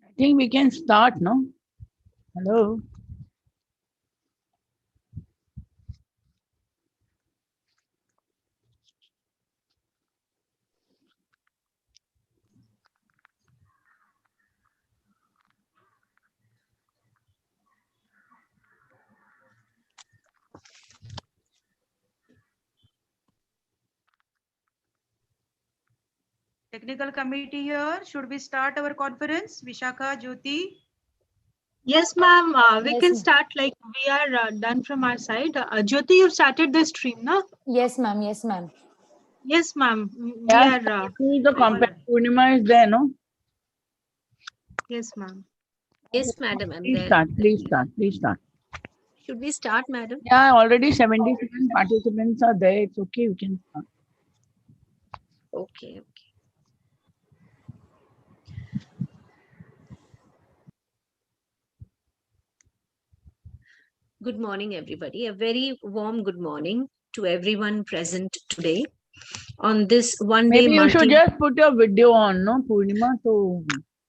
I think we can start, no? Hello. Technical committee here. Should we start our conference? Vishakha, Jyoti? Yes, ma'am. We Yes, can ma'am. start like we are done from our side. Jyoti, you've started the stream, no? Yes, ma'am. Yes, ma'am. Yes, ma'am. We Yeah, are. the compact Purnima is there, no? Yes, ma'am. Yes, madam, I'm Please there. start, please start, please start. Should we start, madam? Yeah, already 77 participants are there. It's okay, we can start. Okay. Good morning, everybody. A very warm good morning to everyone present today on this one-day Maybe you should multi. just put your video on, no, Purnima? So,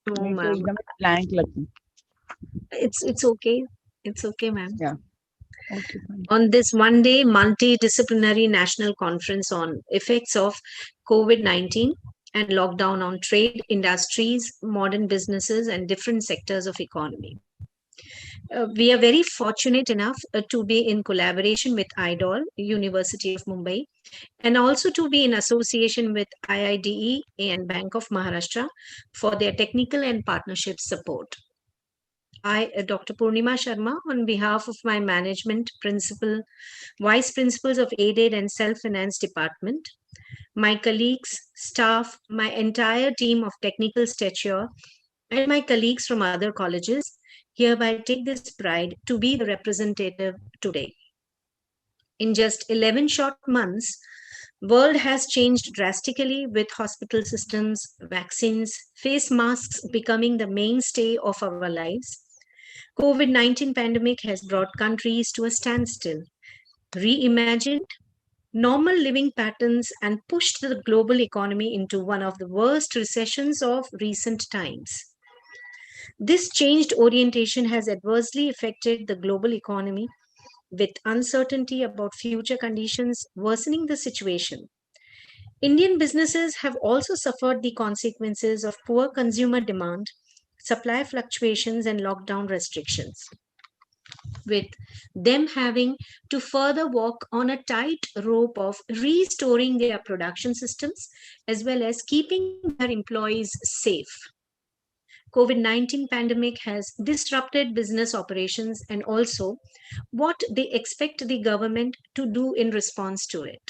No, नहीं तो ma'am. एकदम blank लगता. It's okay. It's okay, ma'am. Yeah. Okay, fine. On this one-day multidisciplinary national conference on effects of COVID-19 and lockdown on trade, industries, modern businesses, and different sectors of economy. We are very fortunate enough to be in collaboration with IIDOL, University of Mumbai, and also to be in association with IIDE and Bank of Maharashtra for their technical and partnership support. I, Dr. Purnima Sharma, on behalf of my management principal, vice principals of aided and self-finance department, my colleagues, staff, my entire team of technical stature, and my colleagues from other colleges hereby take this pride to be the representative today. In just 11 short months, world has changed drastically with hospital systems, vaccines, face masks becoming the mainstay of our lives. COVID-19 pandemic has brought countries to a standstill, reimagined normal living patterns and pushed the global economy into one of the worst recessions of recent times. This changed orientation has adversely affected the global economy, with uncertainty about future conditions worsening the situation. Indian businesses have also suffered the consequences of poor consumer demand, supply fluctuations, and lockdown restrictions, with them having to further walk on a tight rope of restoring their production systems as well as keeping their employees safe. COVID-19 pandemic has disrupted business operations and also what they expect the government to do in response to it.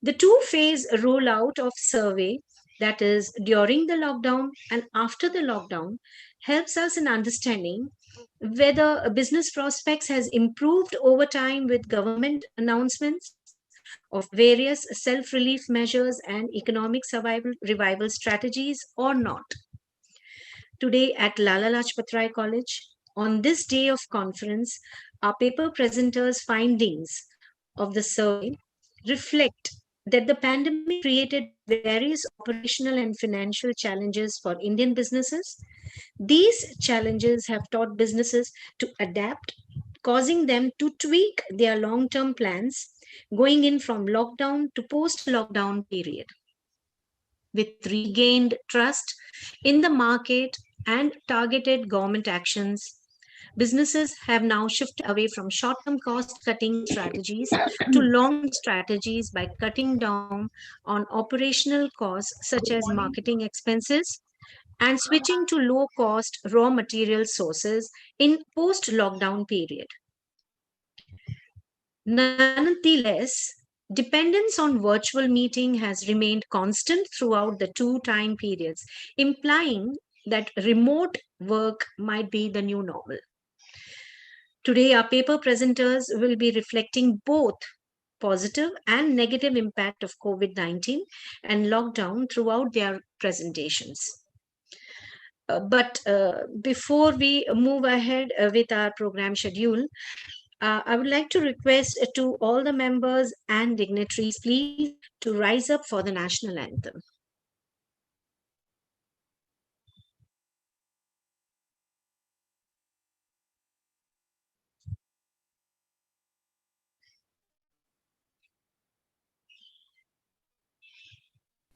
The two-phase rollout of survey, that is during the lockdown and after the lockdown, helps us in understanding whether business prospects has improved over time with government announcements of various self-relief measures and economic survival revival strategies or not. Today at Lala Lajpatrai College, on this day of conference, our paper presenters' findings of the survey reflect that the pandemic created various operational and financial challenges for Indian businesses. These challenges have taught businesses to adapt, causing them to tweak their long term plans going in from lockdown to post lockdown period. With regained trust in the market and targeted government actions, businesses have now shifted away from short term cost cutting strategies to long term strategies by cutting down on operational costs such as marketing expenses and switching to low cost raw material sources in post lockdown period. Nonetheless, dependence on virtual meeting has remained constant throughout the two time periods, implying that remote work might be the new normal. Today, our paper presenters will be reflecting both positive and negative impact of COVID-19 and lockdown throughout their presentations. But before we move ahead with our program schedule, I would like to request to all the members and dignitaries, please, to rise up for the national anthem.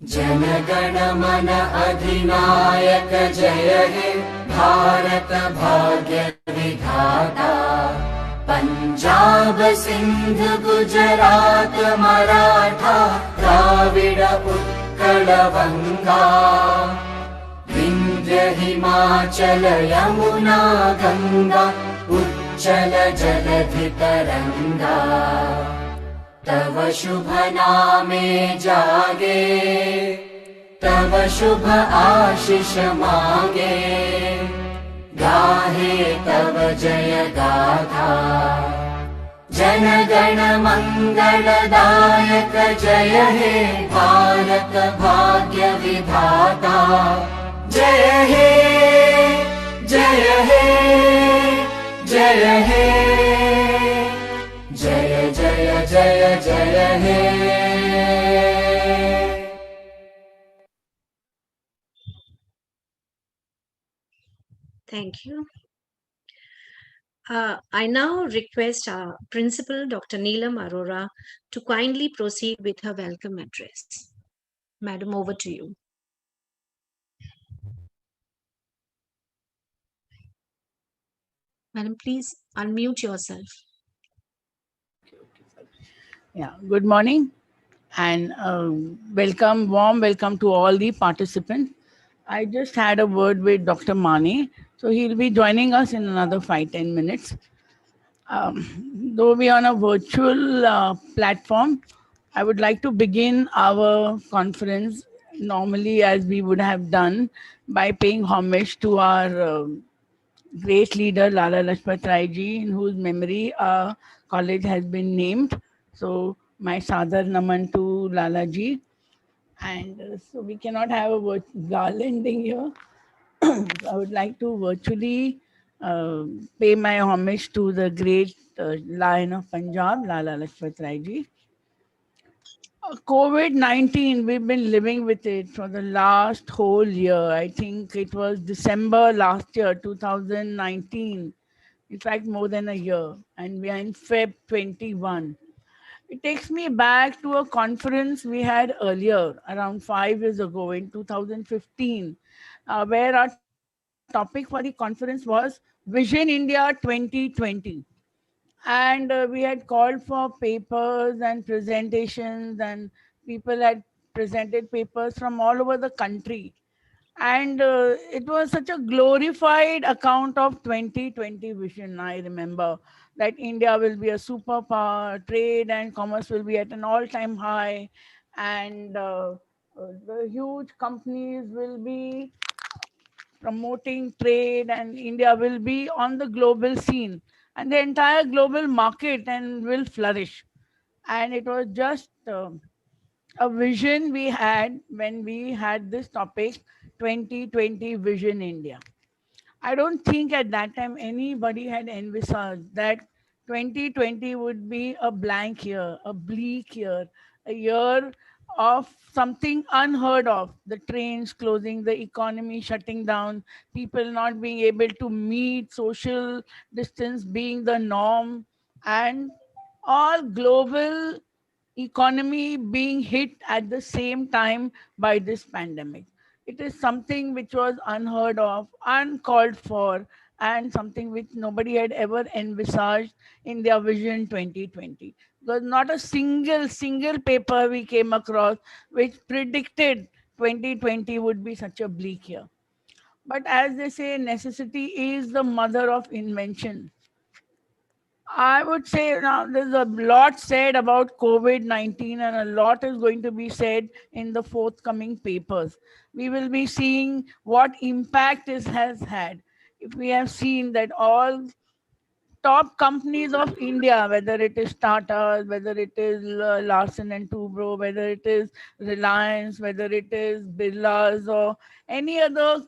जनगण मन अधिनायक जय हे भारत भाग्य विधाता। पंजाब सिंध गुजरात मराठा द्राविड उत्कल बंगा। विंध्य हिमाचल यमुना गंगा उच्चल जलधि तरंगा। तव शुभ नामे जागे तव शुभ आशीष मांगे। गाहे तव जय गाथा जन गण मंगलदायक जय हे भारत भाग्य विधाता। जय हे जय हे जय हे जय जय जय जय हे। Thank you. I now request our principal, Dr. Neelam Arora, to kindly proceed with her welcome address. Madam, over to you. Madam, please unmute yourself. Yeah, good morning and warm welcome to all the participants. I just had a word with Dr. Mane, so he'll be joining us in another 5-10 minutes. Though we are on a virtual platform, I would like to begin our conference normally as we would have done by paying homage to our great leader Lala Lajpatrai ji, in whose memory our college has been named. So my sadar naman to Lala ji. And so we cannot have a garlanding here. I would like to virtually pay my homage to the great Lion of Punjab, Lala Lajpatrai ji. COVID-19, we've been living with it for the last whole year. I think it was December last year, 2019. In fact, more than a year. And we are in Feb 21. It takes me back to a conference we had earlier, around 5 years ago in 2015, where our topic for the conference was Vision India 2020. And we had called for papers and presentations, and people had presented papers from all over the country. And it was such a glorified account of 2020 vision. I remember that India will be a superpower, trade and commerce will be at an all-time high, and the huge companies will be promoting trade, and India will be on the global scene, and the entire global market and will flourish. And it was just a vision we had when we had this topic, 2020 Vision India. I don't think at that time anybody had envisaged that 2020 would be a blank year, a bleak year, a year of something unheard of. The trains closing, the economy shutting down, people not being able to meet, social distance being the norm, and all global economy being hit at the same time by this pandemic. It is something which was unheard of, uncalled for, and something which nobody had ever envisaged in their Vision 2020. Because not a single paper we came across which predicted 2020 would be such a bleak year. But as they say, necessity is the mother of invention. I would say now there's a lot said about COVID-19, and a lot is going to be said in the forthcoming papers. We will be seeing what impact it has had. If we have seen that all top companies of India, whether it is Tata, whether it is Larsen and Toubro, whether it is Reliance, whether it is Birlas or any other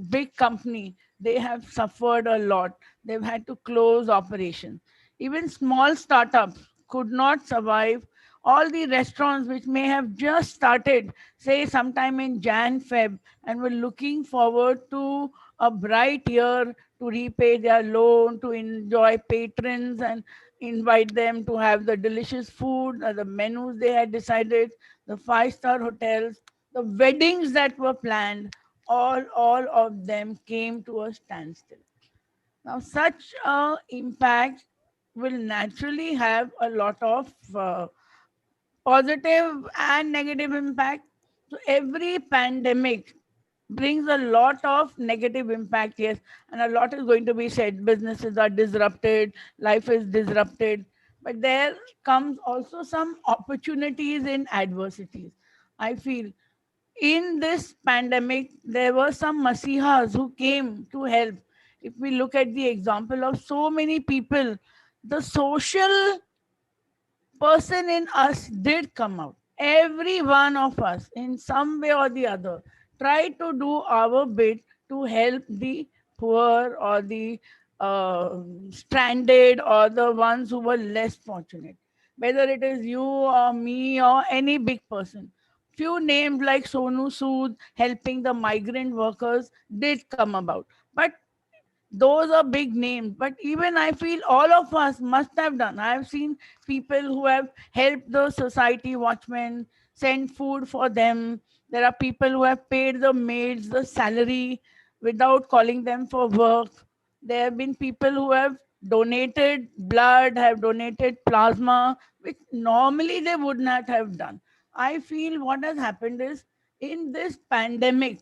big company, they have suffered a lot. They've had to close operations. Even small startups could not survive. All the restaurants which may have just started, say sometime in Jan, Feb, and were looking forward to a bright year to repay their loan, to enjoy patrons and invite them to have the delicious food, the menus they had decided, the five-star hotels, the weddings that were planned, all of them came to a standstill. Now, such a impact will naturally have a lot of positive and negative impact. So every pandemic brings a lot of negative impact, yes, and a lot is going to be said. Businesses are disrupted, life is disrupted, but there comes also some opportunities in adversities. I feel in this pandemic, there were some masihas who came to help. If we look at the example of so many people, the social person in us did come out. Every one of us, in some way or the other, tried to do our bit to help the poor or the stranded or the ones who were less fortunate. Whether it is you or me or any big person. Few names like Sonu Sood helping the migrant workers did come about. But those are big names, but even I feel all of us must have done. I have seen people who have helped the society watchmen, sent food for them. There are people who have paid the maids the salary without calling them for work. There have been people who have donated blood, have donated plasma, which normally they would not have done. I feel what has happened is in this pandemic,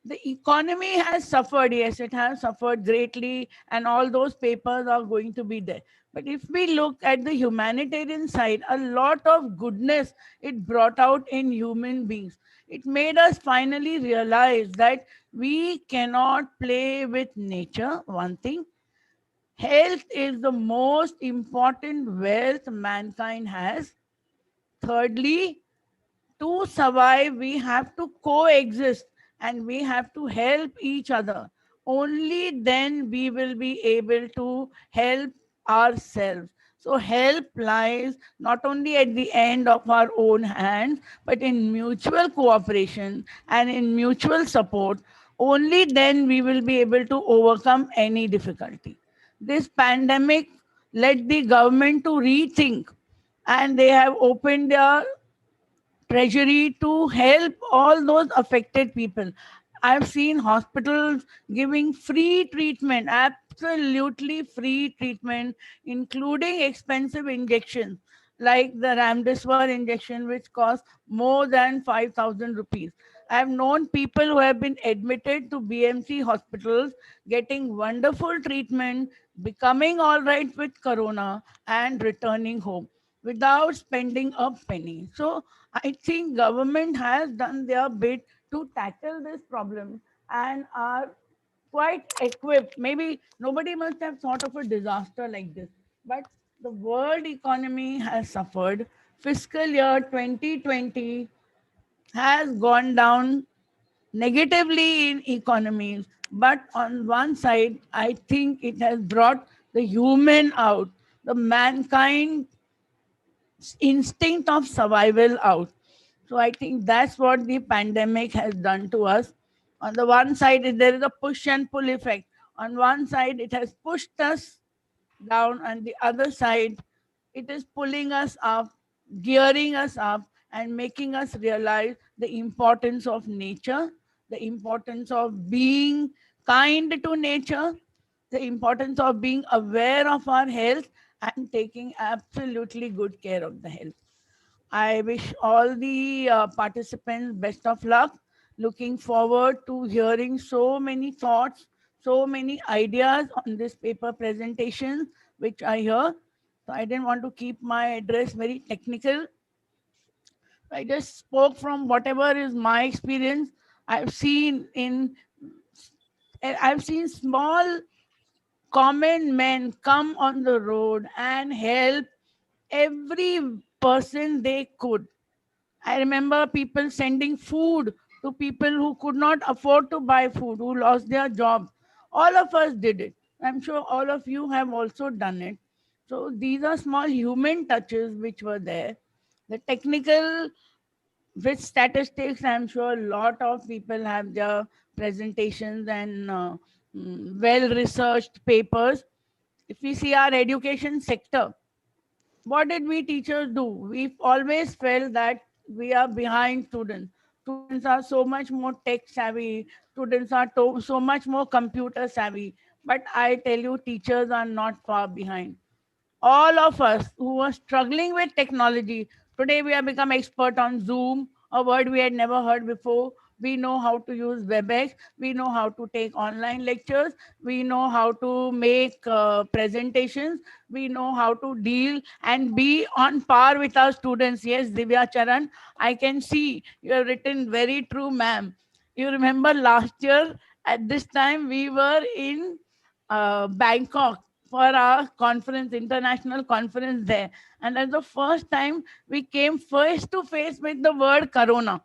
the economy has suffered. Yes, it has suffered greatly, and all those papers are going to be there. But if we look at the humanitarian side, a lot of goodness it brought out in human beings. It made us finally realize that we cannot play with nature. One thing, health is the most important wealth mankind has. Thirdly, to survive, we have to coexist and we have to help each other. Only then we will be able to help ourselves. So, help lies not only at the end of our own hands, but in mutual cooperation and in mutual support. Only then we will be able to overcome any difficulty. This pandemic led the government to rethink, and they have opened their treasury to help all those affected people. I've seen hospitals giving free treatment, absolutely free treatment, including expensive injections like the Remdesivir injection, which costs more than 5,000 rupees. I've known people who have been admitted to BMC hospitals, getting wonderful treatment, becoming all right with corona, and returning home without spending a penny. So I think government has done their bit to tackle this problem and are quite equipped. Maybe nobody must have thought of a disaster like this, but the world economy has suffered. Fiscal year 2020 has gone down negatively in economies, but on one side, I think it has brought the human out, the mankind instinct of survival out. So I think that's what the pandemic has done to us. On the one side, there is a push and pull effect. On one side, it has pushed us down, and the other side, it is pulling us up, gearing us up, and making us realize the importance of nature, the importance of being kind to nature, the importance of being aware of our health and taking absolutely good care of the health. I wish all the participants best of luck. Looking forward to hearing so many thoughts, so many ideas on this paper presentation, which I hear. So I didn't want to keep my address very technical. I just spoke from whatever is my experience. I've seen in I've seen small common men come on the road and help every person they could. I remember people sending food to people who could not afford to buy food, who lost their jobs. All of us did it. I'm sure all of you have also done it. So these are small human touches which were there. The technical with statistics, I'm sure a lot of people have their presentations and well researched papers. If we see our education sector, what did we teachers do? We always felt that we are behind students. Students are so much more tech savvy. Students are so much more computer savvy. But I tell you, teachers are not far behind. All of us who were struggling with technology, today we have become expert on Zoom, a word we had never heard before. We know how to use WebEx. We know how to take online lectures. We know how to make presentations. We know how to deal and be on par with our students. Yes, Divya Charan, I can see you have written very true, ma'am. You remember last year at this time we were in Bangkok for our conference, international conference there. And that's the first time we came face to face with the word Corona.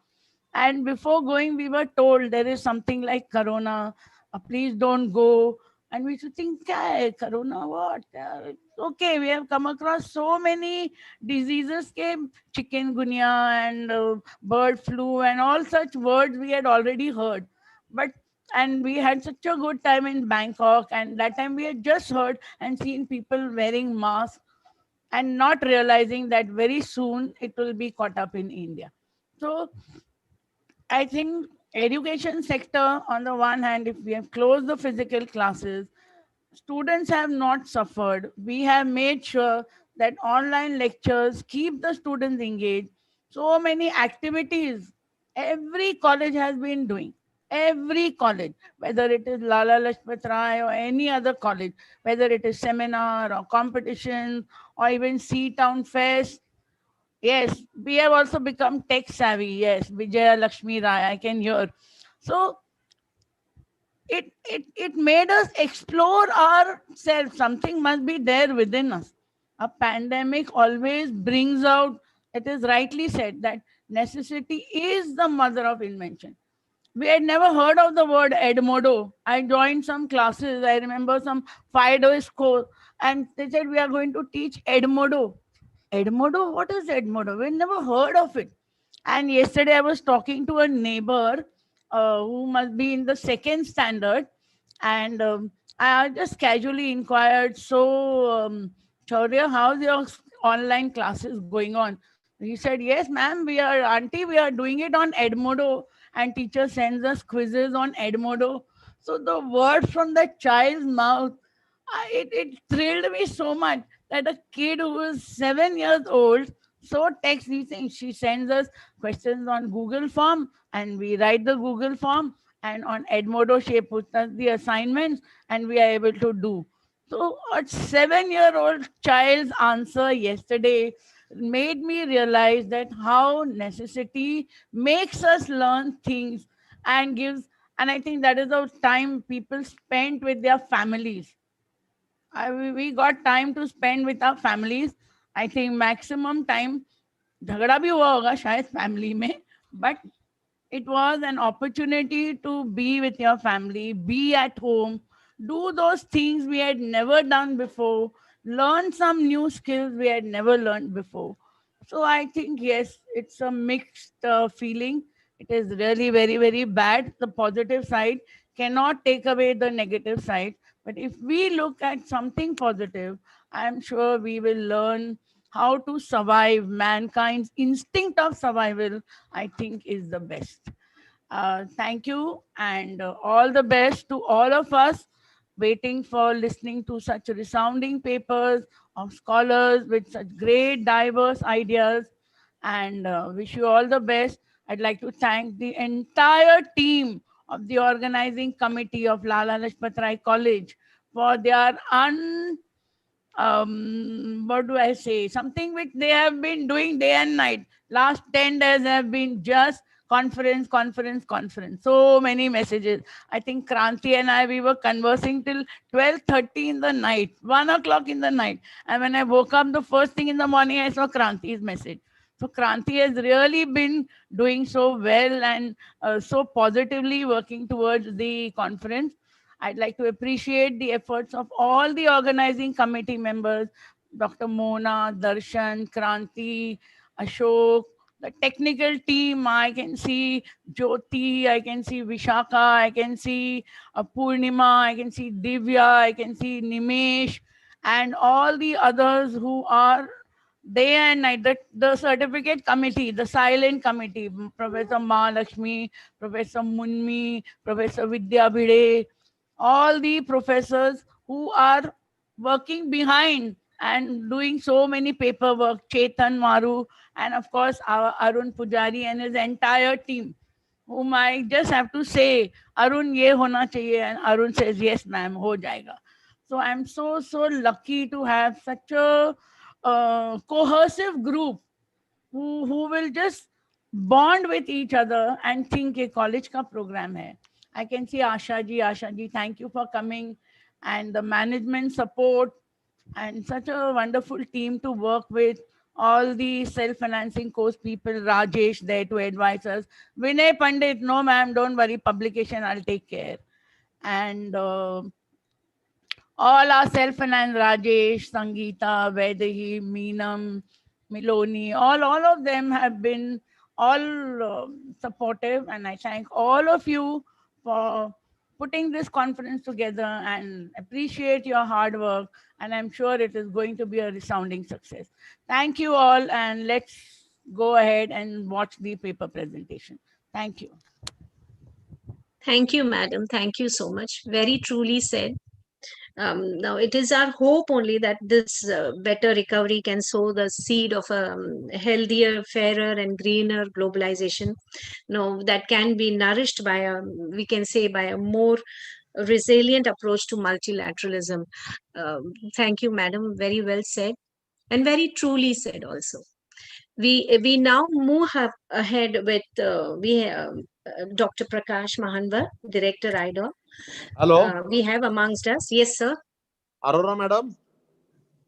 And before going, we were told there is something like Corona, please don't go. And we used to think, "Kya hai, Corona, what? It's okay, we have come across so many diseases, came chikungunya and bird flu and all such words we had already heard. But and we had such a good time in Bangkok, and that time we had just heard and seen people wearing masks and not realizing that very soon it will be caught up in India. So I think education sector, on the one hand, if we have closed the physical classes, students have not suffered. We have made sure that online lectures keep the students engaged. So many activities every college has been doing. Every college, whether it is Lala Lajpatrai or any other college, whether it is seminar or competition or even Sea Town Fest. Yes, we have also become tech savvy. Yes, Vijaya Lakshmi Rai, I can hear. So it made us explore ourselves. Something must be there within us. A pandemic always brings out, it is rightly said that necessity is the mother of invention. We had never heard of the word Edmodo. I joined some classes. I remember some 5 days course, and they said we are going to teach Edmodo. Edmodo? What is Edmodo? We never heard of it. And yesterday I was talking to a neighbor who must be in the second standard, and I just casually inquired, "So, Chaurya, how's your online classes going on?" He said, "Yes, ma'am, auntie, we are doing it on Edmodo, and teacher sends us quizzes on Edmodo." So the word from the child's mouth, it thrilled me so much that a kid who is 7 years old so text these things. She sends us questions on Google form, and we write the Google form, and on Edmodo she puts us the assignments, and we are able to do. So a 7-year-old child's answer yesterday made me realize that how necessity makes us learn things and gives, and I think that is the time people spent with their families. We got time to spend with our families. I think maximum time झगड़ा भी हुआ होगा शायद family में, but it was an opportunity to be with your family, be at home, do those things we had never done before, learn some new skills we had never learned before. So I think, yes, it's a mixed feeling. It is really very, very bad. The positive side cannot take away the negative side. But if we look at something positive, I'm sure we will learn how to survive. Mankind's instinct of survival, I think, is the best. Thank you, and all the best to all of us waiting for listening to such resounding papers of scholars with such great diverse ideas, and wish you all the best. I'd like to thank the entire team of the organizing committee of Lala Lajpatrai College for their what do I say? Something which they have been doing day and night. Last 10 days have been just conference, conference, conference. So many messages. I think Kranti and I, we were conversing till 12:30 in the night, 1 o'clock in the night. And when I woke up, the first thing in the morning, I saw Kranti's message. So Kranti has really been doing so well and so positively working towards the conference. I'd like to appreciate the efforts of all the organizing committee members, Dr. Mona, Darshan, Kranti, Ashok, the technical team. I can see Jyoti, I can see Vishaka, I can see Purnima, I can see Divya, I can see Nimesh, and all the others who are day and night. The certificate committee, the silent committee, Professor Mahalakshmi, Professor Munmi, Professor Vidya Bhide, all the professors who are working behind and doing so many paperwork, Chetan Maru, and of course our Arun Pujari and his entire team, whom I just have to say, Arun, ye hona chahiye, and Arun says, yes, ma'am, ho jayega. So I'm so lucky to have such a cohesive group who will just bond with each other and think a college ka program hai. I can see Asha ji, thank you for coming, and the management support, and such a wonderful team to work with. All the self-financing course people, Rajesh there to advise us. Vinay Pandit, no ma'am, don't worry, publication, I'll take care. And all our self-finance, Rajesh, Sangeeta, Vedahi, Meenam, Miloni, all of them have been all supportive, and I thank all of you for putting this conference together and appreciate your hard work, and I'm sure it is going to be a resounding success. Thank you all, and let's go ahead and watch the paper presentation. Thank you. Thank you, madam. Thank you so much. Very truly said. Now, it is our hope only that this better recovery can sow the seed of a healthier, fairer, and greener globalization. No, that can be nourished by a, we can say, by a more resilient approach to multilateralism. Thank you, madam. Very well said, and very truly said also. We now move ahead with Dr. Prakash Mahanwar, Director IIDE. Hello, We have amongst us, yes, sir. Aurora madam.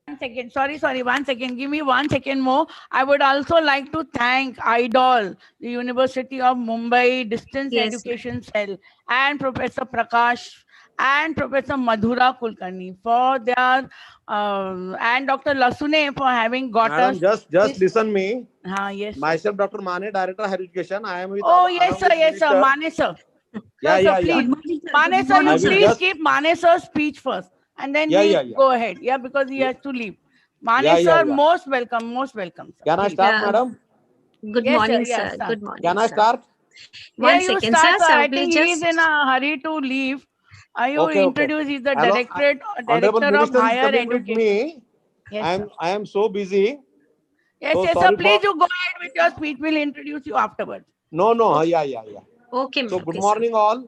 1 second. Sorry. 1 second. Give me 1 second more. I would also like to thank IDOL, the University of Mumbai Distance Yes, ma'am. Education Cell, and Professor Prakash and Professor Madhura Kulkarni for their and Dr. Lasune for having got Madam, us just this. listen me. Yes, sir. Myself, Dr. Mane, Director Higher Education. I am with Oh, yes, along sir. with Yes, sir. Minister. Mane, sir. Yeah, Sir, yeah, yeah. please. Good morning, sir. Mane, Good sir, you morning, I will sir. please just keep Mane sir's speech first, and then yeah, we yeah, yeah, go ahead. Yeah, because he yeah, has to leave. Mane yeah, yeah, sir, yeah. most welcome, sir. Can I Please. start, Yeah, madam? good Yes, sir. morning, Yeah, sir. start. Good morning, Can I sir. start? Yeah, One you second, start, sir. sir. So I we'll think he is in just, a hurry to leave. Are you Okay, okay. introduce? He's the Hello, Honorable director of Minister is higher coming with education. me. Yes, sir. I am so busy. Yes, So yes, sir. sorry Please, for you go ahead with your speech. We'll introduce you afterwards. no, no. okay, Yeah, yeah, yeah. okay, So good okay, sir. morning, all.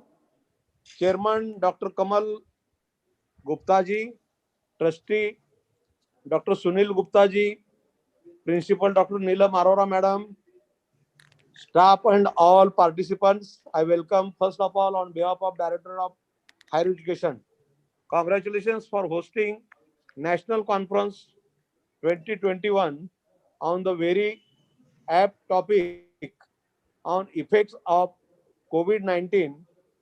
Chairman Dr. Kamal Gupta ji, Trustee Dr. Sunil Gupta ji, Principal Dr. Neelam Arora madam, staff and all participants, I welcome first of all on behalf of Director of Higher Education. Congratulations for hosting National Conference 2021 on the very apt topic on effects of COVID-19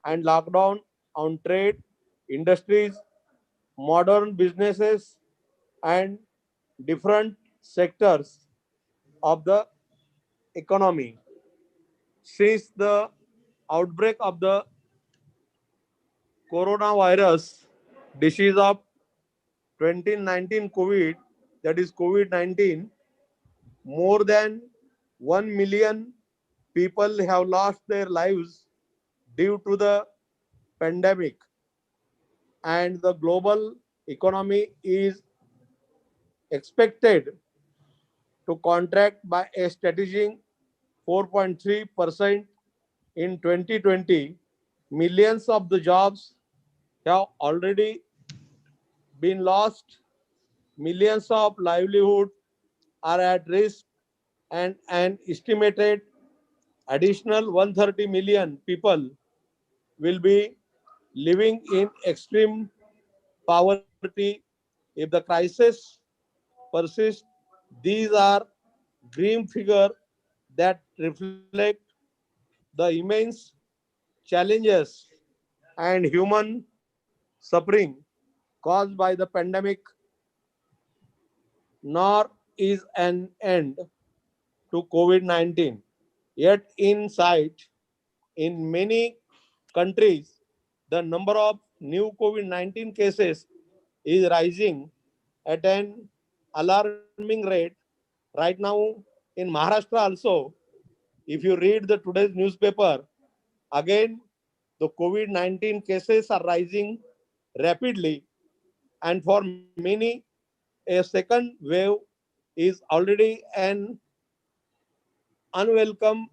and lockdown on trade, industries, modern businesses, and different sectors of the economy. Since the outbreak of the coronavirus disease of 2019 COVID, that is COVID 19, more than 1 million people have lost their lives due to the pandemic, and the global economy is expected to contract by a strategic 4.3% in 2020. Millions of the jobs have already been lost. Millions of livelihood are at risk, and an estimated additional 130 million people will be living in extreme poverty if the crisis persists. These are grim figures that reflect the immense challenges and human suffering caused by the pandemic. Nor is an end to COVID 19 yet in sight. In many countries, the number of new COVID 19 cases is rising at an alarming rate. right now in Maharashtra also, if you read the today's newspaper, again the COVID-19 cases are rising rapidly, and for many, a second wave is already an unwelcome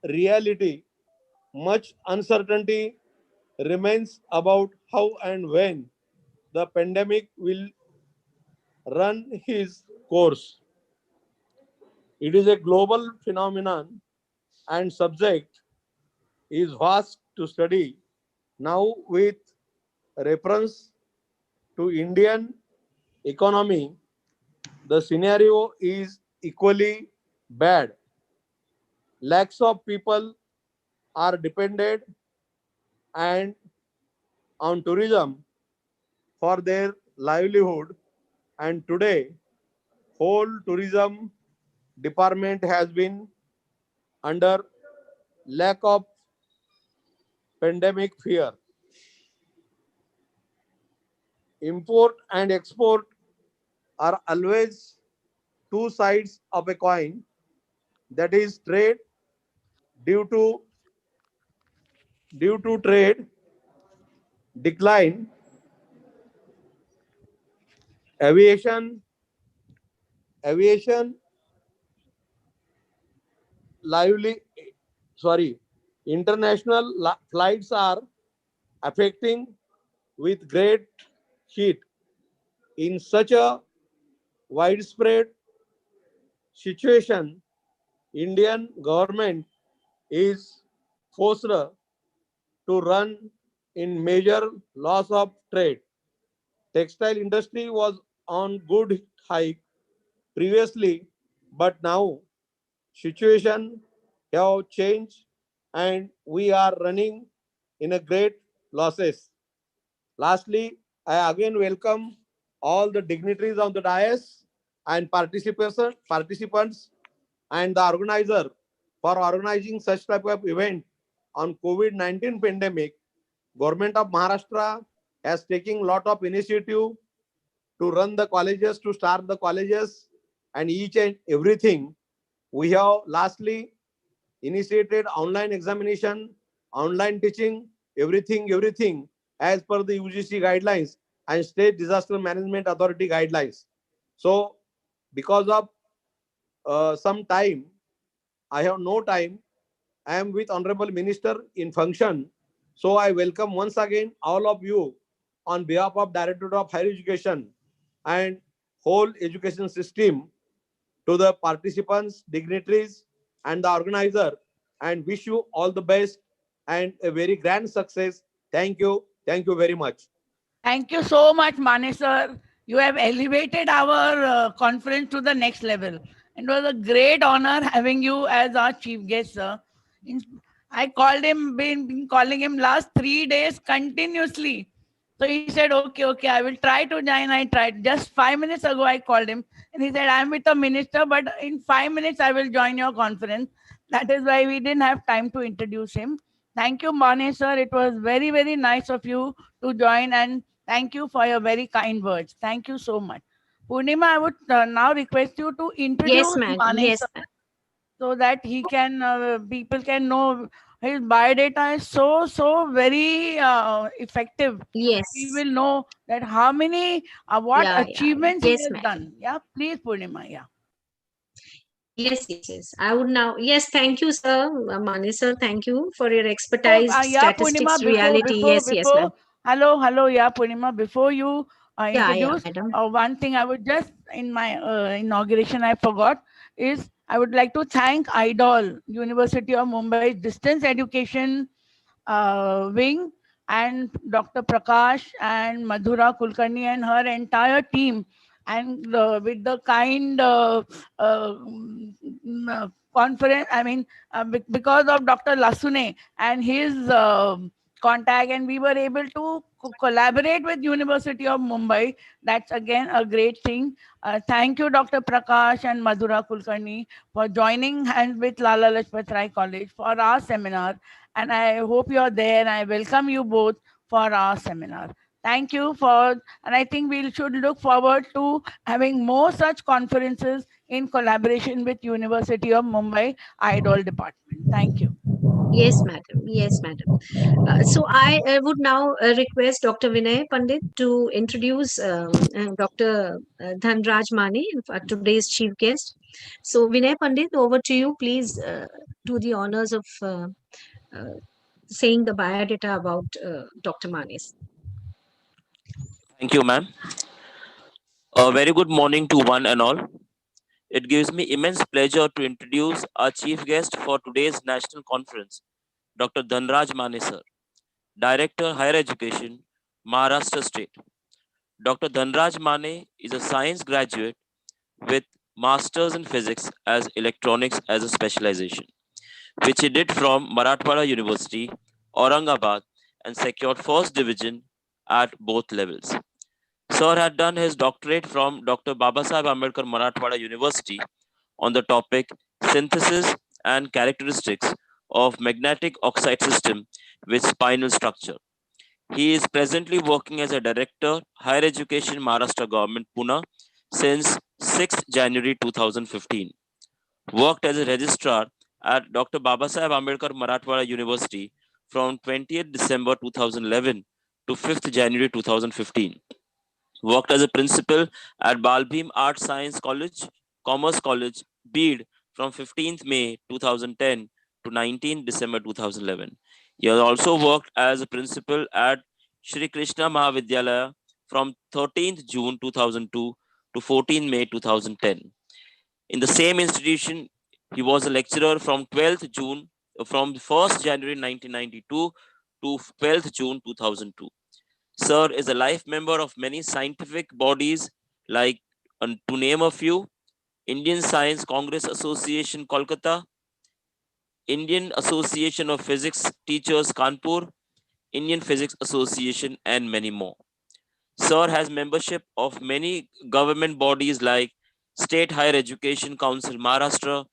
reality. Much uncertainty remains about how and when the pandemic will run his course. It is a global phenomenon and subject is vast to study. Now, with reference to Indian economy, the scenario is equally bad. Lakhs of people are dependent and on tourism for their livelihood, and today whole tourism department has been under lack of pandemic fear. Import and export are always two sides of a coin, that is trade due to trade decline, aviation aviation lively sorry international flights are affecting with great heat. In such a widespread situation, Indian government is forced to run in major loss of trade. Textile industry was on good hike previously, but now situation have changed and we are running in a great losses. Lastly, I again welcome all the dignitaries of the dais and participants and the organizer for organizing such type of event on COVID-19 pandemic. Government of Maharashtra has taken lot of initiative to run the colleges, to start the colleges, and each and everything. We have lastly initiated online examination, online teaching, everything as per the UGC guidelines and State Disaster Management Authority guidelines. So, because of some time, I have no time. I am with Honorable Minister in function. So I welcome once again all of you on behalf of Directorate of Higher Education and whole education system to the participants, dignitaries, and the organizer, and wish you all the best and a very grand success. Thank you. Thank you very much. Thank you so much, Mane sir. You have elevated our conference to the next level. It was a great honor having you as our chief guest, sir. I called him, been calling him last 3 days continuously. So he said, okay, I will try to join. I tried. Just 5 minutes ago, I called him and he said, I'm with a minister, but in 5 minutes, I will join your conference. That is why we didn't have time to introduce him. Thank you, Mane sir. It was very, very nice of you to join, and thank you for your very kind words. Thank you so much. Purnima, I would now request you to Yes, introduce ma'am. Mane Yes, sir ma'am. so that he can, people can know his biodata is so very effective. We Yes. will know that how many, what Yeah. achievements he Yes, has ma'am. done. Yeah, please, Purnima. Yeah. Yes. I would now. Yes, thank you, sir. Mani, sir. Thank you for your So, expertise, yeah, statistics, Purnima, reality. Yes, ma'am. hello, yeah, Purnima, before you Yeah, introduce, madam. one thing I would just, in my inauguration, I forgot, is I would like to thank IDOL, University of Mumbai Distance Education wing, and Dr. Prakash and Madhura Kulkarni and her entire team, and with the kind conference, I mean, because of Dr. Lasune and his contact, and we were able to collaborate with University of Mumbai. That's again a great thing. Thank you, Dr. Prakash and Madhura Kulkarni, for joining hands with Lala Lajpatrai College for our seminar, and I hope you're there. I welcome you both for our seminar. Thank you and I think we should look forward to having more such conferences in collaboration with University of Mumbai IIDE department. Thank you. Yes, madam. Yes, madam. So I would now request Dr. Vinay Pandit to introduce Dr. Dhanraj Mane, today's chief guest. So Vinay Pandit, over to you. Please do the honors of uh, saying the biodata about Dr. Manes. Thank you, ma'am. A very good morning to one and all. It gives me immense pleasure to introduce our chief guest for today's national conference, Dr. Dhanraj Mane, sir, Director Higher Education, Maharashtra State. Dr. Dhanraj Mane is a science graduate with Masters in Physics as Electronics as a specialization, which he did from Marathwada University, Aurangabad, and secured first division at both levels. Sir had done his doctorate from Dr. Babasaheb Ambedkar Marathwada University on the topic Synthesis and Characteristics of Magnetic Oxide System with Spinal Structure. He is presently working as a Director, Higher Education Maharashtra Government, Pune, since 6th January 2015. Worked as a Registrar at Dr. Babasaheb Ambedkar Marathwada University from 20th December 2011 to 5th January 2015. Worked as a principal at Balbhim Art Science College, Commerce College, Bede from 15th May 2010 to 19th December 2011. He has also worked as a principal at Shri Krishna Mahavidyalaya from 13th June 2002 to 14th May 2010. In the same institution, he was a lecturer from 12th June, from 1st January 1992 to 12th June 2002. Sir is a life member of many scientific bodies like, to name a few, Indian Science Congress Association Kolkata, Indian Association of Physics Teachers Kanpur, Indian Physics Association, and many more. Sir has membership of many government bodies like State Higher Education Council Maharashtra,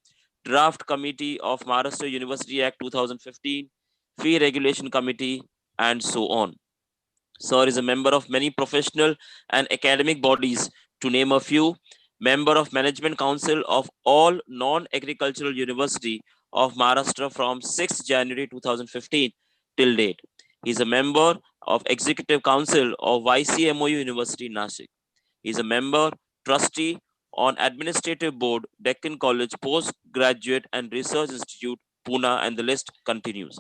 Draft Committee of Maharashtra University Act 2015, Fee Regulation Committee, and so on. Sir is a member of many professional and academic bodies, to name a few, member of Management Council of all non-agricultural university of Maharashtra from 6th January 2015 till date. He is a member of Executive Council of YCMOU University Nashik. He is a member, trustee on Administrative Board, Deccan College Postgraduate and Research Institute, Pune, and the list continues.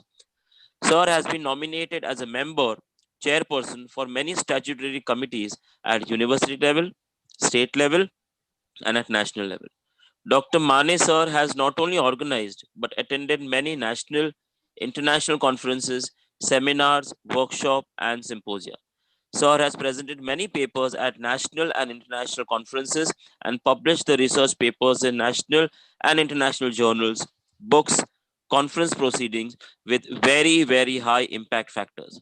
Sir has been nominated as a member, chairperson for many statutory committees at university level, state level, and at national level. Dr. Mane sir has not only organized but attended many national, international conferences, seminars, workshops, and symposia. Sir has presented many papers at national and international conferences and published the research papers in national and international journals, books, conference proceedings with very, very high impact factors.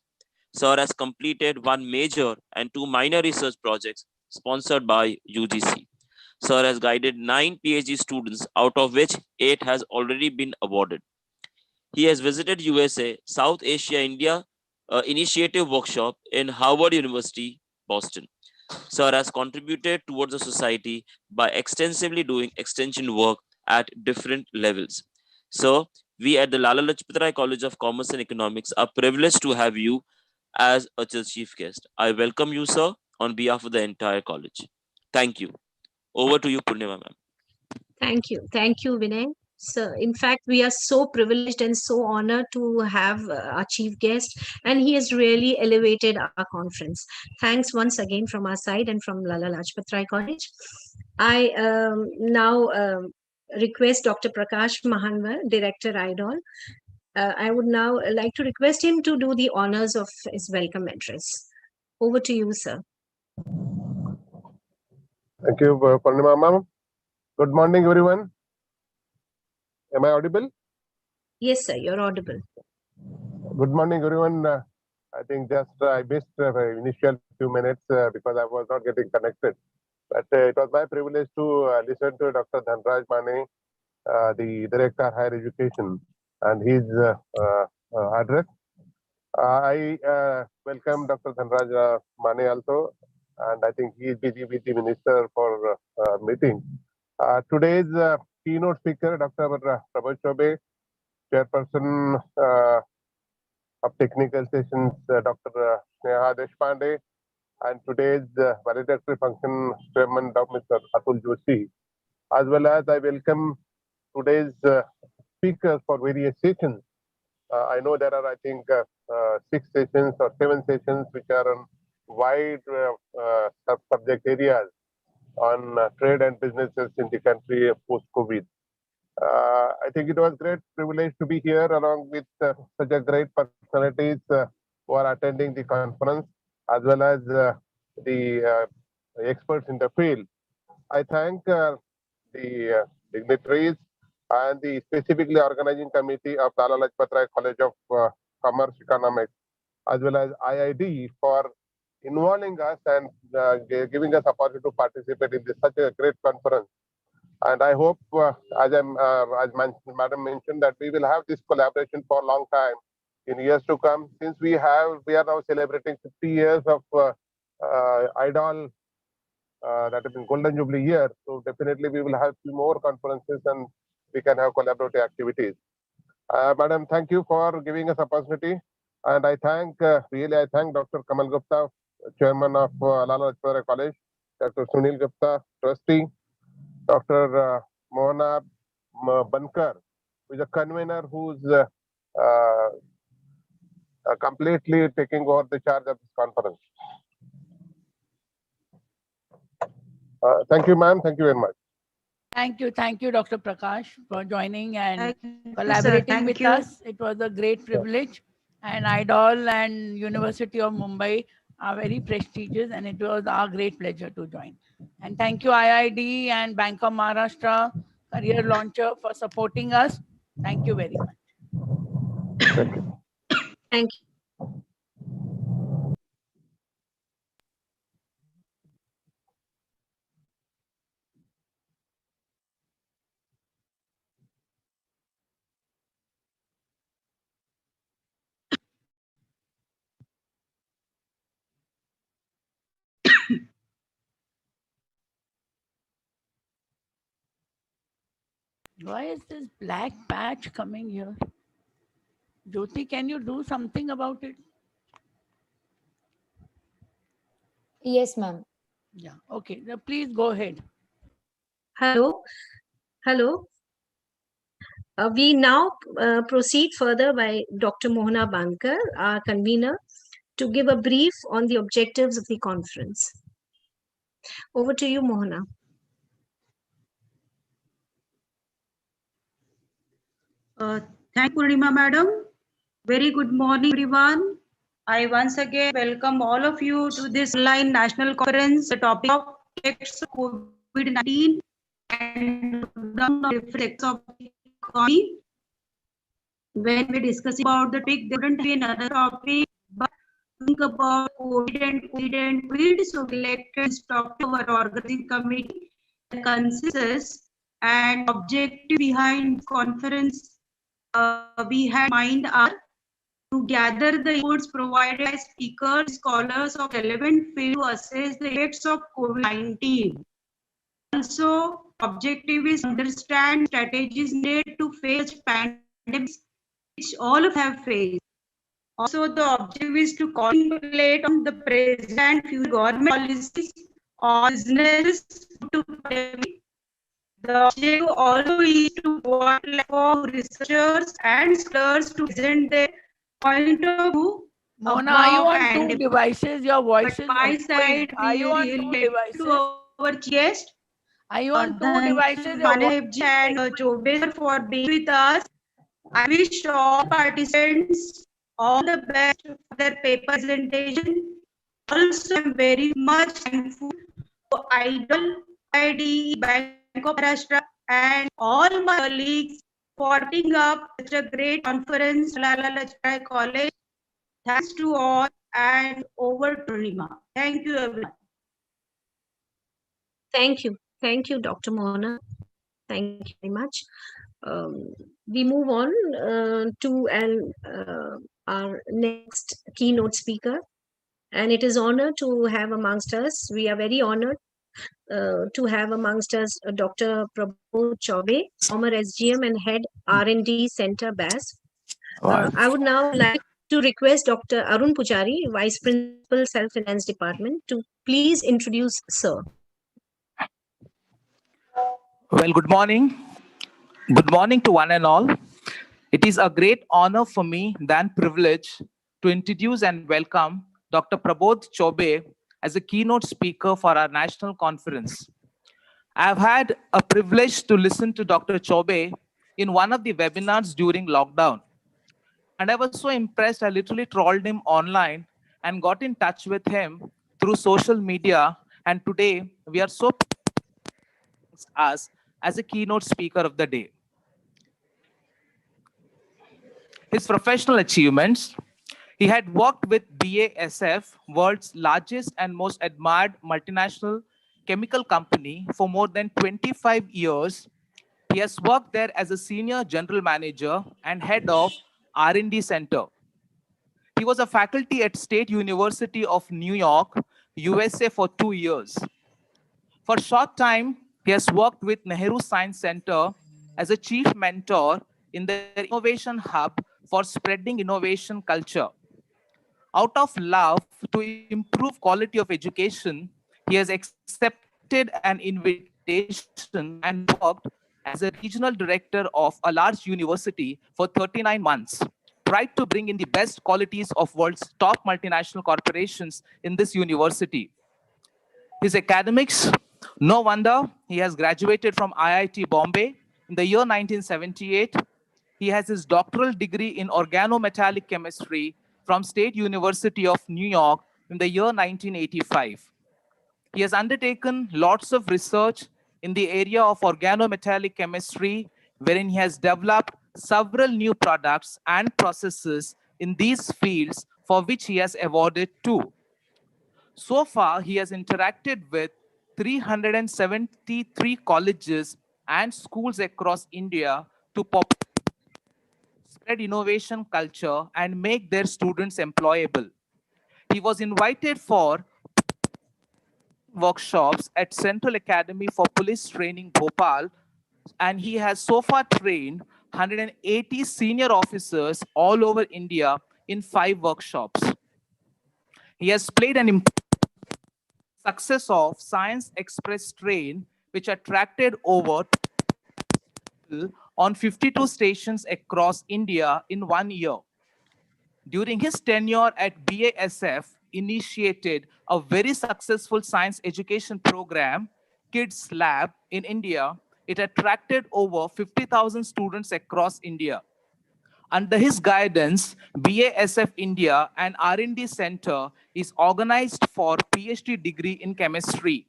Sir has completed one major and two minor research projects sponsored by UGC. Sir has guided 9 PhD students, out of which 8 has already been awarded. He has visited USA, South Asia, India Initiative Workshop in Harvard University, Boston. Sir has contributed towards the society by extensively doing extension work at different levels. So, we at the Lala Lajpatrai College of Commerce and Economics are privileged to have you as a chief guest. I welcome you, sir, on behalf of the entire college. Thank you. Over to you, Purnima ma'am. Thank you, Vinay. So, in fact, we are so privileged and so honored to have our chief guest, and he has really elevated our conference. Thanks once again from our side and from Lala Lajpatrai College. I now request Dr. Prakash Mahanwar, Director IDOL. I would now like to request him to do the honors of his welcome address. Over to you, sir. Thank you, Purnima ma'am. Good morning, everyone. Am I audible? Yes, sir, you're audible. Good morning, everyone. I think just I missed initial few minutes because I was not getting connected. But it was my privilege to listen to Dr. Dhanraj Mane, the Director Higher Education, and his address. I welcome Dr. Dhanraj Mane also, and I think he is busy with the minister for meeting. Today's keynote speaker, Dr. Prabhat Chobe, chairperson of technical sessions, Dr. Sneha Deshpande, and today's valedictory function chairman, Dr. Mr. Atul Joshi, as well as I welcome today's speakers for various sessions. I know there are, I think, 6 sessions or 7 sessions which are on wide subject areas on trade and businesses in the country post-COVID. I think it was great privilege to be here along with such a great personalities who are attending the conference, as well as the experts in the field. I thank the dignitaries and the specifically organizing committee of Lala Lajpatrai College of Commerce Economics, as well as IIDE for involving us and giving us opportunity to participate in this such a great conference. And I hope, as Madam mentioned, that we will have this collaboration for a long time in years to come. Since we are now celebrating 50 years of IIDE, that has been Golden Jubilee year. So definitely we will have few more conferences and we can have collaborative activities. Madam, thank you for giving us opportunity. And I thank, really I thank Dr. Kamal Gupta, Chairman of Lala Lajpatrai College, Dr. Sunil Gupta, Trustee, Dr. Mohana Bankar, who is a convener who's completely taking over the charge of this conference. Thank you, ma'am. Thank you very much. Thank you, Dr. Prakash, for joining and Thank you, sir. collaborating Thank with you. us. It was a great privilege. And IIDE and University of Mumbai are very prestigious, and it was our great pleasure to join. And thank you, IIDE and Bank of Maharashtra Career Launcher for supporting us. Thank you very much. Thank you. Thank you. Why is this black patch coming here? Jyoti, can you do something about it? Yes, ma'am. Yeah, okay. Now please go ahead. Hello. Hello. We now proceed further by Dr. Mohana Bankar, our convener, to give a brief on the objectives of the conference. Over to you, Mohana. Thank you, Purnima Madam. Very good morning, everyone. I once again welcome all of you to this online national conference. The topic of effects of COVID-19 and lockdown of different sectors of the economy. When we discuss about the topic, there wouldn't be another topic, but think about COVID and COVID. So we elected this topic to our organizing committee. The consensus and objective behind conference we had in mind are to gather the inputs provided by speakers, scholars of relevant field to assess the effects of COVID-19. Also, objective is to understand strategies needed to face pandemics, which all of have faced. Also, the objective is to contemplate on the present and future government policies on business to pandemic. The objective also is to provide platform researchers and scholars to present their point of view. Mona, are you above on and two devices? Your voice but is my echoing. side, Are you we on really two let devices? to our guest, Are you on two devices? Your Maneb voice ji is and Chobe for being with us. I wish all participants all the best for their paper presentation. Also, I'm very much thankful to IIDE, IIDE, Bank of Maharashtra, and all my colleagues for putting up such a great conference, Lala Lajpatrai College. Thanks to all, and over to Rima. Thank you, everyone. Thank you. Thank you, Dr. Mohana. Thank you very much. We move on to an our next keynote speaker. And it is honor to have amongst us. We are very honored to have amongst us Dr. Prabodh Chaube, former SGM and head R&D Center BAS. I would now like to request Dr. Arun Pujari, Vice Principal Self-Finance Department, to please introduce Sir. Well, good morning. Good morning to one and all. It is a great honor for me and privilege to introduce and welcome Dr. Prabodh Chaube as a keynote speaker for our national conference. I have had a privilege to listen to Dr. Chaube in one of the webinars during lockdown. And I was so impressed, I literally trolled him online and got in touch with him through social media. And today we are so us as a keynote speaker of the day. His professional achievements: he had worked with BASF, world's largest and most admired multinational chemical company, for more than 25 years. He has worked there as a senior general manager and head of R&D Center. He was a faculty at State University of New York, USA for 2 years. For a short time, he has worked with Nehru Science Center as a chief mentor in their innovation hub for spreading innovation culture. Out of love to improve quality of education, he has accepted an invitation and worked as a regional director of a large university for 39 months, tried to bring in the best qualities of world's top multinational corporations in this university. His academics: no wonder he has graduated from IIT Bombay in the year 1978. He has his doctoral degree in organometallic chemistry from State University of New York in the year 1985. He has undertaken lots of research in the area of organometallic chemistry, wherein he has developed several new products and processes in these fields, for which he has awarded too. So far, he has interacted with 373 colleges and schools across India to spread innovation culture and make their students employable. He was invited for workshops at Central Academy for Police Training, Bhopal, and he has so far trained 180 senior officers all over India in 5 workshops. He has played an important success of Science Express train, which attracted over on 52 stations across India in 1 year. During his tenure at BASF, initiated a very successful science education program, Kids Lab, in India. It attracted over 50,000 students across India. Under his guidance, BASF India and R&D Center is organized for PhD degree in chemistry.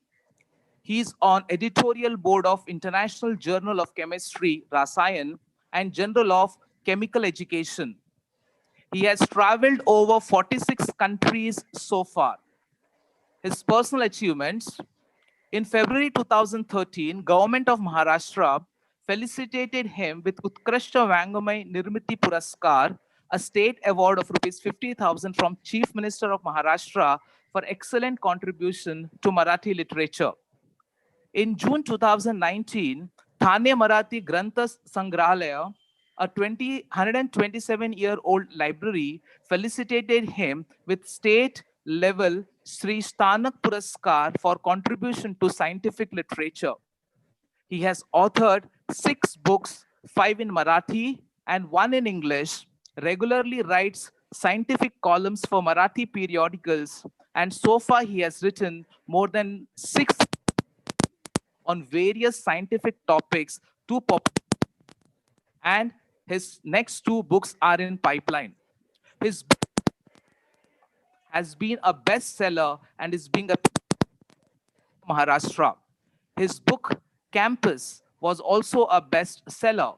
He is on editorial board of International Journal of Chemistry, Rasayan, and Journal of Chemical Education. He has traveled over 46 countries so far. His personal achievements: in February 2013, Government of Maharashtra felicitated him with Utkrashta Vangamay Nirmiti Puraskar, a state award of rupees 50,000 from Chief Minister of Maharashtra for excellent contribution to Marathi literature. In June 2019, Thane Marathi Granthas Sangrahalaya, a 127-year-old library, felicitated him with state-level Sri Stanak Puraskar for contribution to scientific literature. He has authored 6 books, 5 in Marathi and 1 in English, regularly writes scientific columns for Marathi periodicals, and so far he has written more than 6 on various scientific topics to pop, and his next 2 books are in pipeline. His book has been a bestseller and is being a Maharashtra. His book Campus was also a bestseller.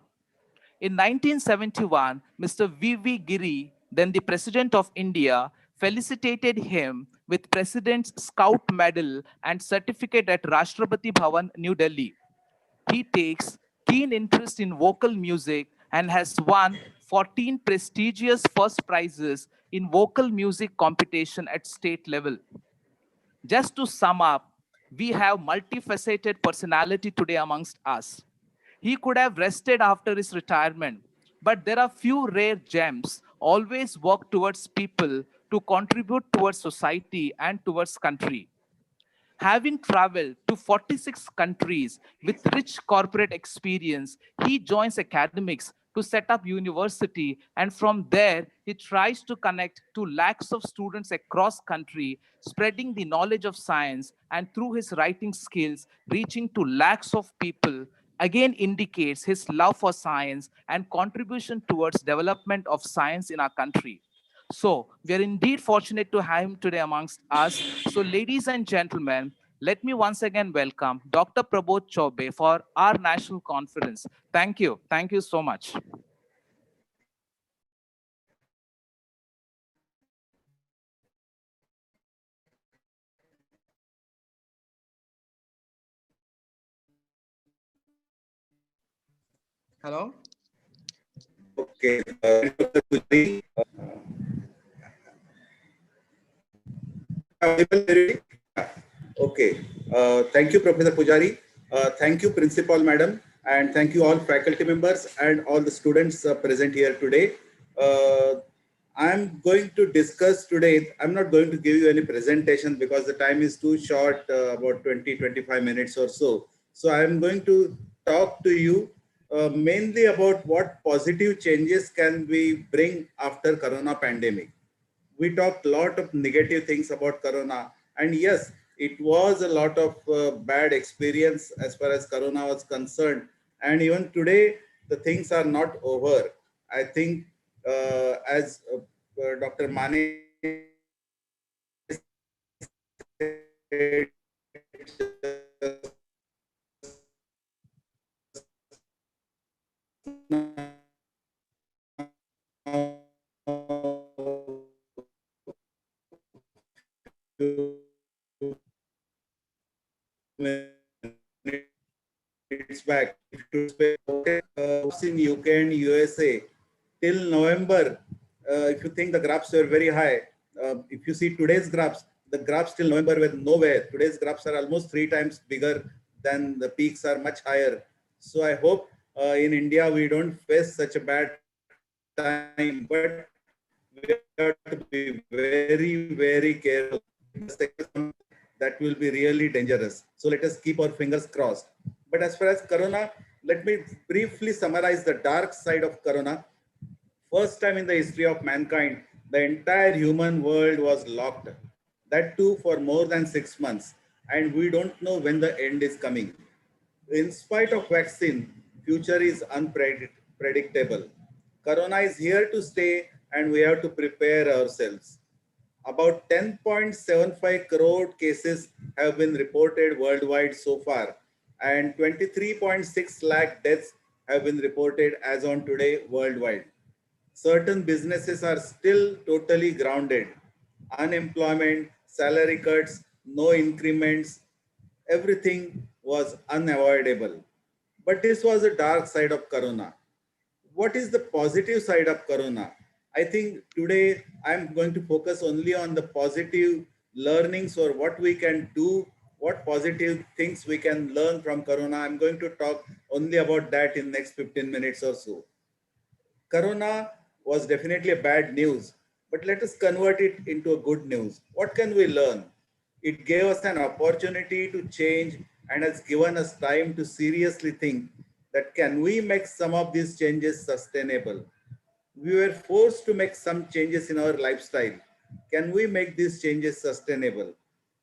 In 1971, Mr. V.V. Giri, then the President of India, felicitated him with President's Scout Medal and certificate at Rashtrapati Bhavan, New Delhi. He takes keen interest in vocal music and has won 14 prestigious first prizes in vocal music competition at state level. Just to sum up, we have multifaceted personality today amongst us. He could have rested after his retirement, but there are few rare gems always work towards people to contribute towards society and towards country. Having traveled to 46 countries with rich corporate experience, he joins academics to set up university, and from there he tries to connect to lakhs of students across country, spreading the knowledge of science, and through his writing skills reaching to lakhs of people again indicates his love for science and contribution towards development of science in our country. So we are indeed fortunate to have him today amongst us. So ladies and gentlemen, let me once again welcome Dr. Prabodh Chaubey for our national conference. Thank you. Thank you so much. Hello. Okay. Dr. Pujari, okay. Thank you, Professor Pujari. Thank you, Principal Madam, and thank you all faculty members and all the students present here today. I'm going to discuss today. I'm not going to give you any presentation because the time is too short, about 20-25 minutes or so. So I'm going to talk to you mainly about what positive changes can we bring after Corona pandemic. We talked a lot of negative things about Corona, and yes, it was a lot of bad experience as far as Corona was concerned. And even today, the things are not over. I think as Dr. Mane said minutes back, in UK and USA till November, if you think the graphs were very high, if you see today's graphs, the graphs till November were nowhere. Today's graphs are almost 3 times bigger than the peaks are much higher. So I hope in India we don't face such a bad time, but we have to be very, very careful. That will be really dangerous. So let us keep our fingers crossed. But as far as Corona, let me briefly summarize the dark side of Corona. First time in the history of mankind, the entire human world was locked. That too for more than 6 months. And we don't know when the end is coming. In spite of vaccine, future is unpredictable. Corona is here to stay and we have to prepare ourselves. About 10.75 crore cases have been reported worldwide so far, and 23.6 lakh deaths have been reported as on today worldwide. Certain businesses are still totally grounded. Unemployment, salary cuts, no increments, everything was unavoidable. But this was the dark side of Corona. What is the positive side of Corona? I think today I'm going to focus only on the positive learnings or what we can do, what positive things we can learn from Corona. I'm going to talk only about that in next 15 minutes or so. Corona was definitely a bad news, but let us convert it into a good news. What can we learn? It gave us an opportunity to change and has given us time to seriously think that can we make some of these changes sustainable? We were forced to make some changes in our lifestyle. Can we make these changes sustainable?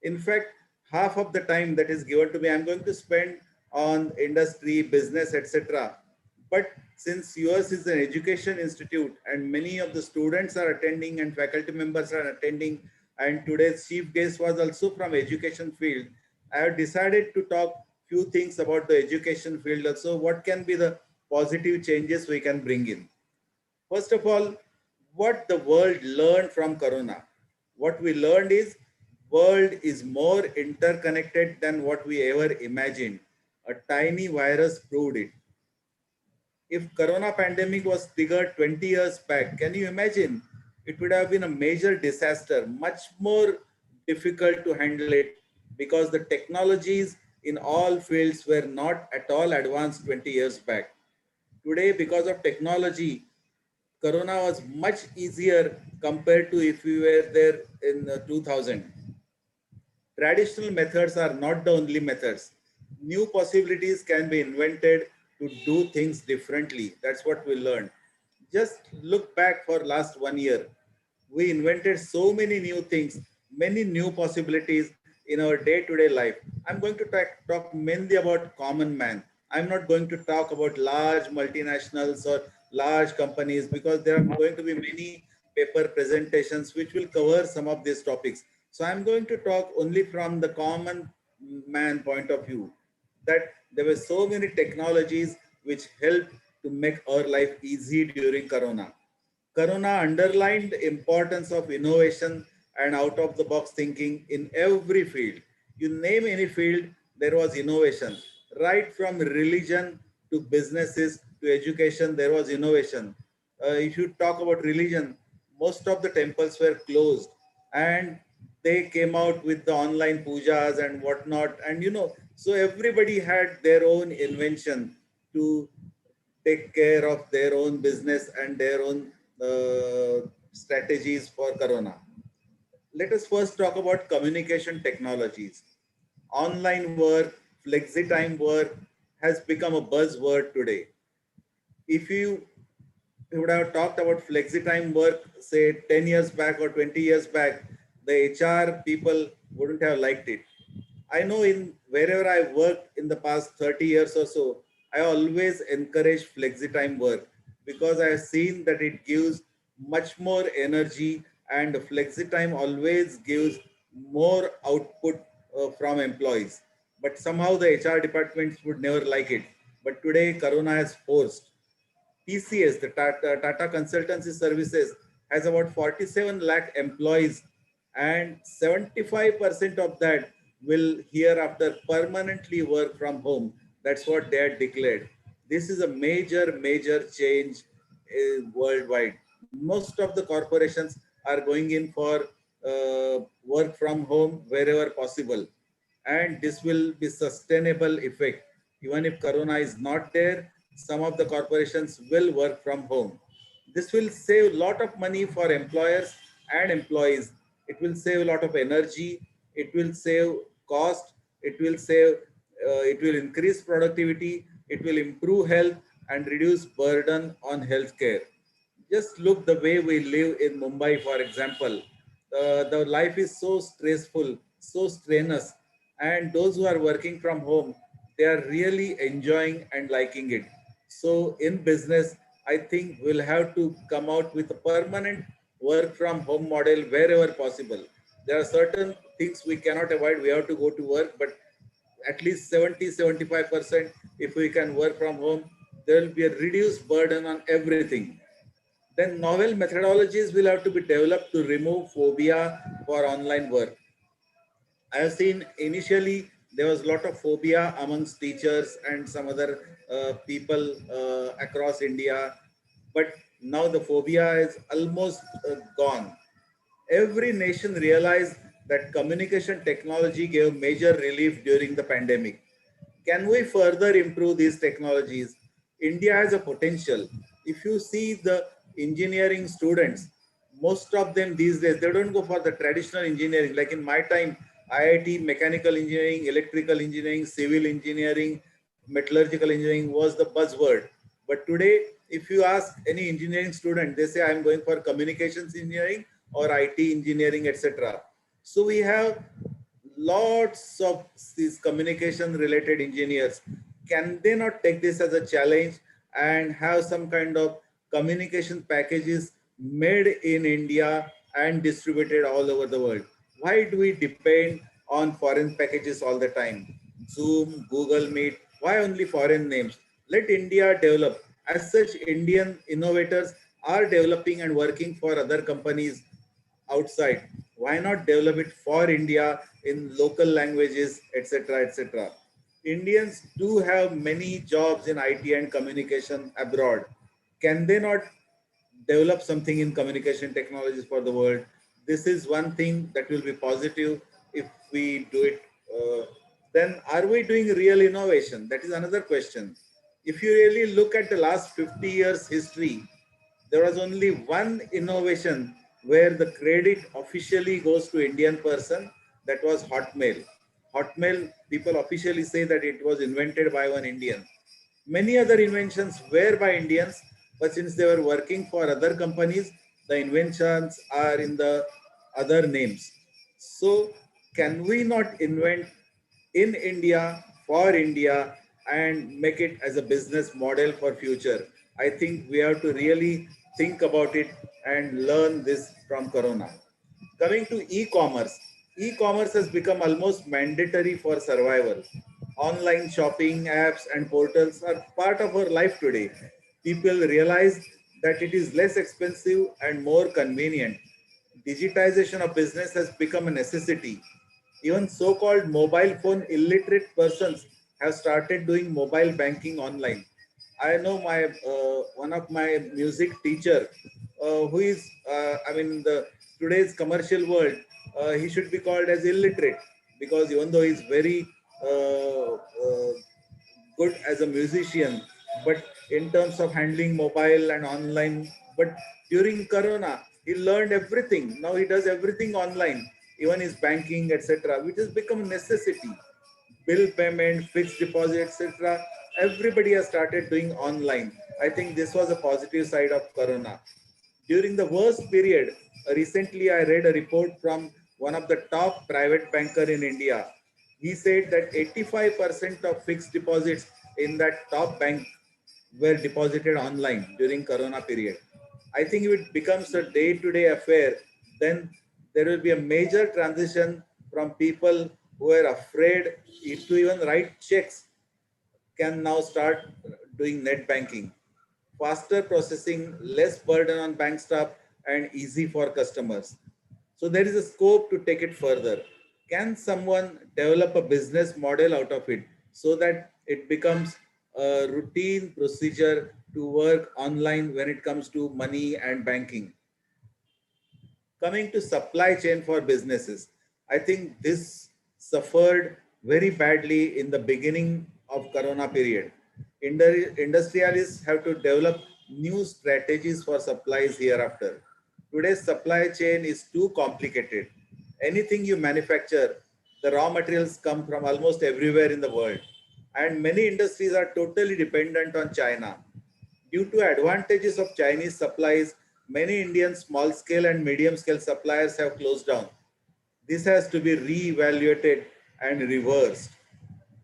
In fact, half of the time that is given to me, I'm going to spend on industry, business, etc. But since yours is an education institute and many of the students are attending and faculty members are attending, and today's chief guest was also from education field, I have decided to talk few things about the education field also. What can be the positive changes we can bring in? First of all, what the world learned from Corona. What we learned is world is more interconnected than what we ever imagined. A tiny virus proved it. If Corona pandemic was triggered 20 years back, can you imagine? It would have been a major disaster, much more difficult to handle it because the technologies in all fields were not at all advanced 20 years back. Today, because of technology, Corona was much easier compared to if we were there in 2000. Traditional methods are not the only methods. New possibilities can be invented to do things differently. That's what we learned. Just look back for last 1 year. We invented so many new things, many new possibilities in our day-to-day life. I'm going to talk mainly about common man. I'm not going to talk about large multinationals or large companies because there are going to be many paper presentations which will cover some of these topics. So I'm going to talk only from the common man point of view, that there were so many technologies which helped to make our life easy during Corona. Corona underlined the importance of innovation and out of the box thinking in every field. You name any field, there was innovation. Right from religion to businesses to education, there was innovation. If you talk about religion, most of the temples were closed and they came out with the online pujas and whatnot. And so everybody had their own invention to take care of their own business and their own strategies for Corona. Let us first talk about communication technologies. Online work, flexi time work has become a buzzword today. If you would have talked about flexi time work, say 10 years back or 20 years back, the HR people wouldn't have liked it. I know in wherever I worked in the past 30 years or so, I always encourage flexi time work because I have seen that it gives much more energy and flexi time always gives more output from employees. But somehow the HR departments would never like it. But today Corona has forced. TCS, the Tata Consultancy Services, has about 47 lakh employees, and 75% of that will hereafter permanently work from home. That's what they had declared. This is a major, major change worldwide. Most of the corporations are going in for work from home wherever possible, and this will be sustainable effect. Even if Corona is not there, some of the corporations will work from home. This will save a lot of money for employers and employees. It will save a lot of energy. It will save cost. It will increase productivity. It will improve health and reduce burden on healthcare. Just look the way we live in Mumbai, for example. The life is so stressful, so strenuous, and those who are working from home, they are really enjoying and liking it. So in business, I think we'll have to come out with a permanent work from home model wherever possible. There are certain things we cannot avoid. We have to go to work, but at least 70-75%, if we can work from home, there will be a reduced burden on everything. Then novel methodologies will have to be developed to remove phobia for online work. I have seen initially there was a lot of phobia amongst teachers and some other people across India, but now the phobia is almost gone. Every nation realized that communication technology gave major relief during the pandemic. Can we further improve these technologies? India has a potential. If you see the engineering students, most of them these days, they don't go for the traditional engineering. Like in my time, IIT, mechanical engineering, electrical engineering, civil engineering, metallurgical engineering was the buzzword. But today, if you ask any engineering student, they say, I'm going for communications engineering or IT engineering, etc. So we have lots of these communication related engineers. Can they not take this as a challenge and have some kind of communication packages made in India and distributed all over the world? Why do we depend on foreign packages all the time? Zoom, Google Meet, why only foreign names? Let India develop. As such, Indian innovators are developing and working for other companies outside. Why not develop it for India in local languages, etc., etc. Indians do have many jobs in IT and communication abroad. Can they not develop something in communication technologies for the world? This is one thing that will be positive if we do it. Then are we doing real innovation? That is another question. If you really look at the last 50 years history, there was only one innovation where the credit officially goes to Indian person. That was Hotmail. Hotmail, people officially say that it was invented by one Indian. Many other inventions were by Indians, but since they were working for other companies, the inventions are in the other names. So can we not invent in India for India and make it as a business model for future? I think we have to really think about it and learn this from Corona. Coming to e-commerce, e-commerce has become almost mandatory for survival. Online shopping apps and portals are part of our life today. People realize that it is less expensive and more convenient. Digitization of business has become a necessity. Even so-called mobile phone illiterate persons have started doing mobile banking online. I know my one of my music teacher, who is, I mean, the today's commercial world, he should be called as illiterate because even though he's very good as a musician, but in terms of handling mobile and online, but during Corona, he learned everything. Now he does everything online, even his banking, etc., which has become a necessity. Bill payment, fixed deposit, etc. Everybody has started doing online. I think this was a positive side of Corona. During the worst period, recently I read a report from one of the top private banker in India. He said that 85% of fixed deposits in that top bank were deposited online during Corona period. I think if it becomes a day-to-day affair, then there will be a major transition from people who are afraid to even write checks can now start doing net banking. Faster processing, less burden on bank staff, and easy for customers. So there is a scope to take it further. Can someone develop a business model out of it so that it becomes a routine procedure to work online when it comes to money and banking? Coming to supply chain for businesses, I think this suffered very badly in the beginning of Corona period. Industrialists have to develop new strategies for supplies hereafter. Today's supply chain is too complicated. Anything you manufacture, the raw materials come from almost everywhere in the world. And many industries are totally dependent on China. Due to advantages of Chinese supplies, many Indian small scale and medium scale suppliers have closed down. This has to be re-evaluated and reversed.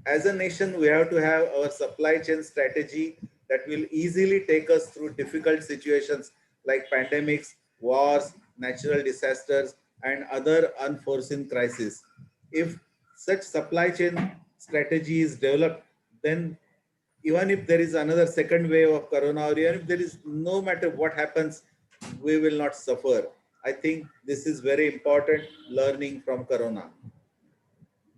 As a nation, we have to have our supply chain strategy that will easily take us through difficult situations like pandemics, wars, natural disasters, and other unforeseen crises. If such supply chain strategy is developed, then even if there is another second wave of corona, or even if there is, no matter what happens, we will not suffer. I think this is very important learning from corona.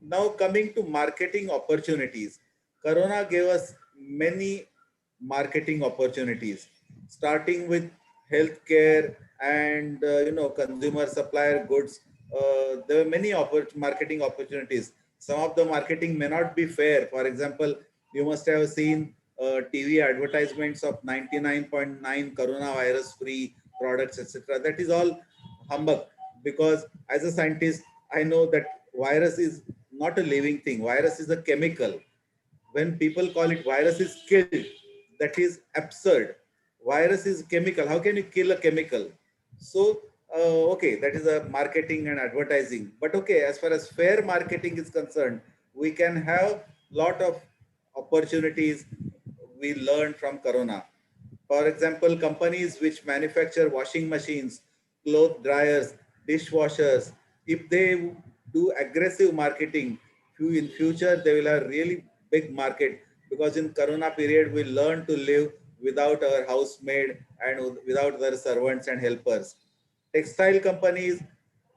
Now coming to marketing opportunities, corona gave us many marketing opportunities, starting with healthcare and consumer supplier goods. There were many marketing opportunities. Some of the marketing may not be fair. For example, you must have seen TV advertisements of 99.9 coronavirus free products, etc. That is all humbug, because as a scientist, I know that virus is not a living thing. Virus is a chemical. When people call it virus is killed, that is absurd. Virus is chemical. How can you kill a chemical? So, okay, that is a marketing and advertising. But okay, as far as fair marketing is concerned, we can have lot of opportunities we learned from Corona. For example, companies which manufacture washing machines, cloth dryers, dishwashers, if they do aggressive marketing, in future they will have really big market, because in Corona period we learn to live without our housemaid and without their servants and helpers. Textile companies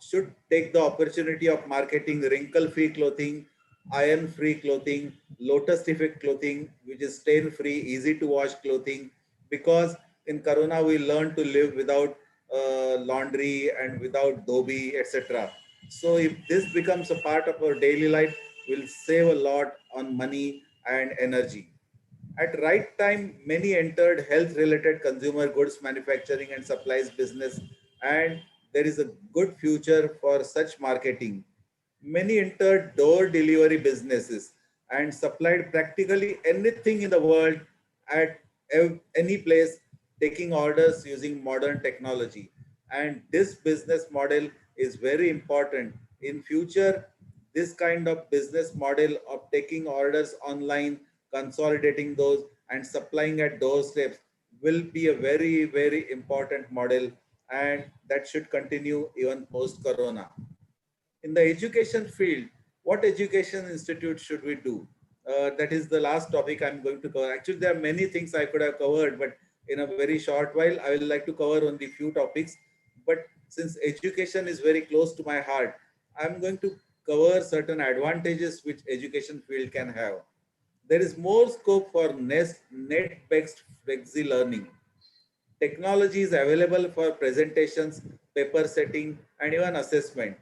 should take the opportunity of marketing wrinkle-free clothing, iron-free clothing, lotus effect clothing, which is stain-free, easy to wash clothing, because in Corona we learned to live without laundry and without dhobi, etc. So if this becomes a part of our daily life, we'll save a lot on money and energy. At right time, many entered health-related consumer goods manufacturing and supplies business, and there is a good future for such marketing. Many entered door delivery businesses and supplied practically anything in the world at any place, taking orders using modern technology. And this business model is very important. In future, this kind of business model of taking orders online, consolidating those and supplying at doorsteps will be a very, very important model, and that should continue even post-corona. In the education field, what education institute should we do? That is the last topic I'm going to cover. Actually, there are many things I could have covered, but in a very short while, I will like to cover only few topics. But since education is very close to my heart, I'm going to cover certain advantages which education field can have. There is more scope for net-based flexi learning. Technology is available for presentations, paper setting, and even assessment.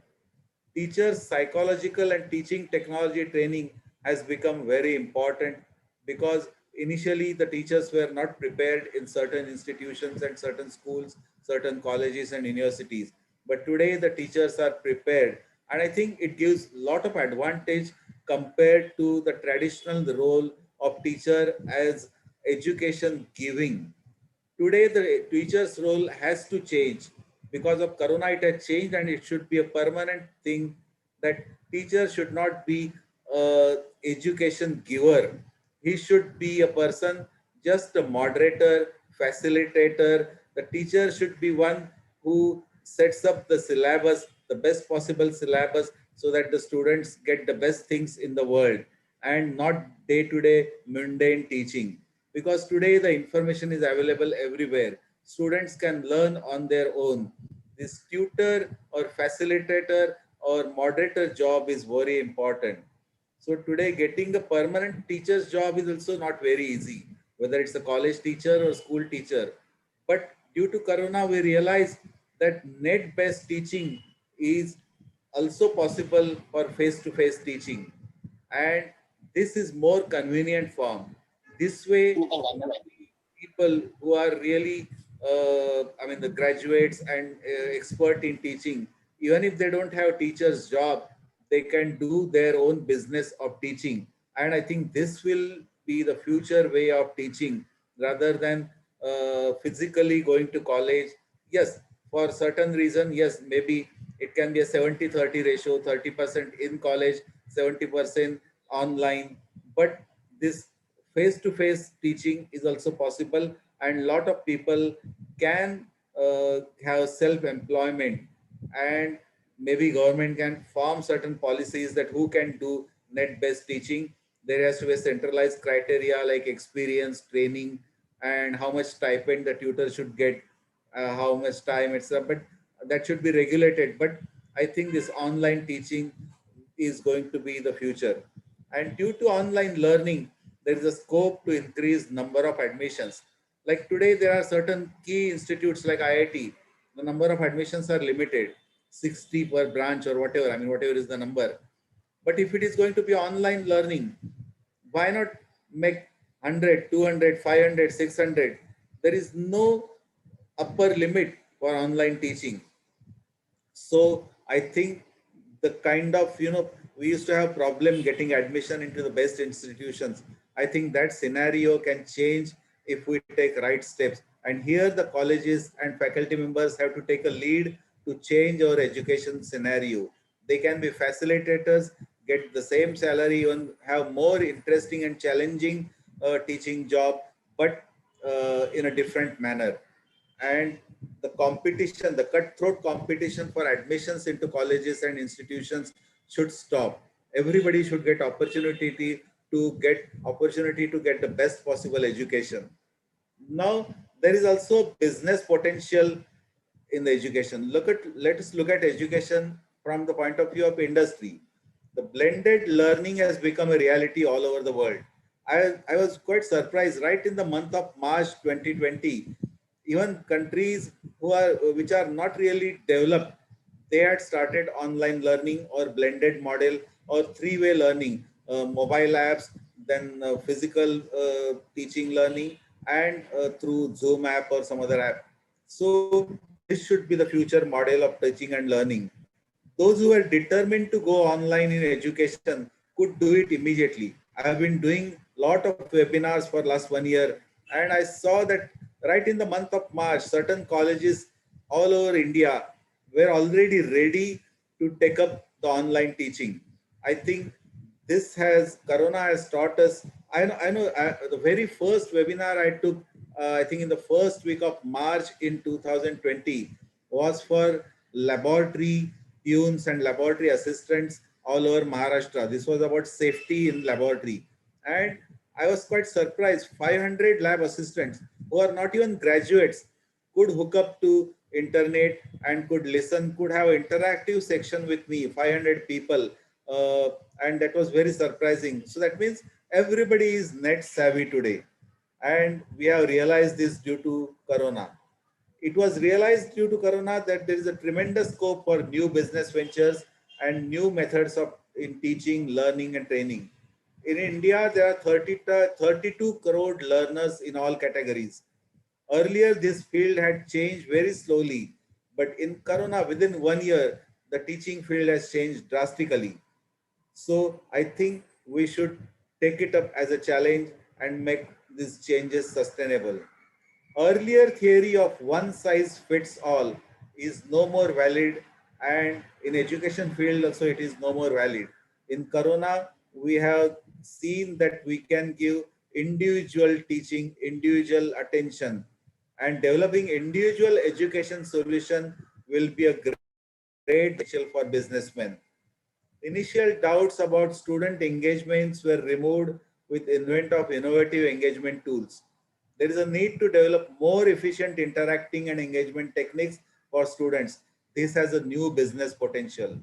Teachers' psychological and teaching technology training has become very important, because initially the teachers were not prepared in certain institutions and certain schools, certain colleges and universities. But today the teachers are prepared, and I think it gives a lot of advantage compared to the traditional role of teacher as education giving. Today, the teacher's role has to change. Because of Corona, it has changed, and it should be a permanent thing that teacher should not be a education giver. He should be a person, just a moderator, facilitator. The teacher should be one who sets up the syllabus, the best possible syllabus, so that the students get the best things in the world, and not day-to-day mundane teaching. Because today the information is available everywhere. Students can learn on their own. This tutor or facilitator or moderator job is very important. So today getting a permanent teacher's job is also not very easy, whether it's a college teacher or school teacher. But due to Corona, we realized that net-based teaching is also possible for face-to-face teaching. And this is more convenient form. This way, people who are really, the graduates and expert in teaching, even if they don't have teacher's job, they can do their own business of teaching. And I think this will be the future way of teaching, rather than physically going to college. Yes, for certain reason, yes, maybe it can be a 70-30 ratio, 30% in college, 70% online. But this face-to-face teaching is also possible, and a lot of people can have self-employment, and maybe government can form certain policies that who can do net-based teaching. There has to be a centralized criteria like experience, training, and how much stipend the tutor should get, how much time, etc. But that should be regulated. But I think this online teaching is going to be the future. And due to online learning, there is a scope to increase number of admissions. Like today, there are certain key institutes like IIT. The number of admissions are limited, 60 per branch or whatever. I mean, whatever is the number. But if it is going to be online learning, why not make 100, 200, 500, 600? There is no upper limit for online teaching. So I think the kind of, we used to have problem getting admission into the best institutions. I think that scenario can change if we take right steps. And here the colleges and faculty members have to take a lead to change our education scenario. They can be facilitators, get the same salary, and have more interesting and challenging teaching job, but in a different manner. And the competition, the cutthroat competition for admissions into colleges and institutions should stop. Everybody should get opportunity to get the best possible education. Now, there is also business potential in the education. Let us look at education from the point of view of industry. The blended learning has become a reality all over the world. I was quite surprised right in the month of March 2020, even countries which are not really developed, they had started online learning or blended model or three-way learning, mobile apps, then physical teaching learning, and through Zoom app or some other app. So this should be the future model of teaching and learning. Those who are determined to go online in education could do it immediately. I have been doing a lot of webinars for last 1 year, and I saw that right in the month of March, certain colleges all over India were already ready to take up the online teaching. I think Corona has taught us. The very first webinar I took, I think in the first week of March in 2020, was for laboratory peons and laboratory assistants all over Maharashtra. This was about safety in laboratory. And I was quite surprised, 500 lab assistants who are not even graduates could hook up to internet and could listen, could have an interactive section with me, 500 people. Uh, and that was very surprising. So that means everybody is net savvy today. And we have realized this due to Corona. It was realized due to Corona that there is a tremendous scope for new business ventures and new methods of in teaching, learning, and training. In India, there are 32 crore learners in all categories. Earlier, this field had changed very slowly, but in Corona, within 1 year, the teaching field has changed drastically. So I think we should take it up as a challenge and make these changes sustainable. Earlier theory of one size fits all is no more valid, and in education field also it is no more valid. In Corona, we have seen that we can give individual teaching, individual attention, and developing individual education solution will be a great potential for businessmen. Initial doubts about student engagements were removed with invent of innovative engagement tools. There is a need to develop more efficient interacting and engagement techniques for students. This has a new business potential.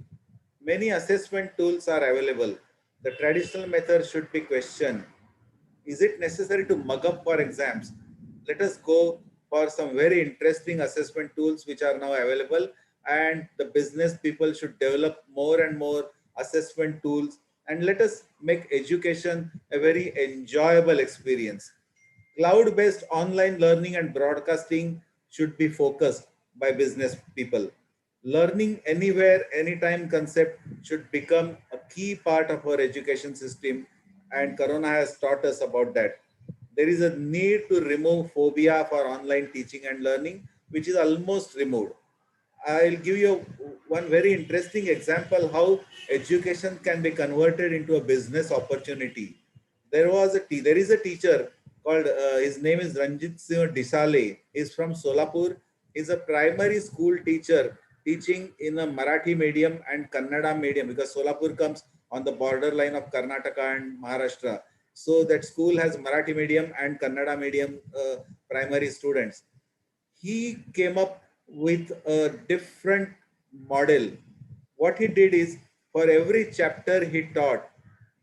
Many assessment tools are available. The traditional method should be questioned. Is it necessary to mug up for exams? Let us go for some very interesting assessment tools which are now available, and the business people should develop more and more assessment tools, and let us make education a very enjoyable experience. Cloud-based online learning and broadcasting should be focused by business people. Learning anywhere, anytime concept should become a key part of our education system, and Corona has taught us about that. There is a need to remove phobia for online teaching and learning, which is almost removed. I'll give you one very interesting example how education can be converted into a business opportunity. There is a teacher called his name is Ranjit Singh Disale. He's from Solapur. He's a primary school teacher teaching in a Marathi medium and Kannada medium, because Solapur comes on the borderline of Karnataka and Maharashtra. So that school has Marathi medium and Kannada medium primary students. He came up with a different model. What he did is, for every chapter he taught,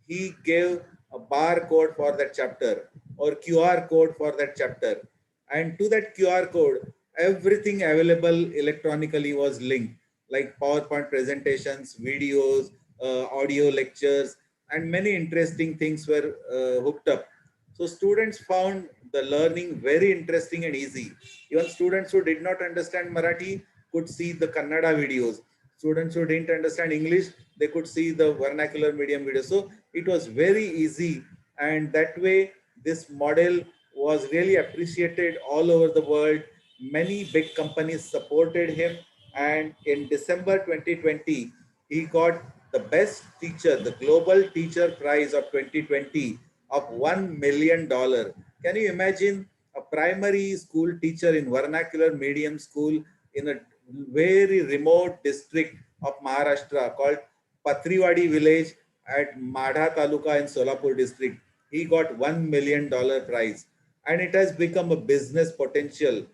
he gave a barcode for that chapter or QR code for that chapter. And to that QR code, everything available electronically was linked, like PowerPoint presentations, videos, audio lectures, and many interesting things were hooked up. So students found the learning very interesting and easy. Even students who did not understand Marathi could see the Kannada videos. Students who didn't understand English, they could see the vernacular medium videos. So it was very easy, and that way this model was really appreciated all over the world. Many big companies supported him, and in December 2020, he got the best teacher, the Global Teacher Prize of 2020 of $1 million. Can you imagine a primary school teacher in vernacular medium school in a very remote district of Maharashtra called Patriwadi village at Madha Taluka in Solapur district? He got $1 million prize, and it has become a business potential.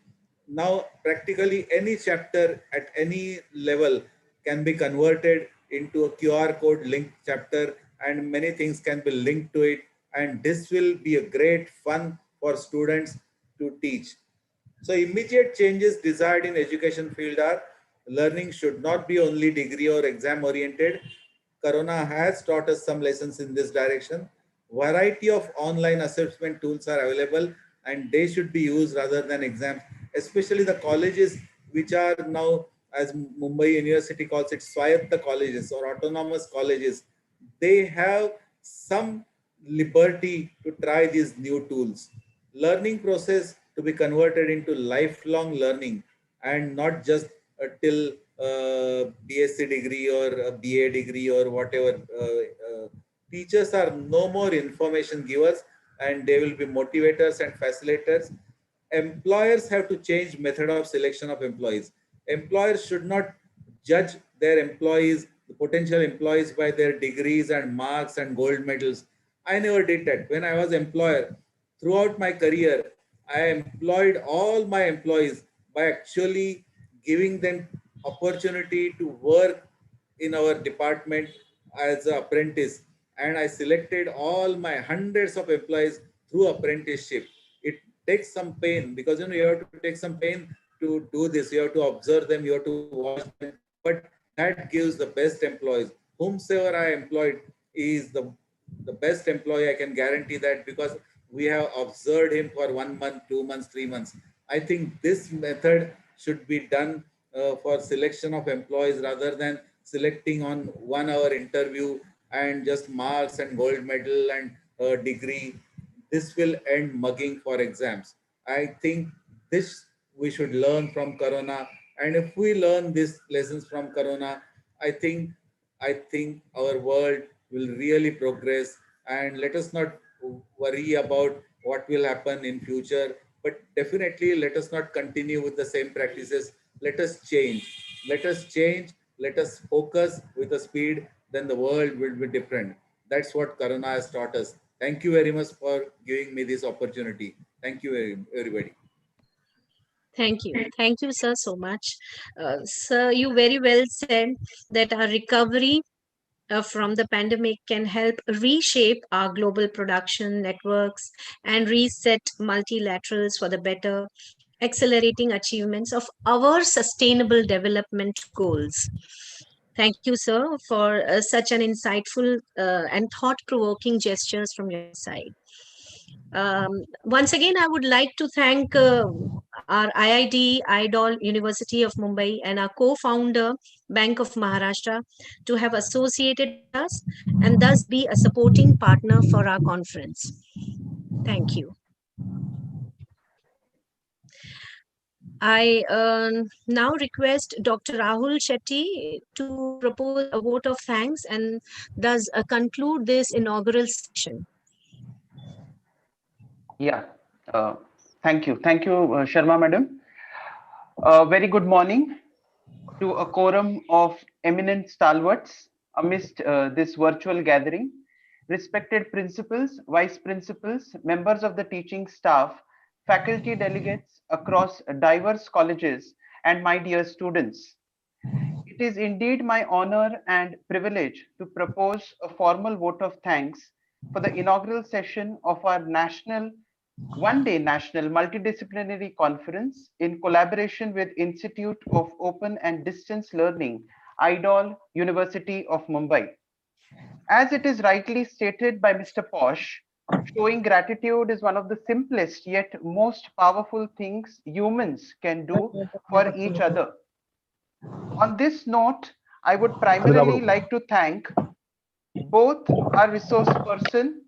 Now practically any chapter at any level can be converted into a QR code linked chapter, and many things can be linked to it. And this will be a great fun for students to teach. So immediate changes desired in education field are: learning should not be only degree or exam oriented. Corona has taught us some lessons in this direction. Variety of online assessment tools are available and they should be used rather than exams, especially the colleges which are now, as Mumbai University calls it, Swayata colleges or autonomous colleges. They have some liberty to try these new tools. Learning process to be converted into lifelong learning and not just till BSc degree or a BA degree or whatever. Teachers are no more information givers and they will be motivators and facilitators. Employers have to change method of selection of employees. Employers should not judge their employees, the potential employees, by their degrees and marks and gold medals. I never did that. When I was employer, throughout my career, I employed all my employees by actually giving them opportunity to work in our department as an apprentice, and I selected all my hundreds of employees through apprenticeship. It takes some pain because you have to take some pain to do this. You have to observe them, you have to watch them, but that gives the best employees. Whomsoever I employed is the best employee. I can guarantee that because we have observed him for 1 month, 2 months, 3 months. I think this method should be done for selection of employees rather than selecting on 1 hour interview and just marks and gold medal and degree. This will end mugging for exams. I think this we should learn from Corona. And if we learn these lessons from Corona, I think I think our world will really progress. And let us not worry about what will happen in future, but definitely let us not continue with the same practices. Let us change. Let us change. Let us focus with a speed. Then the world will be different. That's what Corona has taught us. Thank you very much for giving me this opportunity. Thank you, everybody. Thank you. Thank you, sir, so much. Sir, you very well said that our recovery from the pandemic can help reshape our global production networks and reset multilaterals for the better, accelerating achievements of our sustainable development goals. Thank you, sir, for such an insightful and thought provoking gestures from your side. Once again, I would like to thank our IID, IDOL University of Mumbai, and our co-founder, Bank of Maharashtra, to have associated with us and thus be a supporting partner for our conference. Thank you. I now request Dr. Rahul Shetty to propose a vote of thanks and thus conclude this inaugural session. Yeah, thank you. Thank you, Sharma Madam. Very good morning to a quorum of eminent stalwarts amidst this virtual gathering. Respected principals, vice principals, members of the teaching staff, faculty delegates across diverse colleges, and my dear students. It is indeed my honor and privilege to propose a formal vote of thanks for the inaugural session of our one-day national multidisciplinary conference in collaboration with Institute of Open and Distance Learning, IDOL University of Mumbai. As it is rightly stated by Mr. Posh, showing gratitude is one of the simplest yet most powerful things humans can do for each other. On this note, I would primarily like to thank both our resource person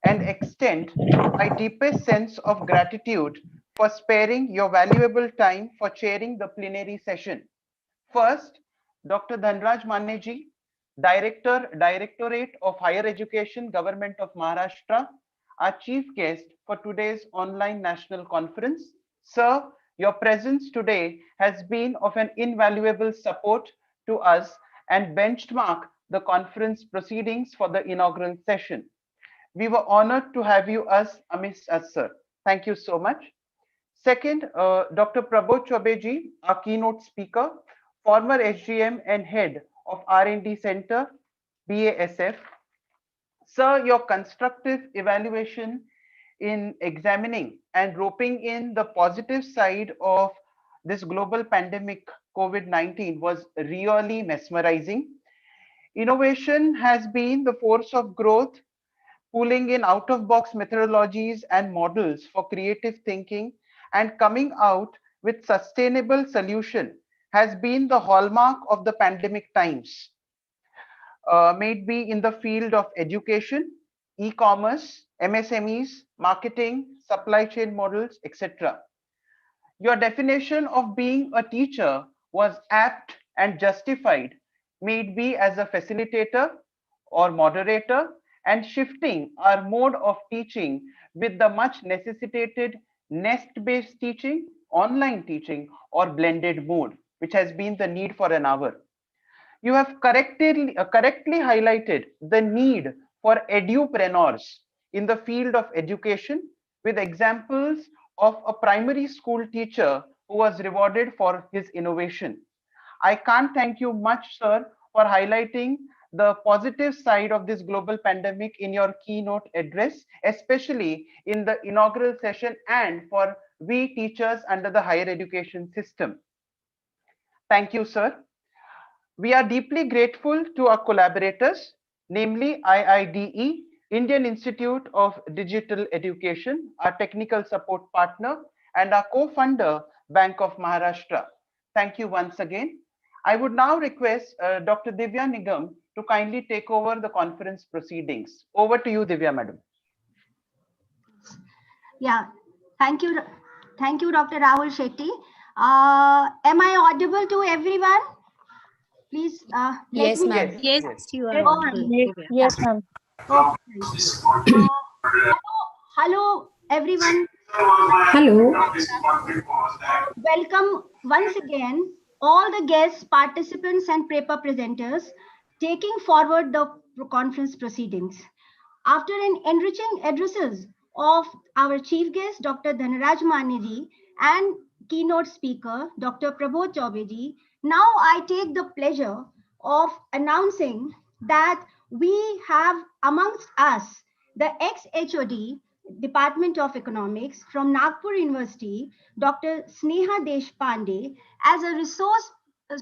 and extend my deepest sense of gratitude for sparing your valuable time for chairing the plenary session. First, Dr. Dhanraj Maneji, Director, Directorate of Higher Education, Government of Maharashtra, our chief guest for today's online national conference. Sir, your presence today has been of an invaluable support to us and benchmark the conference proceedings for the inaugural session. We were honored to have you amidst us, sir. Thank you so much. Second, Dr. Prabodh Chaubeji, our keynote speaker, former SGM and head of R&D Center, BASF. Sir, your constructive evaluation in examining and roping in the positive side of this global pandemic COVID-19 was really mesmerizing. Innovation has been the force of growth, pulling in out-of-box methodologies and models for creative thinking and coming out with sustainable solution has been the hallmark of the pandemic times. May it be in the field of education, e-commerce, MSMEs, marketing, supply chain models, etc. Your definition of being a teacher was apt and justified, may it be as a facilitator or moderator, and shifting our mode of teaching with the much necessitated nest-based teaching, online teaching, or blended mode, which has been the need for an hour. You have correctly highlighted the need for edupreneurs in the field of education with examples of a primary school teacher who was rewarded for his innovation. I can't thank you much, sir, for highlighting the positive side of this global pandemic in your keynote address, especially in the inaugural session and for we teachers under the higher education system. Thank you, sir. We are deeply grateful to our collaborators, namely IIDE, Indian Institute of Digital Education, our technical support partner, and our co-funder, Bank of Maharashtra. Thank you once again. I would now request Dr. Divya Nigam to kindly take over the conference proceedings. Over to you, Divya, madam. Yeah, thank you. Thank you, Dr. Rahul Shetty. Am I audible to everyone? Please Yes, ma'am. Yes, you are Oh, audible. Yes, ma'am. Hello, everyone. Hello. Welcome once again, all the guests, participants, and paper presenters taking forward the conference proceedings. After an enriching addresses of our chief guest, Dr. Dhanraj Maniji, and keynote speaker, Dr. Prabodh Chaubeji, now I take the pleasure of announcing that we have amongst us the ex-HOD, Department of Economics from Nagpur University, Dr. Sneha Deshpande, as a resource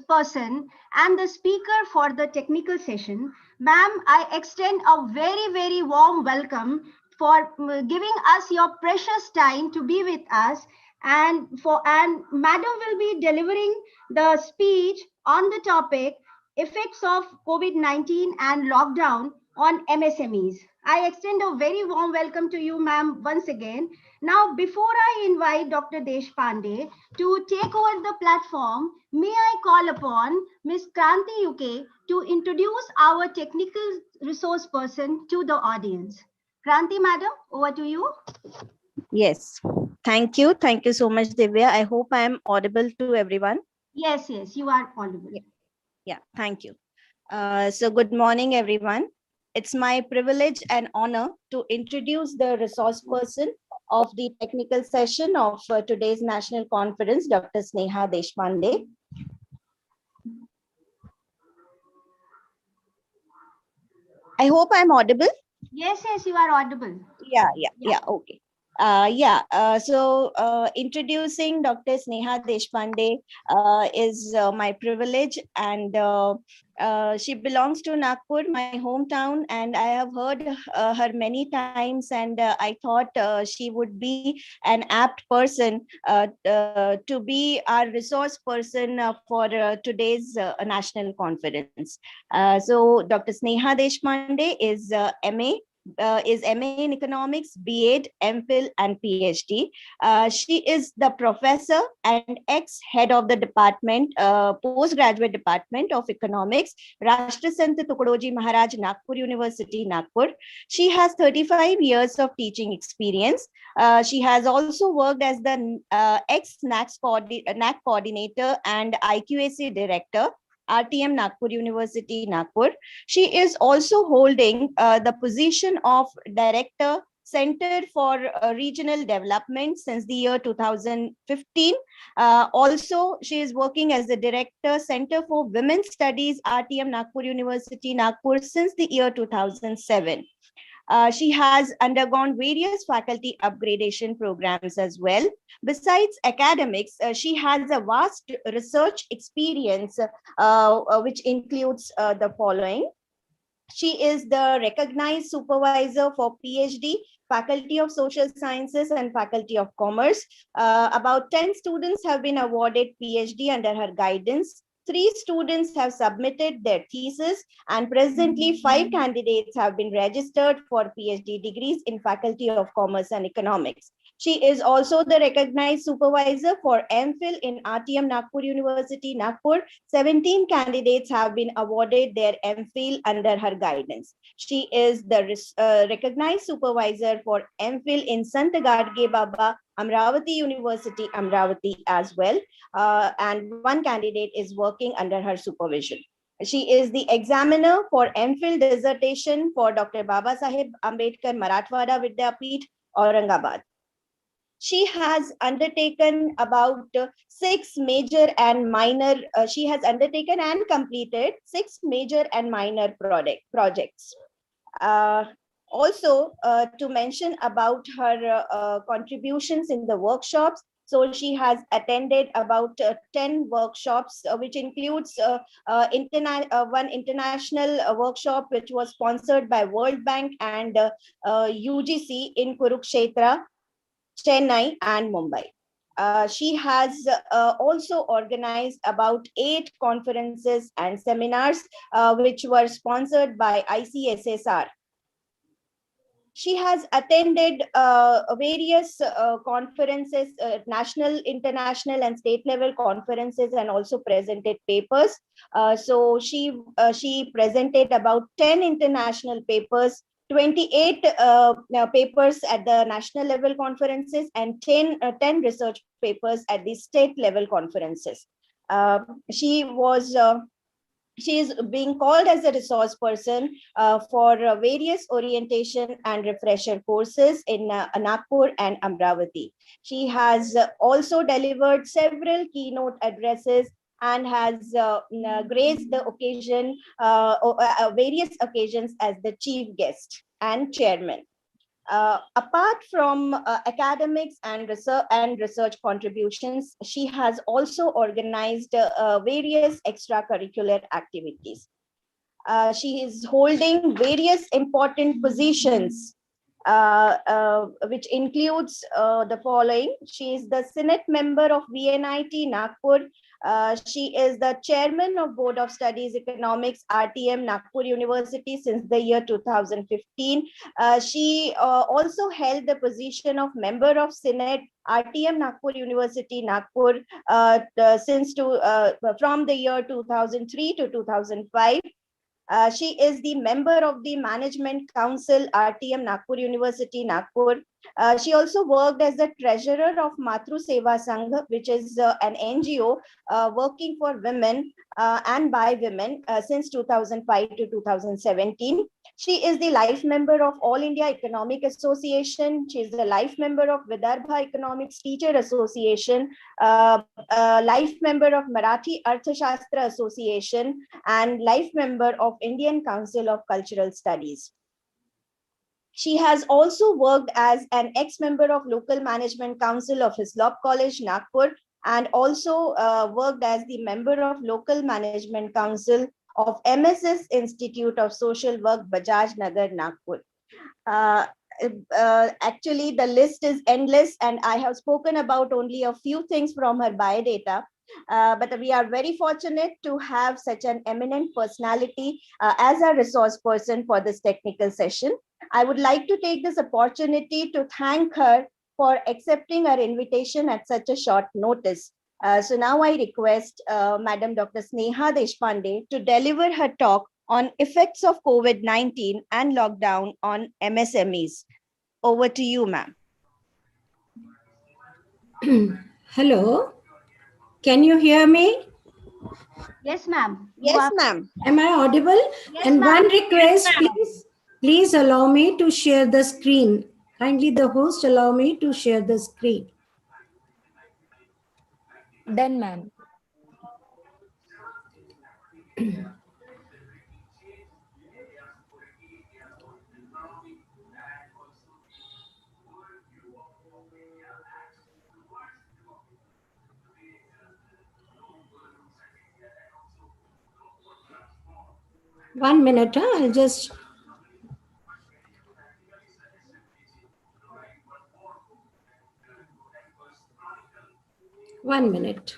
person and the speaker for the technical session. Ma'am, I extend a very, very warm welcome for giving us your precious time to be with us. And Madam will be delivering the speech on the topic effects of COVID-19 and lockdown on MSMEs. I extend a very warm welcome to you, ma'am, once again. Now, before I invite Dr. Deshpande to take over the platform, may I call upon Ms. Kranti UK to introduce our technical resource person to the audience. Kranti, madam, over to you. Yes, thank you. Thank you so much, Divya. I hope I am audible to everyone. Yes, you are audible. Yeah, thank you. So good morning, everyone. It's my privilege and honor to introduce the resource person of the technical session of today's national conference, Dr. Sneha Deshpande. I hope I'm audible. Yes, you are audible. Yeah, okay. Introducing Dr. Sneha Deshpande is my privilege, and she belongs to Nagpur, my hometown, and I have heard her many times, and I thought she would be an apt person to be our resource person for today's national conference. So Dr. Sneha Deshpande is MA in economics, B.Ed, MPhil, and PhD. She is the professor and ex-head of the department, postgraduate department of economics, Rashtra Sant Tukadoji Maharaj, Nagpur University, Nagpur. She has 35 years of teaching experience. She has also worked as the ex-NAC coordinator and IQAC director, RTM Nagpur University, Nagpur. She is also holding the position of Director, Center for Regional Development since the year 2015. Also, she is working as the Director, Center for Women's Studies, RTM Nagpur University, Nagpur since the year 2007. She has undergone various faculty upgradation programs as well. Besides academics, she has a vast research experience, which includes the following. She is the recognized supervisor for PhD, Faculty of Social Sciences and Faculty of Commerce. About 10 students have been awarded PhD under her guidance. 3 students have submitted their thesis, and presently 5 candidates have been registered for PhD degrees in Faculty of Commerce and Economics. She is also the recognized supervisor for MPhil in RTM Nagpur University, Nagpur. 17 candidates have been awarded their MPhil under her guidance. She is the recognized supervisor for MPhil in Sant Gadge Baba, Amravati University, Amravati as well. And 1 candidate is working under her supervision. She is the examiner for MPhil dissertation for Dr. Baba Saheb Ambedkar Marathwada Vidyapeeth, Aurangabad. She has undertaken about 6 major and minor, she has undertaken and completed 6 major and minor projects. Also, to mention about her contributions in the workshops, so she has attended about 10 workshops, which includes one international workshop, which was sponsored by World Bank and UGC in Kurukshetra, Chennai and Mumbai. She has also organized about 8 conferences and seminars, which were sponsored by ICSSR. She has attended various conferences, national, international, and state level conferences, and also presented papers. So she presented about 10 international papers, 28 papers at the national level conferences, and 10 research papers at the state level conferences. She is being called as a resource person for various orientation and refresher courses in Nagpur and Amravati. She has also delivered several keynote addresses and has graced the occasion, various occasions as the chief guest and chairman. Apart from academics and research contributions, she has also organized various extracurricular activities. She is holding various important positions, which includes the following. She is the Senate member of VNIT Nagpur. She is the chairman of Board of Studies Economics, RTM Nagpur University since the year 2015. She also held the position of member of Senate, RTM Nagpur University, Nagpur from the year 2003 to 2005. She is the member of the Management Council, RTM Nagpur University, Nagpur. She also worked as the treasurer of Matru Seva Sangh, which is an NGO working for women and by women since 2005 to 2017. She is the life member of All India Economic Association. She is the life member of Vidarbha Economics Teacher Association, life member of Marathi Arthashastra Association, and life member of Indian Council of Cultural Studies. She has also worked as an ex-member of Local Management Council of Hislop College, Nagpur, and also worked as the member of Local Management Council of MSS Institute of Social Work, Bajaj Nagar, Nagpur. Actually, the list is endless, and I have spoken about only a few things from her biodata. But we are very fortunate to have such an eminent personality as a resource person for this technical session. I would like to take this opportunity to thank her for accepting our invitation at such a short notice. So now I request Madam Dr. Sneha Deshpande to deliver her talk on effects of COVID-19 and lockdown on MSMEs. Over to you, ma'am. Hello, can you hear me? Yes, ma'am. Yes, ma'am. Am I audible? Yes, and ma'am. one request, please allow me to share the screen. Kindly the host allow me to share the screen. Done, ma'am. One minute, huh? I'll just. One minute.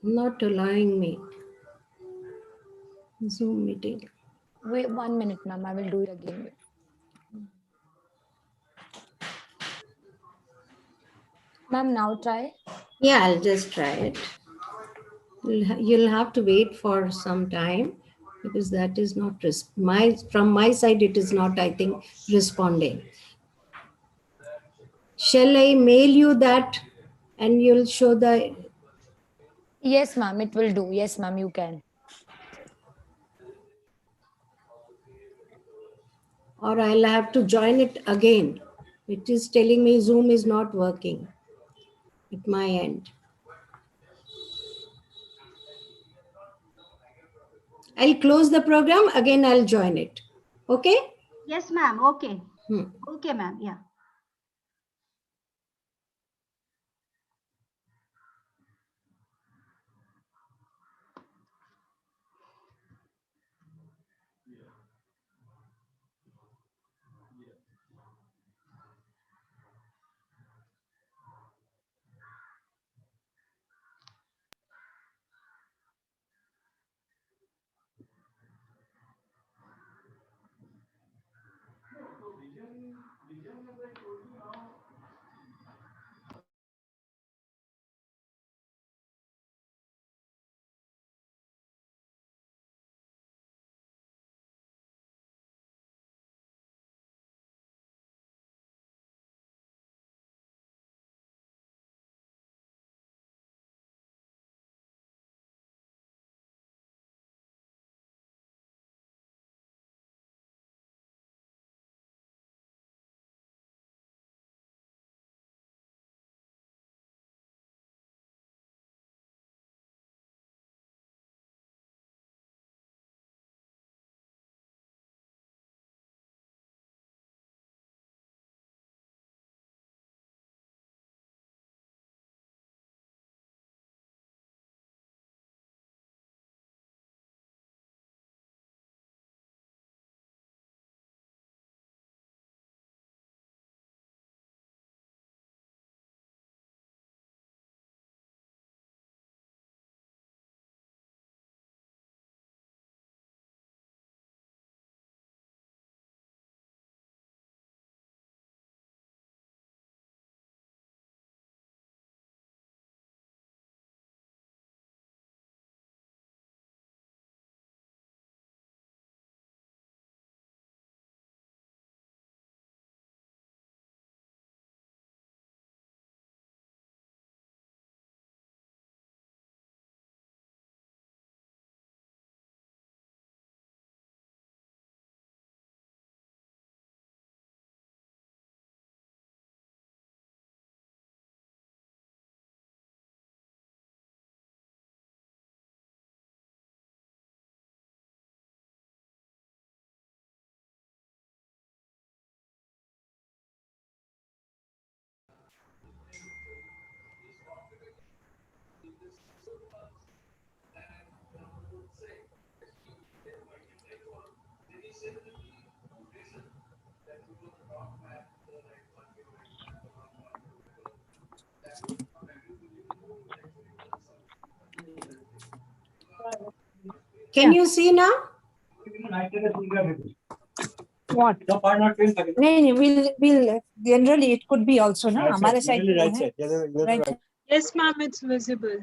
Not allowing me. Zoom meeting. Wait 1 minute, ma'am. I will do it again. Ma'am, now try. Yeah, I'll just try it. You'll have to wait for some time because that is not from my side. It is not, I think, responding. Shall I mail you that and you'll show the. Yes, ma'am. It will do. Yes, ma'am. You can. Or I'll have to join it again. It is telling me Zoom is not working at my end. I'll close the program. Again, I'll join it. Okay? Yes, ma'am. Okay. Hmm. Okay, ma'am. Yeah. Can you see now? What? नहीं, we'll generally it could be also ना हमारे side पे है. Right side. Yes, ma'am, it's visible.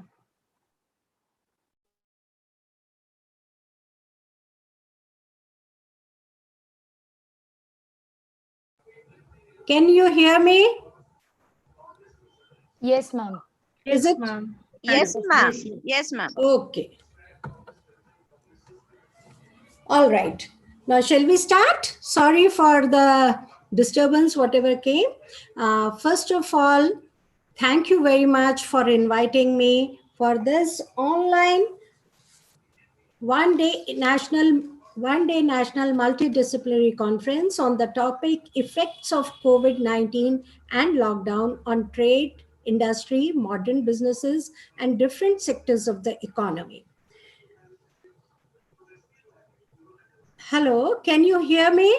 Can you hear me? Yes, ma'am. Is it? Ma'am. Yes, ma'am. Yes, ma'am. Okay. All right. Now, shall we start? Sorry for the disturbance, whatever came. First of all, thank you very much for inviting me for this online one-day national multidisciplinary conference on the topic effects of COVID-19 and lockdown on trade, industry, modern businesses, and different sectors of the economy. Hello, can you hear me?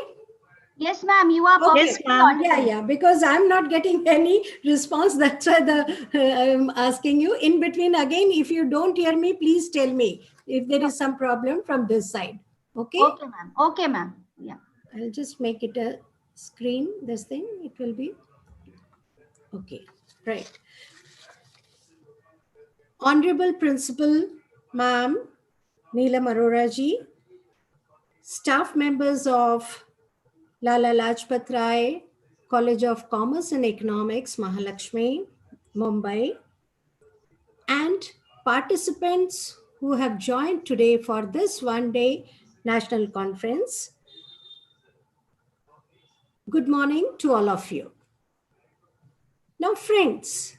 Yes, ma'am, you are Okay. perfectly audible. Yeah, because I'm not getting any response. That's why I'm asking you. In between, again, if you don't hear me, please tell me if there is some problem from this side. Okay? Okay, ma'am. Okay, ma'am. Yeah. I'll just make it a screen, this thing. It will be. Okay, right. Honorable Principal, Ma'am, Neelam Arora ji, staff members of Lala Lajpatrai, College of Commerce and Economics, Mahalakshmi, Mumbai, and participants who have joined today for this one-day national conference. Good morning to all of you. Now, friends,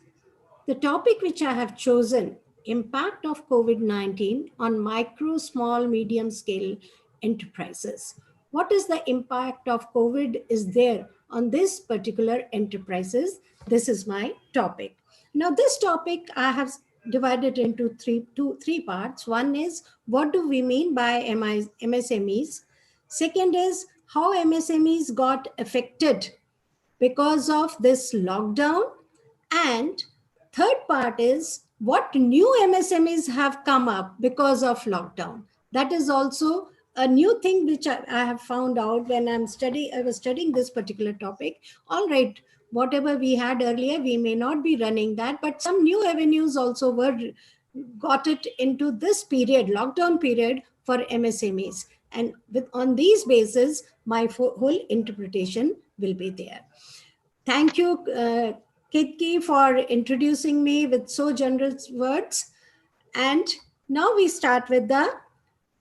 the topic which I have chosen, impact of COVID-19 on micro, small, medium scale enterprises. What is the impact of COVID is there on this particular enterprises? This is my topic. Now, this topic I have divided into three parts. One is, what do we mean by MSMEs? Second is, how MSMEs got affected because of this lockdown. And third part is, what new MSMEs have come up because of lockdown. That is also a new thing which I have found out when I was studying this particular topic. All right, whatever we had earlier, we may not be running that, but some new avenues also got it into this period, lockdown period for MSMEs. And on these bases, my whole interpretation will be there. Thank you, Kitki, for introducing me with so generous words. And now we start with the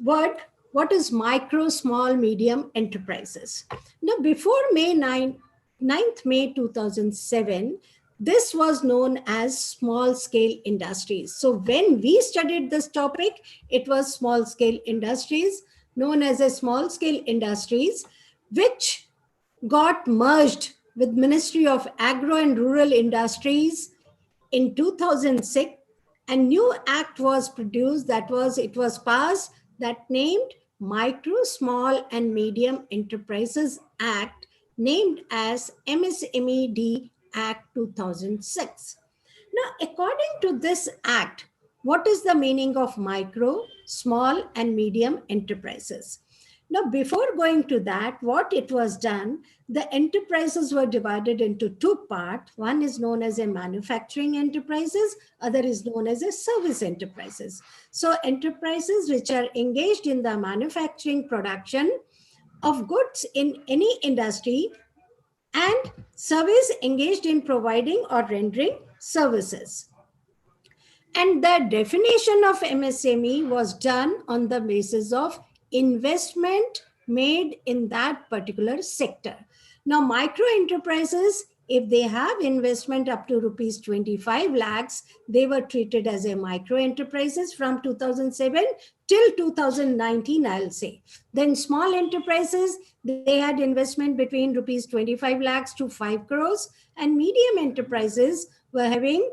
word, what is micro, small, medium enterprises? Now, before May 9th May 2007, this was known as small scale industries. So when we studied this topic, it was small scale industries, known as a small scale industries, which got merged with Ministry of Agro and Rural Industries in 2006. A new act was produced, it was passed, that named Micro, Small and Medium Enterprises Act, named as MSMED Act 2006. Now, according to this act, what is the meaning of micro, small and medium enterprises? Now, before going to that, what it was done, the enterprises were divided into two parts. One is known as a manufacturing enterprises, other is known as a service enterprises. So enterprises which are engaged in the manufacturing production of goods in any industry, and service engaged in providing or rendering services. And the definition of MSME was done on the basis of investment made in that particular sector. Now, micro enterprises, if they have investment up to rupees 25 lakhs, they were treated as a micro enterprises from 2007 till 2019, I'll say. Then small enterprises, they had investment between rupees 25 lakhs to 5 crores, and medium enterprises were having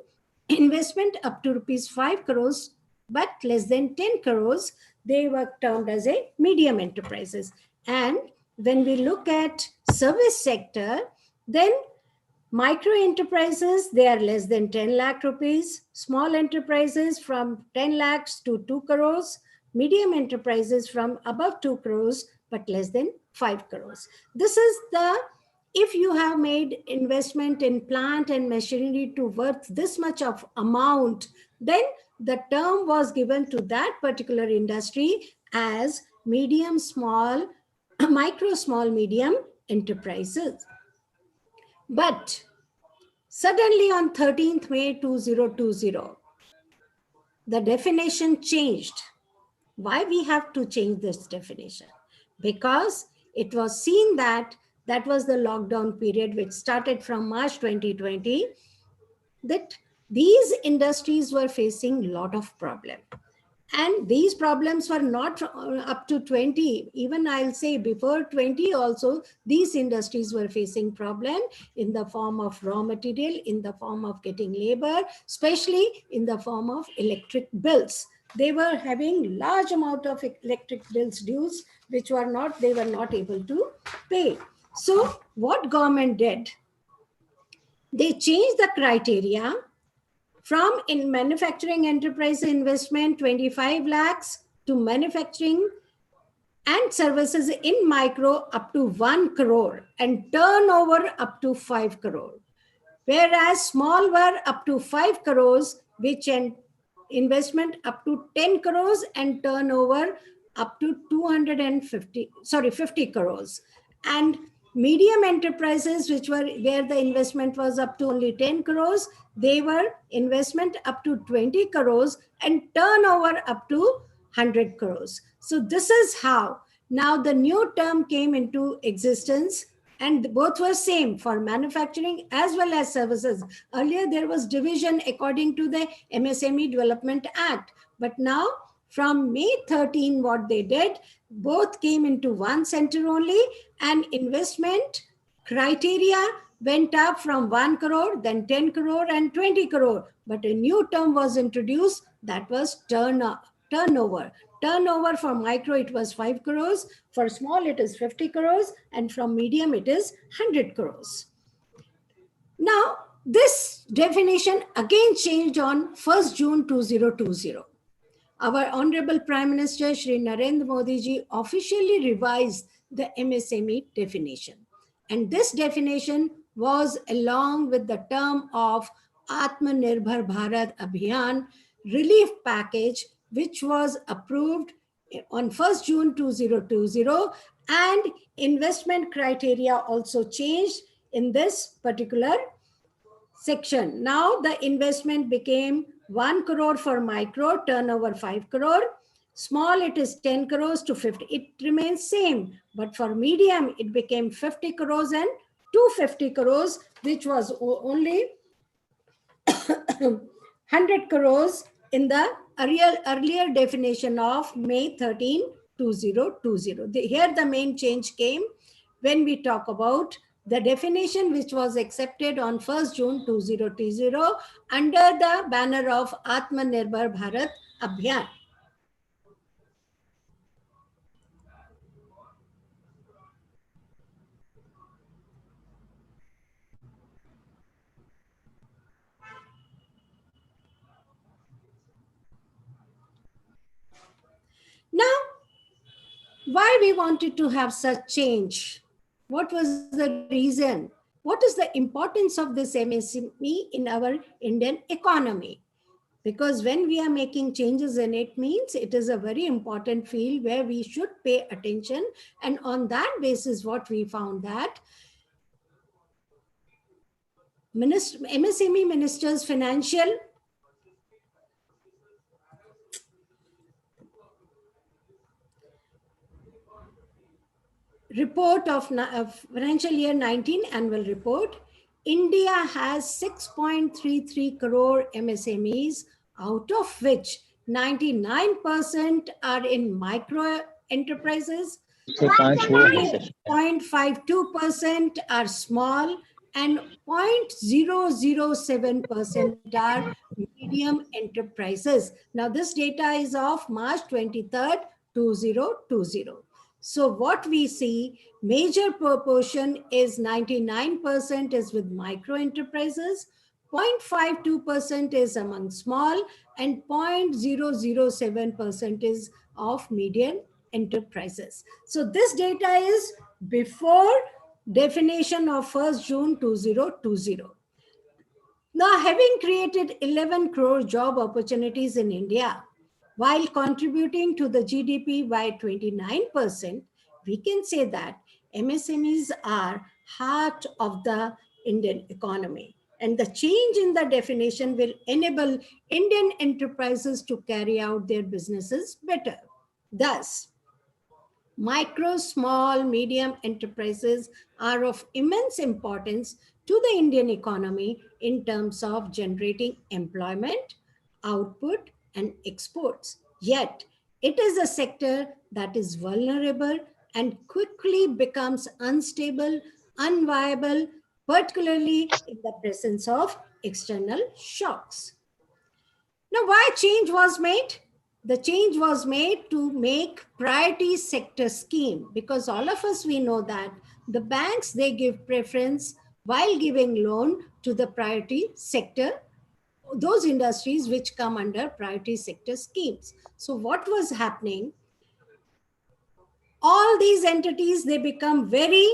investment up to rupees 5 crores, but less than 10 crores, they were termed as a medium enterprises. And when we look at service sector, then micro enterprises, they are less than 10 lakh rupees, small enterprises from 10 lakhs to 2 crores, medium enterprises from above 2 crores but less than 5 crores. This is the, if you have made investment in plant and machinery to worth this much of amount, then the term was given to that particular industry as medium, small, micro, small, medium enterprises. But suddenly on 13th May 2020, the definition changed. Why we have to change this definition? Because it was seen that that was the lockdown period which started from March 2020, that these industries were facing a lot of problems. And these problems were not up to 20, even I'll say before 20 also, these industries were facing problem in the form of raw material, in the form of getting labor, especially in the form of electric bills. They were having large amount of electric bills dues, which were not, they were not able to pay. So what government did, they changed the criteria from in manufacturing enterprise investment 25 lakhs to manufacturing and services in micro up to 1 crore and turnover up to 5 crore. Whereas small were up to 5 crores, which and investment up to 10 crores and turnover up to 50 crores. And medium enterprises, which were where the investment was up to only 10 crores, they were investment up to 20 crores and turnover up to 100 crores. So this is how now the new term came into existence, and both were same for manufacturing as well as services. Earlier there was division according to the MSME Development Act, but now from May 13, what they did, both came into one center only, and investment criteria went up from 1 crore, then 10 crore and 20 crore. But a new term was introduced, that was turnover. Turnover for micro, it was 5 crores. For small, it is 50 crores. And from medium, it is 100 crores. Now, this definition again changed on 1st June 2020. Our Honorable Prime Minister Shri Narendra Modi ji officially revised the MSME definition. And this definition was along with the term of Atmanirbhar Bharat Abhiyan relief package, which was approved on 1st June 2020, and investment criteria also changed in this particular section. Now the investment became 1 crore for micro, turnover 5 crore. Small, it is 10 crores to 50. It remains same, but for medium, it became 50 crores and 250 crores, which was only 100 crores in the earlier definition of May 13, 2020. Here the main change came when we talk about the definition which was accepted on 1st June 2020 under the banner of Atmanirbhar Bharat Abhiyan. Now, why we wanted to have such change? What was the reason? What is the importance of this MSME in our Indian economy? Because when we are making changes in it, means it is a very important field where we should pay attention. And on that basis, what we found that MSME Minister's financial report of financial year 19 annual report, India has 6.33 crore MSMEs, out of which 99% are in micro enterprises, 0.52% are small, and 0.007% are medium enterprises. Now this data is of March 23rd, 2020. So what we see, major proportion is 99% is with micro enterprises, 0.52% is among small, and 0.007% is of medium enterprises. So this data is before definition of 1st June 2020. Now, having created 11 crore job opportunities in India, while contributing to the GDP by 29%, we can say that MSMEs are heart of the Indian economy. And the change in the definition will enable Indian enterprises to carry out their businesses better. Thus, micro, small, medium enterprises are of immense importance to the Indian economy in terms of generating employment, output, and exports. Yet, it is a sector that is vulnerable and quickly becomes unstable, unviable, particularly in the presence of external shocks. Now, why change was made? The change was made to make priority sector scheme, because all of us, we know that the banks, they give preference while giving loan to the priority sector, those industries which come under priority sector schemes. So what was happening? All these entities, they become very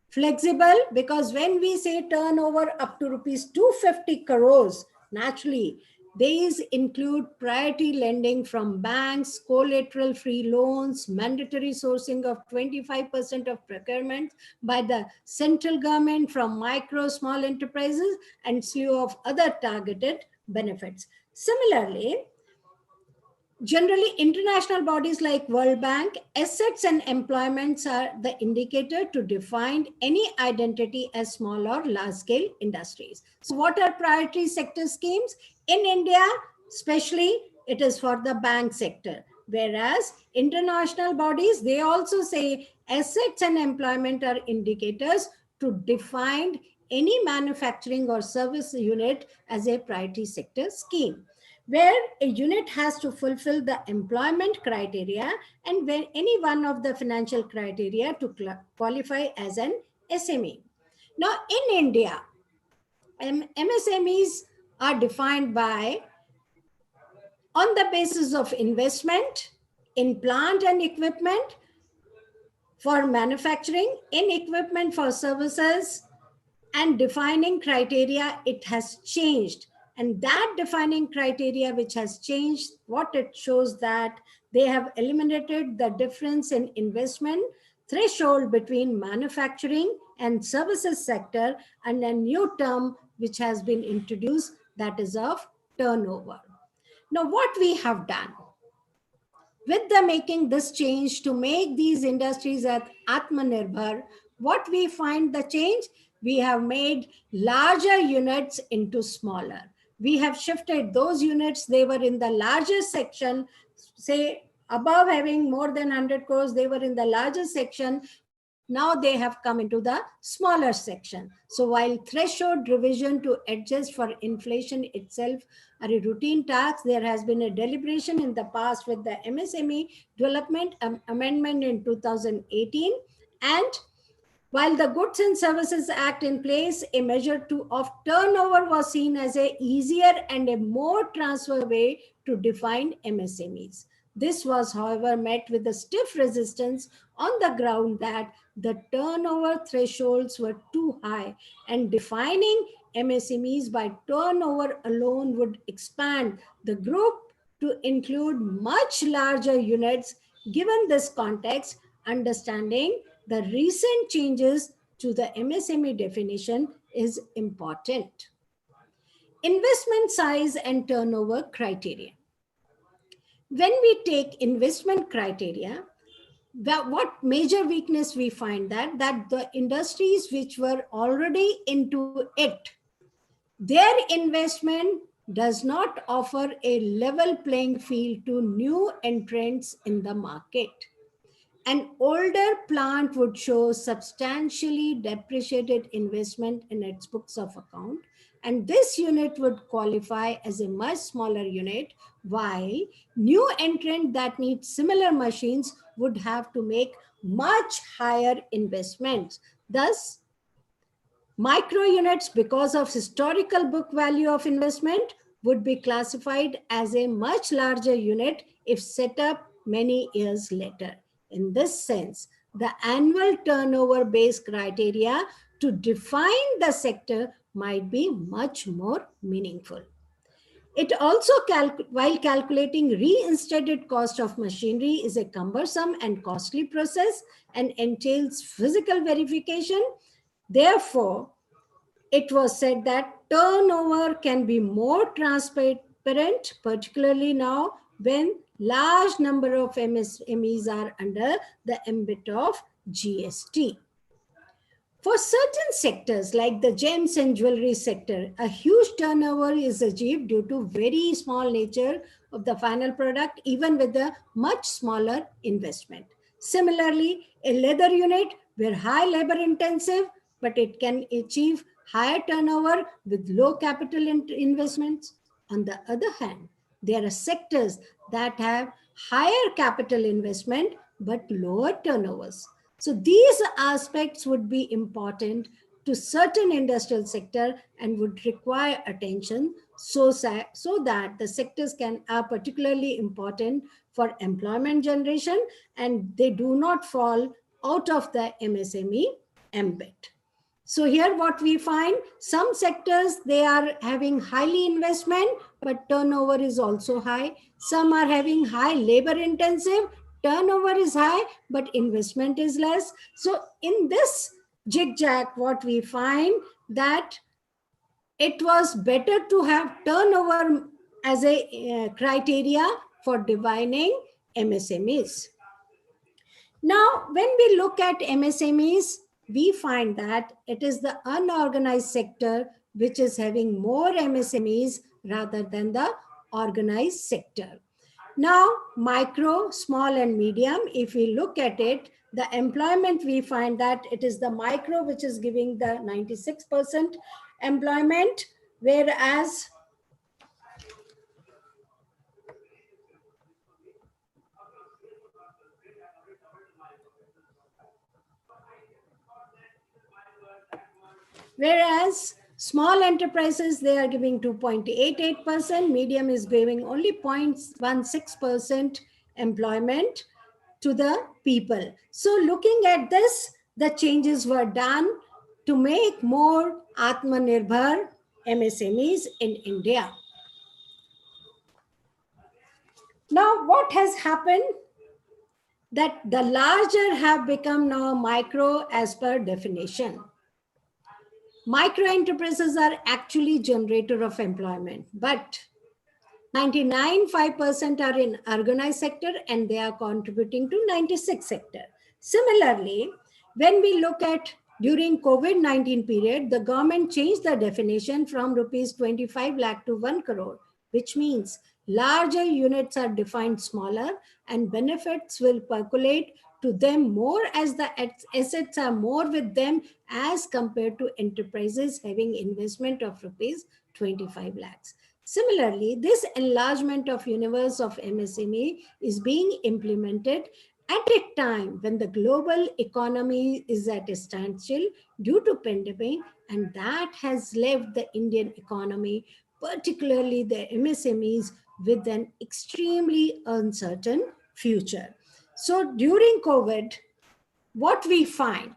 flexible, because when we say turnover up to rupees 250 crores, naturally, these include priority lending from banks, collateral free loans, mandatory sourcing of 25% of procurement by the central government from micro, small enterprises, and slew of other targeted benefits. Similarly, generally, international bodies like World Bank, assets and employments are the indicator to define any identity as small or large scale industries. So what are priority sector schemes? In India, especially, it is for the bank sector. Whereas international bodies, they also say assets and employment are indicators to define any manufacturing or service unit as a priority sector scheme, where a unit has to fulfill the employment criteria and where any one of the financial criteria to qualify as an SME. Now, in India, MSMEs are defined by on the basis of investment in plant and equipment for manufacturing, in equipment for services, and defining criteria, it has changed. And that defining criteria which has changed, what it shows that they have eliminated the difference in investment threshold between manufacturing and services sector, and a new term which has been introduced, that is of turnover. Now, what we have done with the making this change to make these industries at Atmanirbhar, what we find the change? We have made larger units into smaller. We have shifted those units, they were in the larger section, say above having more than 100 crores, they were in the larger section. Now they have come into the smaller section. So while threshold revision to adjust for inflation itself are a routine task, there has been a deliberation in the past with the MSME Development Amendment in 2018, and while the Goods and Services Act in place, a measure of turnover was seen as a easier and a more transfer way to define MSMEs. This was, however, met with a stiff resistance on the ground that the turnover thresholds were too high, and defining MSMEs by turnover alone would expand the group to include much larger units. Given this context, understanding the recent changes to the MSME definition is important. Investment size and turnover criteria. When we take investment criteria, what major weakness we find that the industries which were already into it, their investment does not offer a level playing field to new entrants in the market. An older plant would show substantially depreciated investment in its books of account, and this unit would qualify as a much smaller unit, while new entrant that needs similar machines would have to make much higher investments. Thus, micro units, because of historical book value of investment, would be classified as a much larger unit if set up many years later. In this sense, the annual turnover based criteria to define the sector might be much more meaningful. It also, while calculating reinstated cost of machinery is a cumbersome and costly process and entails physical verification. Therefore, it was said that turnover can be more transparent, particularly now when large number of MSMEs are under the ambit of GST. For certain sectors like the gems and jewelry sector, a huge turnover is achieved due to very small nature of the final product, even with a much smaller investment. Similarly, a leather unit where high labor intensive, but it can achieve higher turnover with low capital investments. On the other hand, there are sectors that have higher capital investment but lower turnovers. So these aspects would be important to certain industrial sector and would require attention so that the sectors are particularly important for employment generation and they do not fall out of the MSME ambit. So here what we find, some sectors, they are having highly investment, but turnover is also high. Some are having high labor intensive, turnover is high, but investment is less. So in this zigzag, what we find that it was better to have turnover as a criteria for defining MSMEs. Now, when we look at MSMEs, we find that it is the unorganized sector which is having more MSMEs rather than the organized sector. Now, micro, small and medium, if we look at it, the employment, we find that it is the micro which is giving the 96% employment, whereas small enterprises, they are giving 2.88%, medium is giving only 0.16% employment to the people. So looking at this, the changes were done to make more Atmanirbhar MSMEs in India. Now, what has happened? That the larger have become now micro as per definition. Micro enterprises are actually generator of employment, but 99.5% are in organized sector and they are contributing to 96 sector. Similarly, when we look at during COVID-19 period, the government changed the definition from rupees 25 lakh to 1 crore, which means larger units are defined smaller and benefits will percolate to them more as the assets are more with them as compared to enterprises having investment of rupees 25 lakhs. Similarly, this enlargement of universe of MSME is being implemented at a time when the global economy is at a standstill due to pandemic, and that has left the Indian economy, particularly the MSMEs, with an extremely uncertain future. So during COVID, what we find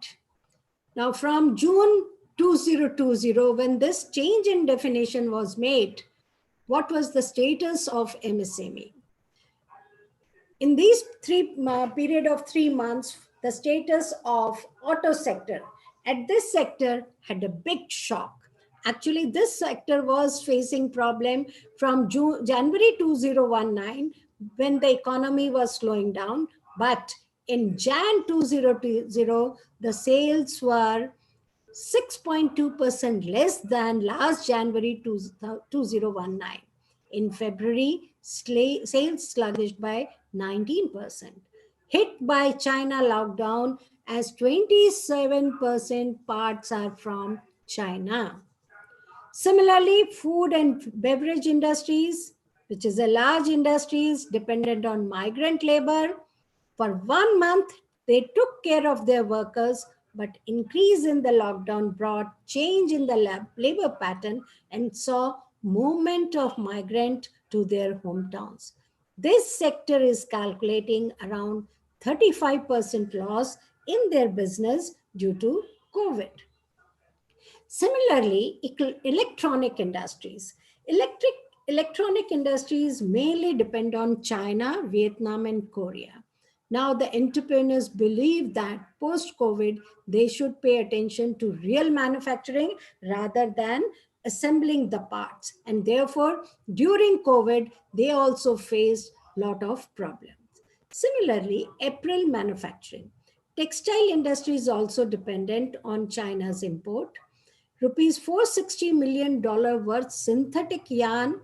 now from June 2020, when this change in definition was made, what was the status of MSME? In these period of 3 months, the status of auto sector, at this sector had a big shock. Actually, this sector was facing problem from January 2019 when the economy was slowing down. But in Jan 2020, the sales were 6.2% less than last January 2019. In February, sales sluggish by 19%. Hit by China lockdown as 27% parts are from China. Similarly, food and beverage industries, which is a large industries dependent on migrant labor, for 1 month, they took care of their workers, but increase in the lockdown brought change in the labor pattern and saw movement of migrant to their hometowns. This sector is calculating around 35% loss in their business due to COVID. Similarly, electronic industries. Electronic industries mainly depend on China, Vietnam, and Korea. Now, the entrepreneurs believe that post-COVID, they should pay attention to real manufacturing rather than assembling the parts. And therefore, during COVID, they also faced a lot of problems. Similarly, apparel manufacturing. Textile industry is also dependent on China's import. Rupees $460 million worth synthetic yarn,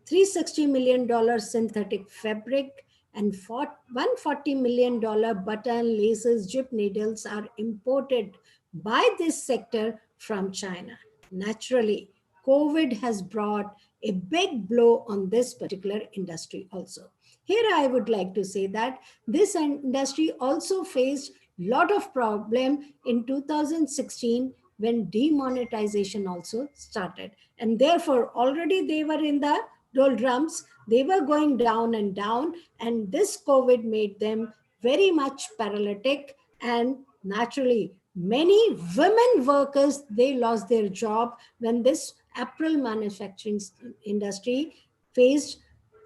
$360 million synthetic fabric, and $140 million button, laces, jip needles are imported by this sector from China. Naturally, COVID has brought a big blow on this particular industry also. Here I would like to say that this industry also faced lot of problem in 2016 when demonetization also started. And therefore, already they were in the doldrums, they were going down and down, and this COVID made them very much paralytic, and naturally, many women workers, they lost their job when this apparel manufacturing industry faced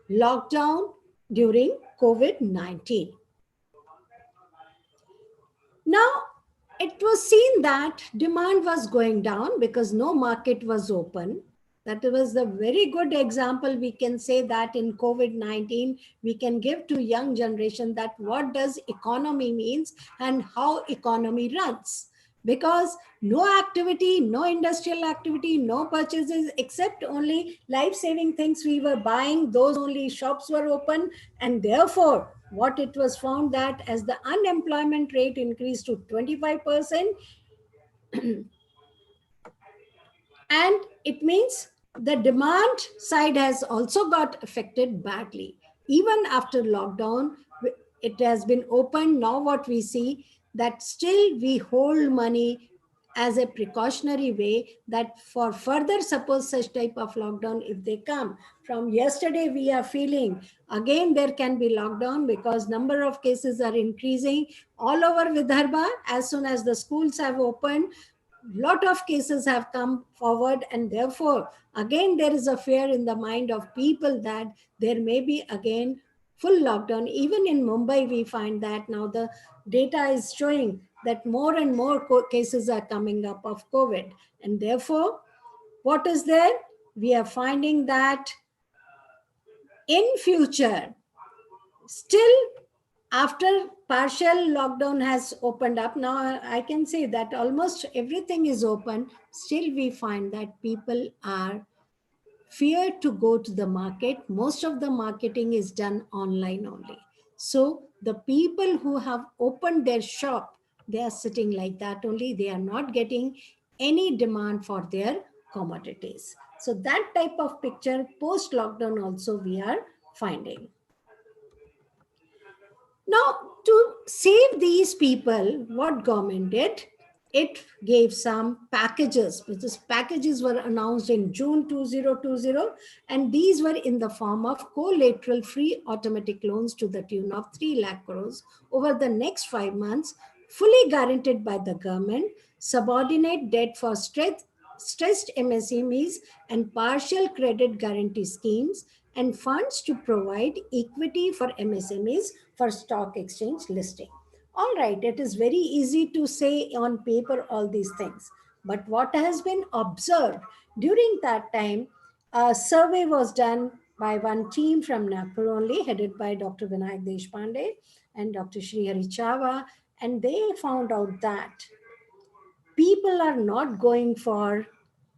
lockdown during COVID-19. Now, it was seen that demand was going down because no market was open. That was a very good example. We can say that in COVID-19, we can give to young generation that what does economy means and how economy runs. Because no activity, no industrial activity, no purchases, except only life-saving things we were buying, those only shops were open. And therefore, what it was found that as the unemployment rate increased to 25%, and it means the demand side has also got affected badly. Even after lockdown, it has been open. Now what we see that still we hold money as a precautionary way that for further suppose such type of lockdown, if they come from yesterday, we are feeling again there can be lockdown because number of cases are increasing all over Vidarbha. As soon as the schools have opened, lot of cases have come forward, and therefore again there is a fear in the mind of people that there may be again full lockdown. Even in Mumbai, we find that now the data is showing that more and more cases are coming up of COVID. And therefore, what is there? We are finding that in future, still after partial lockdown has opened up, now I can say that almost everything is open. Still, we find that people are fear to go to the market. Most of the marketing is done online only. So the people who have opened their shop, they are sitting like that only. They are not getting any demand for their commodities. So that type of picture post lockdown also we are finding. Now, to save these people, what government did? It gave some packages. These packages were announced in June 2020, and these were in the form of collateral free automatic loans to the tune of 3 lakh crores over the next 5 months, fully guaranteed by the government, subordinate debt for stressed MSMEs, and partial credit guarantee schemes, and funds to provide equity for MSMEs for stock exchange listing. All right, it is very easy to say on paper all these things. But what has been observed during that time, a survey was done by one team from Nagpur only, headed by Dr. Vinayak Deshpande and Dr. Srihari Chava, and they found out that people are not going for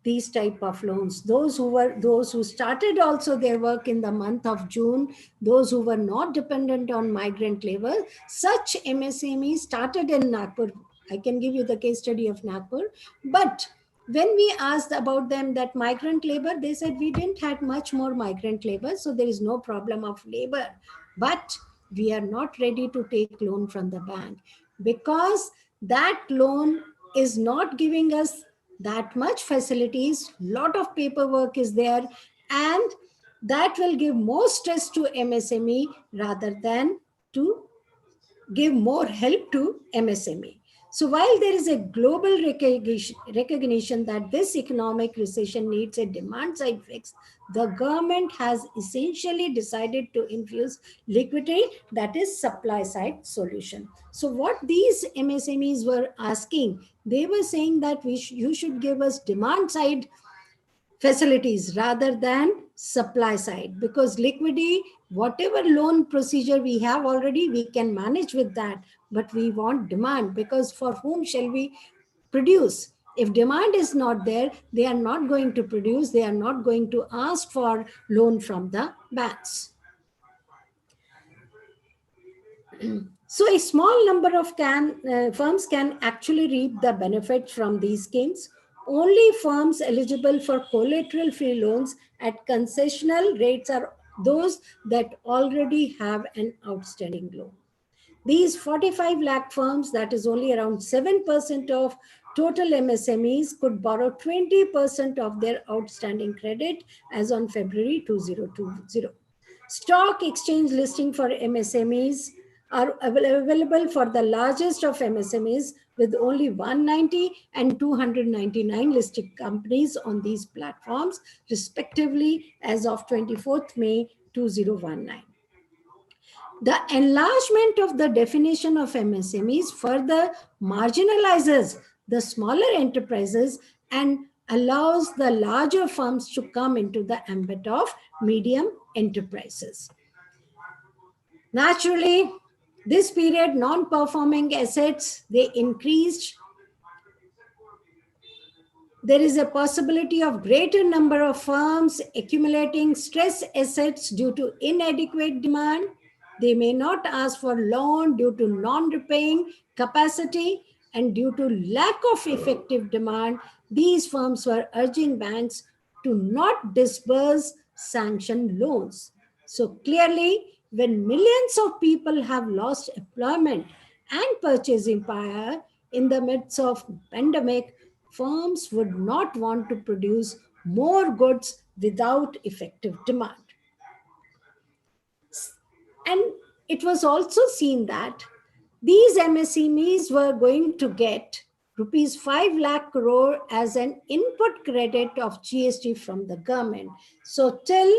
these type of loans. Those who started also their work in the month of June, those who were not dependent on migrant labor, such MSMEs started in Nagpur. I can give you the case study of Nagpur. But when we asked about them that migrant labor, they said we didn't have much more migrant labor, so there is no problem of labor. But we are not ready to take loan from the bank because that loan is not giving us that much facilities. Lot of paperwork is there, and that will give more stress to MSME rather than to give more help to MSME. So while there is a global recognition that this economic recession needs a demand side fix, the government has essentially decided to infuse liquidity, that is supply side solution. So what these MSMEs were asking, they were saying that you should give us demand side facilities rather than supply side, because liquidity, whatever loan procedure we have already, we can manage with that, but we want demand, because for whom shall we produce? If demand is not there, they are not going to produce, they are not going to ask for loan from the banks. So a small number of firms can actually reap the benefit from these schemes. Only firms eligible for collateral-free loans at concessional rates are those that already have an outstanding loan. These 45 lakh firms, that is only around 7% of total MSMEs, could borrow 20% of their outstanding credit as on February 2020. Stock exchange listing for MSMEs are available for the largest of MSMEs, with only 190 and 299 listed companies on these platforms, respectively, as of 24th May 2019. The enlargement of the definition of MSMEs further marginalizes the smaller enterprises and allows the larger firms to come into the ambit of medium enterprises. Naturally, this period, non-performing assets, they increased. There is a possibility of greater number of firms accumulating stress assets due to inadequate demand. They may not ask for loan due to non-repaying capacity, and due to lack of effective demand, these firms were urging banks to not disburse sanctioned loans. So clearly, when millions of people have lost employment and purchasing power in the midst of pandemic, firms would not want to produce more goods without effective demand. And it was also seen that these MSMEs were going to get rupees 5 lakh crore as an input credit of GST from the government. So till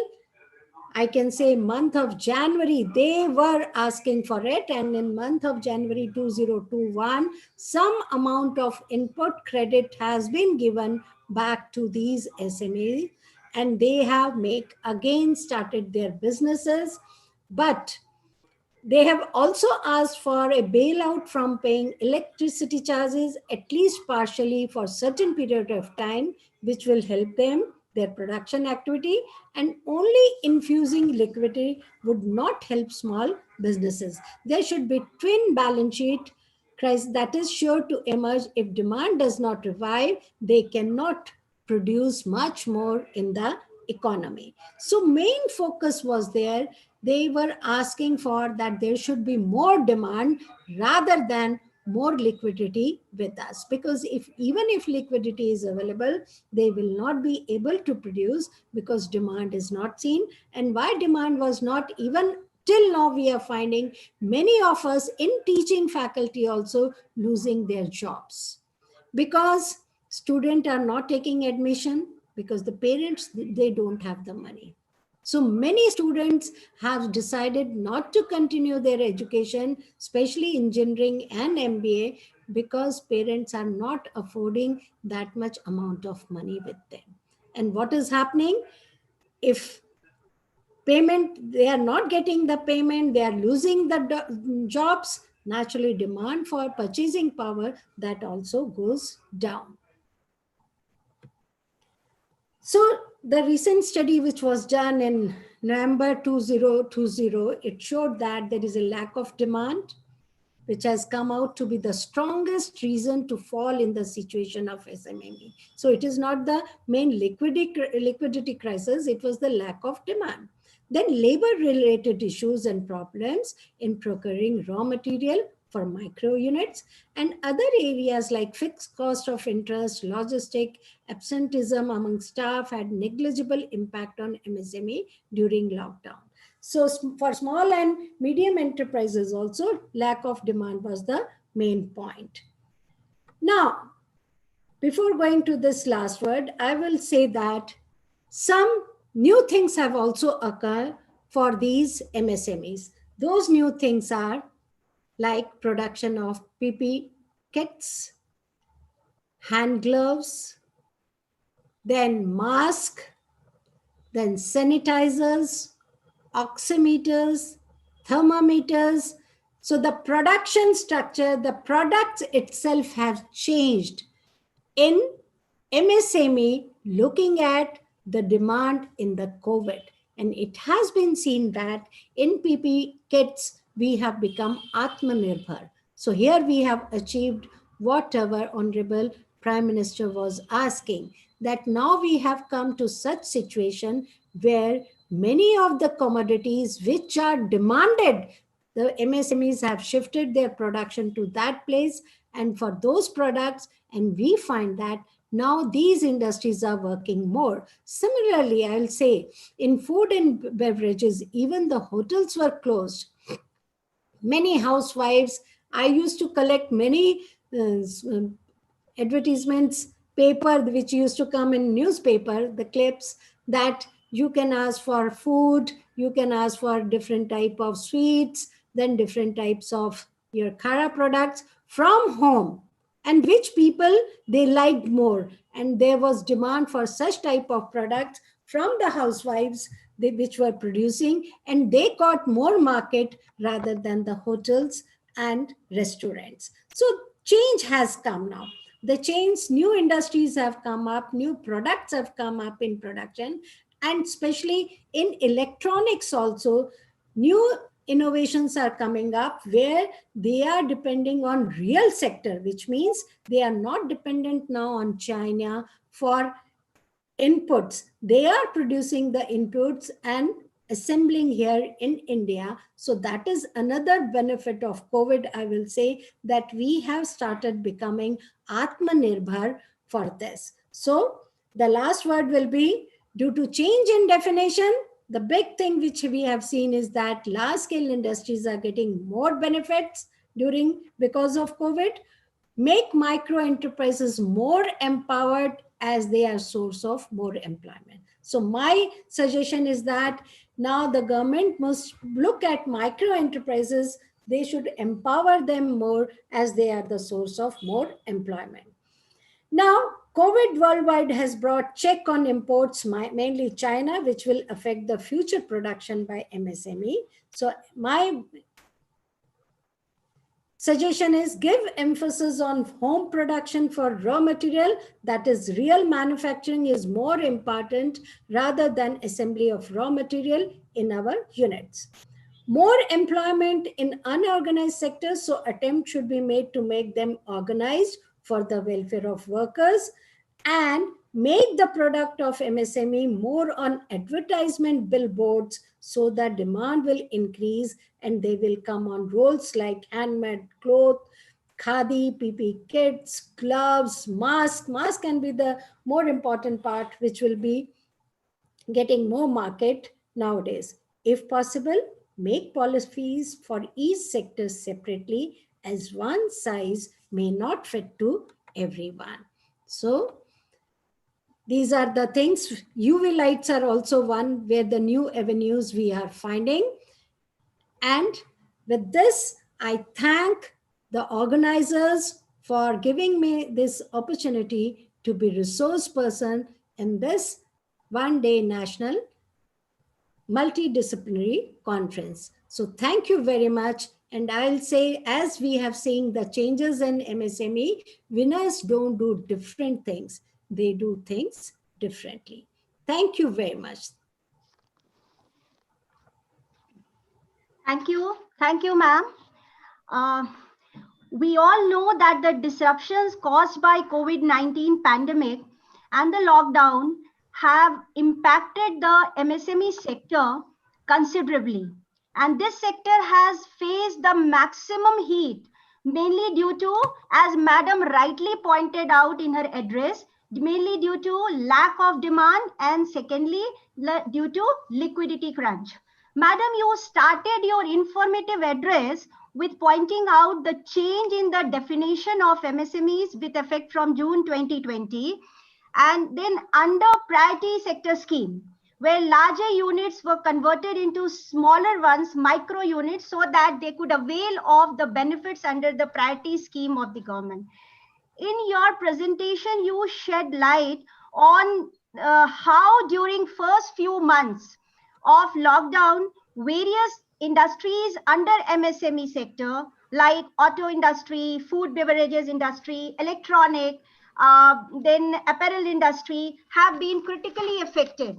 I can say month of January, they were asking for it. And in month of January 2021, some amount of input credit has been given back to these SMEs, and they have again started their businesses. But they have also asked for a bailout from paying electricity charges, at least partially for certain period of time, which will help them, their production activity, and only infusing liquidity would not help small businesses. There should be twin balance sheet crisis that is sure to emerge. If demand does not revive, they cannot produce much more in the economy. So main focus was there. They were asking for that there should be more demand rather than more liquidity with us, because even if liquidity is available, they will not be able to produce because demand is not seen. And why demand was not, even till now we are finding many of us in teaching faculty also losing their jobs, because students are not taking admission because the parents, they don't have the money. So many students have decided not to continue their education, especially engineering and MBA, because parents are not affording that much amount of money with them. And what is happening? If payment, they are not getting the payment, they are losing the jobs, naturally demand for purchasing power, that also goes down. So the recent study which was done in November 2020, it showed that there is a lack of demand, which has come out to be the strongest reason to fall in the situation of SME. So it is not the main liquidity crisis, it was the lack of demand. Then labor-related issues and problems in procuring raw material for micro units, and other areas like fixed cost of interest, logistic, absenteeism among staff had negligible impact on MSME during lockdown. So for small and medium enterprises also, lack of demand was the main point. Now, before going to this last word, I will say that some new things have also occurred for these MSMEs. Those new things are like production of PP kits, hand gloves, then mask, then sanitizers, oximeters, thermometers. So the production structure, the products itself have changed in MSME looking at the demand in the COVID. And it has been seen that in PP kits, we have become Atmanirbhar. So here we have achieved whatever Honorable Prime Minister was asking, that now we have come to such situation where many of the commodities which are demanded, the MSMEs have shifted their production to that place, and for those products, and we find that now these industries are working more. Similarly, I'll say in food and beverages, even the hotels were closed. Many housewives, I used to collect many advertisements, paper which used to come in newspaper, the clips that you can ask for food, you can ask for different type of sweets, then different types of your khara products from home, and which people they liked more, and there was demand for such type of products from the housewives which were producing, and they got more market rather than the hotels and restaurants. So change has come now. The change, new industries have come up, new products have come up in production, and especially in electronics also, new innovations are coming up where they are depending on real sector, which means they are not dependent now on China for inputs. They are producing the inputs and assembling here in India. So that is another benefit of COVID, I will say, that we have started becoming Atmanirbhar for this. So the last word will be, due to change in definition, the big thing which we have seen is that large scale industries are getting more benefits because of COVID. Make micro enterprises more empowered as they are source of more employment. So my suggestion is that now the government must look at micro enterprises. They should empower them more as they are the source of more employment. Now, COVID worldwide has brought check on imports, mainly China, which will affect the future production by MSME. So my suggestion is give emphasis on home production for raw material, that is real manufacturing is more important rather than assembly of raw material in our units. More employment in unorganized sectors, so attempt should be made to make them organized for the welfare of workers, and make the product of MSME more on advertisement billboards so that demand will increase and they will come on roles like handmade cloth, khadi, PP kits, gloves, mask. Mask can be the more important part, which will be getting more market nowadays. If possible, make policies for each sector separately, as one size may not fit to everyone. So these are the things. UV lights are also one where the new avenues we are finding. And with this, I thank the organizers for giving me this opportunity to be resource person in this one-day national multidisciplinary conference. So thank you very much. And I'll say, as we have seen the changes in MSME, winners don't do different things. They do things differently. Thank you very much. Thank you. Thank you, ma'am. We all know that the disruptions caused by COVID-19 pandemic and the lockdown have impacted the MSME sector considerably. And this sector has faced the maximum heat mainly due to, as Madam rightly pointed out in her address, mainly due to lack of demand, and secondly, due to liquidity crunch. Madam, you started your informative address with pointing out the change in the definition of MSMEs with effect from June 2020, and then under priority sector scheme, where larger units were converted into smaller ones, micro units, so that they could avail of the benefits under the priority scheme of the government. In your presentation, you shed light on how during first few months of lockdown, various industries under MSME sector like auto industry, food beverages industry, electronic, then apparel industry have been critically affected.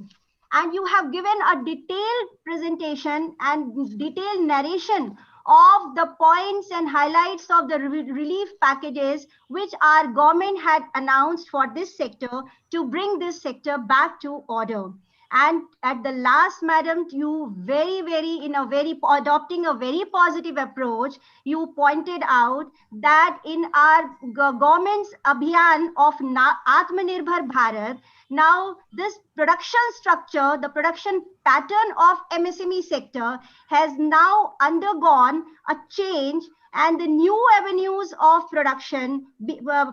And you have given a detailed presentation and detailed narration of the points and highlights of the relief packages which our government had announced for this sector to bring this sector back to order. And at the last, Madam, you adopting a very positive approach, you pointed out that in our government's abhiyan of Atmanirbhar Bharat, now this production structure, the production pattern of MSME sector has now undergone a change, and the new avenues of production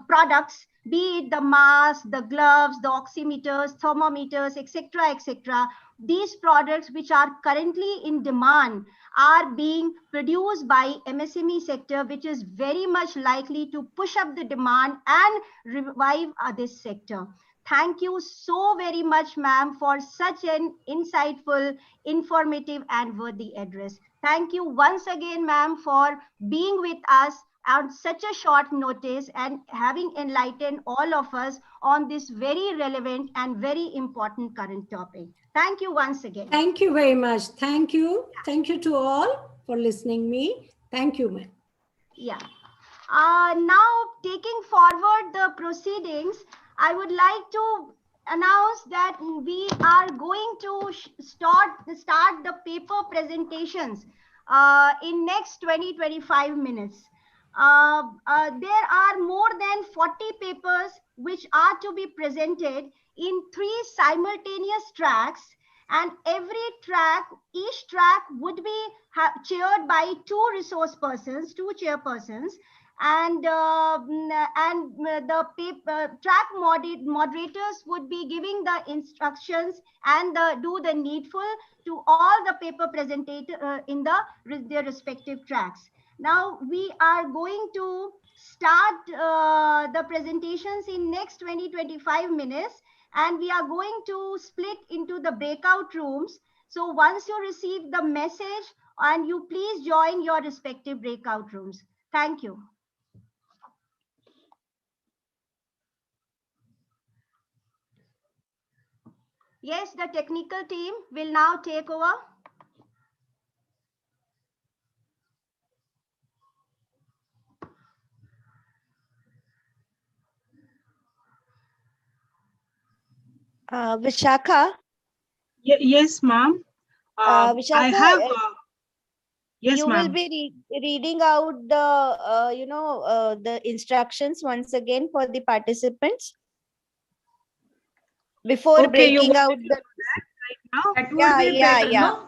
products, be it the masks, the gloves, the oximeters, thermometers, etc., etc., these products which are currently in demand are being produced by MSME sector, which is very much likely to push up the demand and revive this sector. Thank you so very much, ma'am, for such an insightful, informative, and worthy address. Thank you once again, ma'am, for being with us on such a short notice and having enlightened all of us on this very relevant and very important current topic. Thank you once again. Thank you very much. Thank you. Thank you to all for listening me. Thank you, ma'am. Yeah. Now, taking forward the proceedings, I would like to announce that we are going to start the paper presentations in next 20-25 minutes. There are more than 40 papers which are to be presented in 3 simultaneous tracks, and each track would be chaired by 2 resource persons, 2 chairpersons, and the track moderators would be giving the instructions and do the needful to all the paper presentators in their respective tracks. Now we are going to start the presentations in next 20-25 minutes, and we are going to split into the breakout rooms. So once you receive the message, and you please join your respective breakout rooms. Thank you. Yes, the technical team will now take over. Vishakha? Yes, ma'am. Vishakha, I have... yes, you will ma'am. be reading out the, the instructions once again for the participants before Okay, you breaking want out me to the... do that right now? That would be better, no?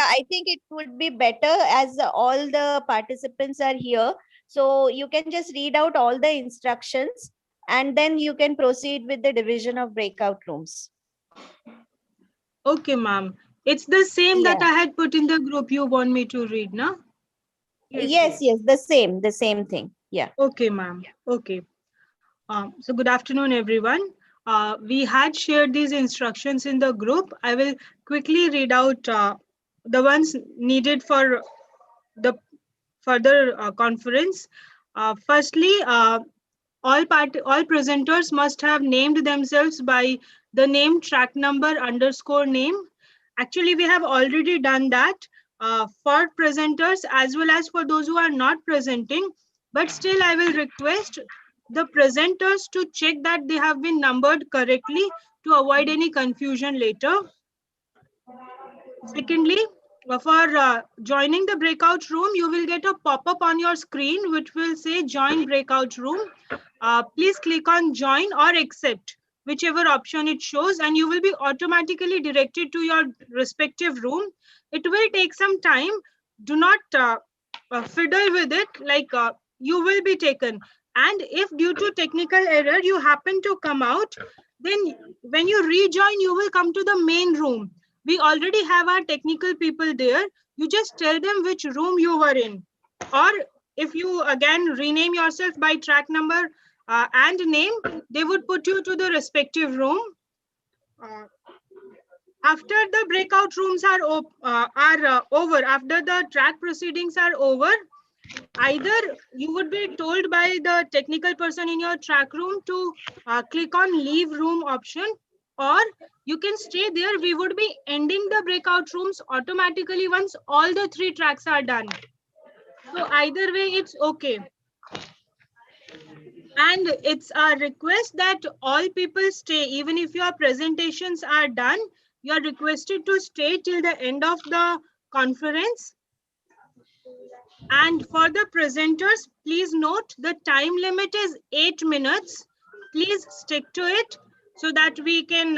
I think it would be better as all the participants are here. So you can just read out all the instructions and then you can proceed with the division of breakout rooms. Okay, ma'am. It's the same that I had put in the group you want me to read, no? Yes, the same thing. Yeah. Okay, ma'am. Okay. So good afternoon, everyone. We had shared these instructions in the group. I will quickly read out the ones needed for the further conference. Firstly, all presenters must have named themselves by the name, track number, _name. Actually, we have already done that for presenters as well as for those who are not presenting. But still, I will request the presenters to check that they have been numbered correctly to avoid any confusion later. Secondly, for joining the breakout room, you will get a pop-up on your screen which will say join breakout room. Please click on join or accept, whichever option it shows, and you will be automatically directed to your respective room. It will take some time. Do not fiddle with it, like you will be taken. And if due to technical error you happen to come out, then when you rejoin, you will come to the main room. We already have our technical people there. You just tell them which room you were in. Or if you again rename yourself by track number and name, they would put you to the respective room. After the breakout rooms are over, after the track proceedings are over, either you would be told by the technical person in your track room to click on leave room option, or you can stay there. We would be ending the breakout rooms automatically once all the 3 tracks are done. So either way, it's okay. And it's a request that all people stay. Even if your presentations are done, you are requested to stay till the end of the conference. And for the presenters, please note the time limit is 8 minutes. Please stick to it so that we can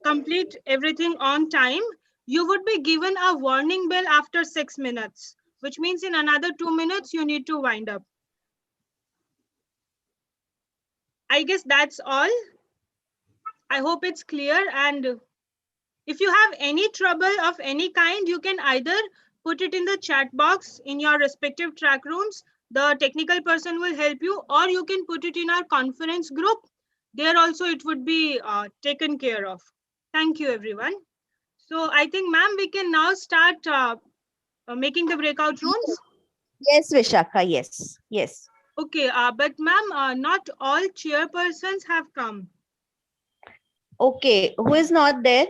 complete everything on time. You would be given a warning bell after 6 minutes, which means in another 2 minutes, you need to wind up. I guess that's all. I hope it's clear. And if you have any trouble of any kind, you can either put it in the chat box in your respective track rooms. The technical person will help you, or you can put it in our conference group. There also it would be taken care of. Thank you, everyone. So I think, ma'am, we can now start making the breakout rooms. Yes, Vishakha, yes, yes. Okay, but ma'am, not all chairpersons have come. Okay, who is not there?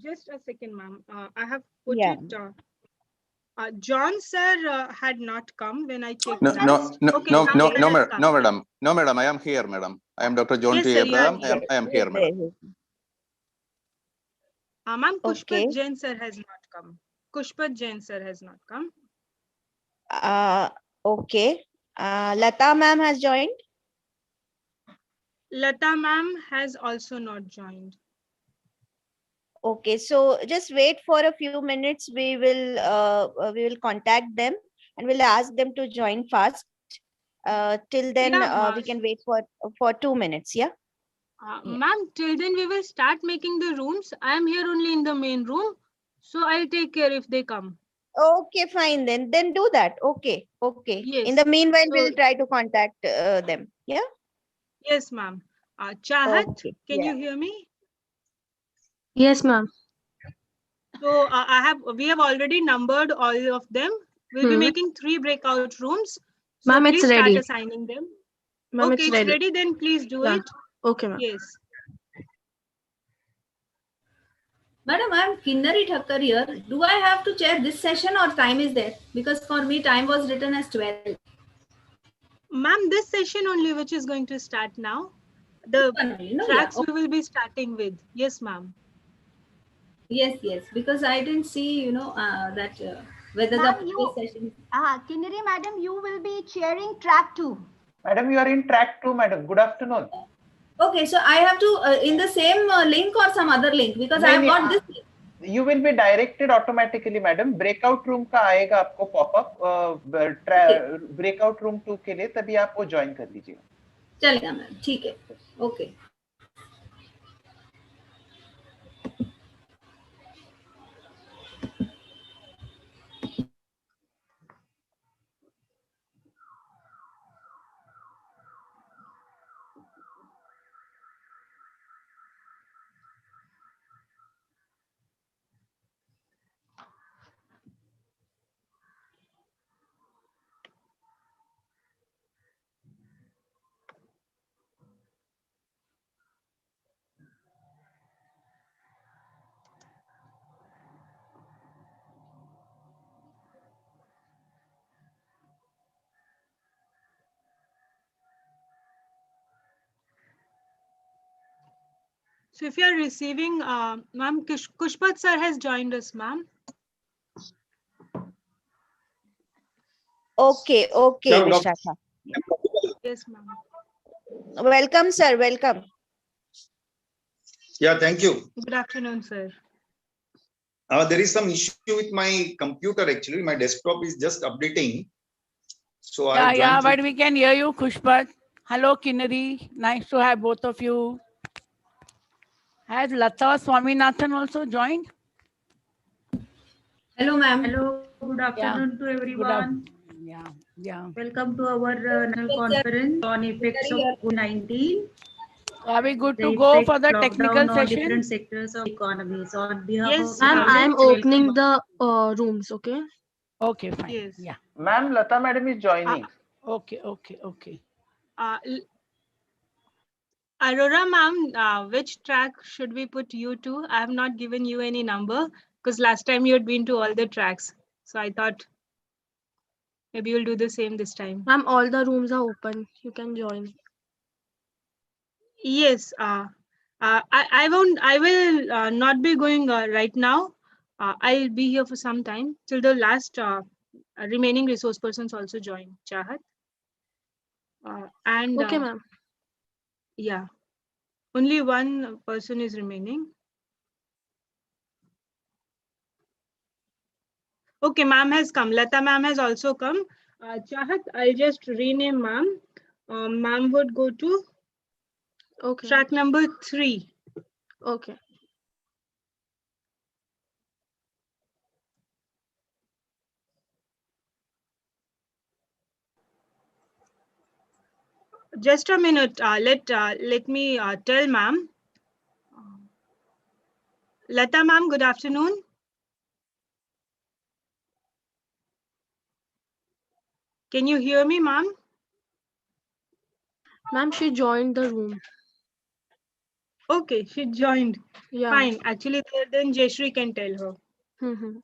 Just a second, ma'am. I have put it. John sir had not come when I checked. No, the no, list. no, Okay, no, now no, he no, has madam, come. no, madam, no, madam. I am here, madam. I am Dr. John Yes, T. sir, you are Abraham. here. I am here, madam. Ma'am, Pushpat Okay. Jain sir has not come. Pushpat Jain sir has not come. Okay. Lata ma'am has joined. Lata ma'am has also not joined. Okay, so just wait for a few minutes. We will contact them and we'll ask them to join fast. Till then, Yeah, we can wait for 2 minutes. Yeah. Ma'am, till then we will start making the rooms. I am here only in the main room, so I'll take care if they come. Okay, fine then. Then do that. Okay, okay. Yes. In the meanwhile, So, we'll try to contact them. Yeah. yes, ma'am. Chahat, Okay. can Yeah. you hear me? Yes, ma'am. So we have already numbered all of them. We'll be making 3 breakout rooms. So Ma'am, it's please start ready. assigning them. Ma'am, Okay, it's it's ready. ready. Then please do Yeah. it. Okay, ma'am. Yes. Madam, I'm Kinnari Thakkar here. Do I have to chair this session or time is there? Because for me, time was written as 12. Ma'am, this session only which is going to start now. The tracks we will be starting with. Yes, ma'am. Yes, yes. Because I didn't see, that whether the previous session. Kinnari madam, you will be chairing track 2. Madam, you are in track 2, madam. Good afternoon. Okay, so I have to in the same link or some other link because I have got this link. You will be directed automatically, madam. Breakout room का आएगा आपको pop-up. Breakout room 2 के लिए तभी आप वो join कर लीजिएगा. चलेगा मैम, ठीक है. Okay. So if you are receiving, ma'am, Kushpat sir has joined us, ma'am. Okay, okay, Vishakha. Yes, ma'am. Welcome, sir. Welcome. Yeah, thank you. Good afternoon, sir. There is some issue with my computer actually. My desktop is just updating. So I Yeah, joined but we can hear you, Kushpat. Hello, Kinnari. Nice to have both of you. Has Lata Swaminathan also joined? Hello, ma'am. Hello, good afternoon to Good everyone. Yeah. Welcome to our national conference on effects of COVID-19. Are we good The to go effect for the technical lockdown on session? different sectors of economies. On behalf Yes, of Ma'am, I am students, opening welcome. the rooms. Okay. Okay, fine. Yes. Yeah. Ma'am, Lata madam is joining. Okay. Aurora, ma'am, which track should we put you to? I have not given you any number because last time you had been to all the tracks. So I thought maybe you'll do the same this time. Ma'am, all the rooms are open. You can join. Yes. I will not be going right now. I'll be here for some time till the last remaining resource persons also join. Chahat. And Okay, ma'am. yeah, only one person is remaining. Okay, ma'am has come. Lata ma'am has also come. Chahat, I'll just rename ma'am. Ma'am would go to track number 3. Okay. Just a minute. Let me tell ma'am. Lata ma'am, good afternoon. Can you hear me, ma'am? Ma'am, she joined the room. Okay, she joined. Yeah. Fine. Actually, then Jayashree can tell her. Mm-hmm.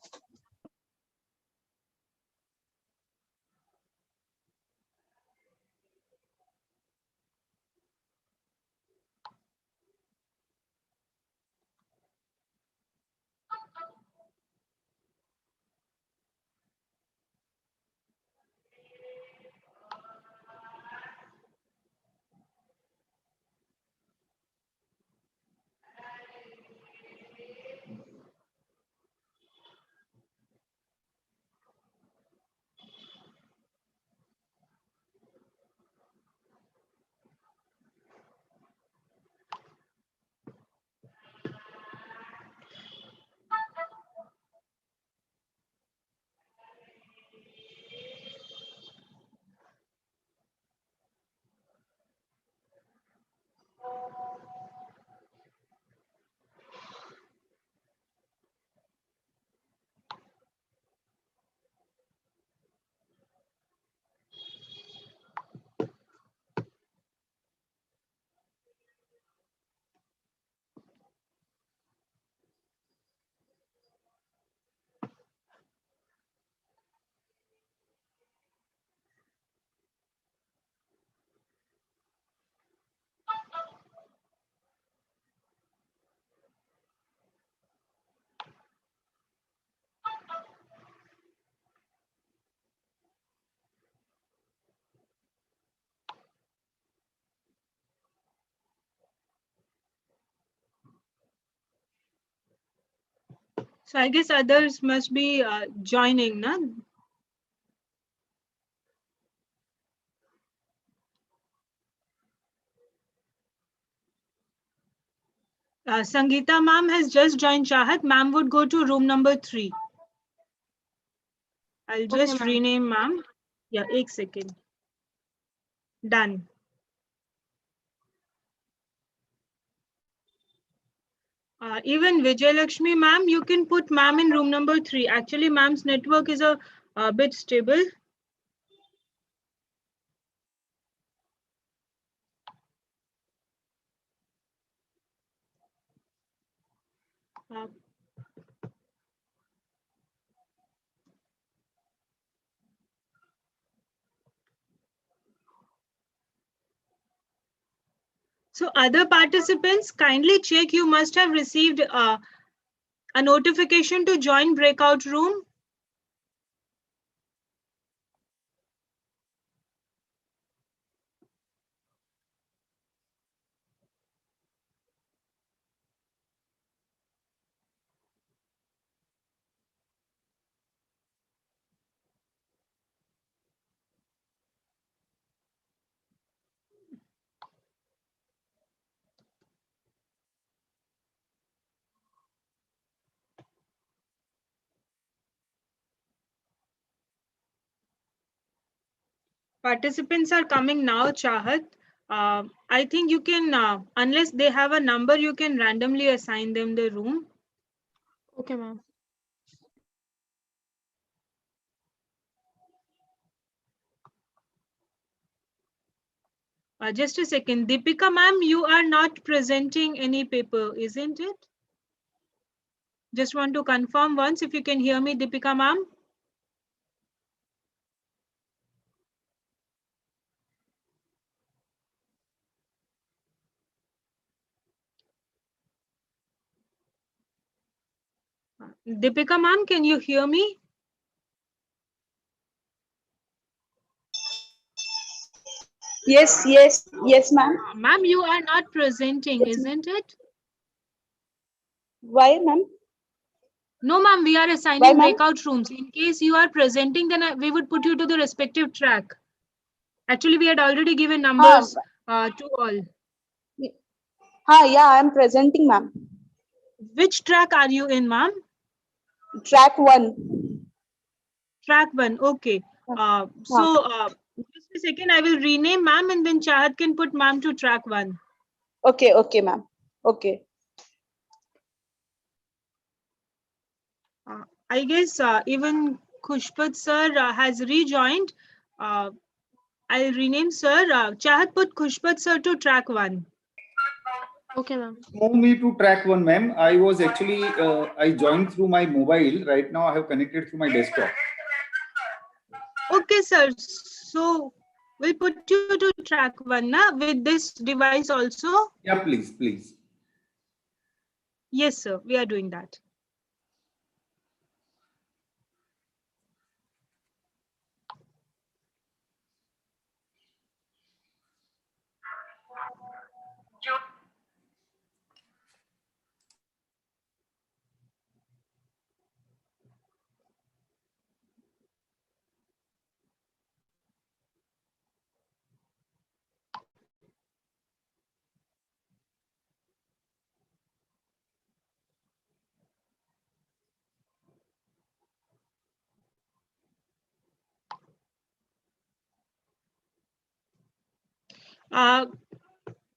So I guess others must be joining, na? Sangeeta ma'am has just joined Chahat. Ma'am would go to room number 3. I'll just rename ma'am. Yeah, 1 second. Done. Even Vijayalakshmi ma'am, you can put ma'am in room number 3. Actually, ma'am's network is a bit stable. Uh, So other participants, kindly check. You must have received a notification to join breakout room. Participants are coming now, Chahat. I think you can, unless they have a number, you can randomly assign them the room. Okay, ma'am. Just a second. Deepika ma'am, you are not presenting any paper, isn't it? Just want to confirm once if you can hear me, Deepika ma'am. Deepika ma'am, can you hear me? Yes, ma'am. Ma'am, you are not presenting, isn't it? Why, ma'am? No, ma'am, we are Why, assigning ma'am? breakout rooms. In case you are presenting, then we would put you to the respective track. Actually, we had already given Huh, numbers to all. yeah, I'm presenting, ma'am. Which track are you in, ma'am? Track 1. Track 1, okay. Just a second, I will rename ma'am and then Chahat can put ma'am to track 1. Okay, ma'am. Okay. I guess even Khushpat sir has rejoined. I'll rename sir. Chahat, put Khushpat sir to track 1. Okay, ma'am. Move me to track 1, ma'am. I was actually, I joined through my mobile. Right now, I have connected through my desktop. Okay, sir. So we'll put you to track 1 na, with this device also. Yeah, please. Yes, sir. We are doing that.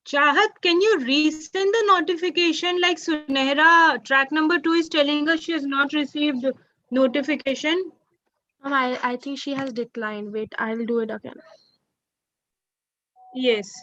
Chahat, can you resend the notification like Sunehra track number 2 is telling us she has not received notification? I think she has declined. Wait, I'll do it again. Yes.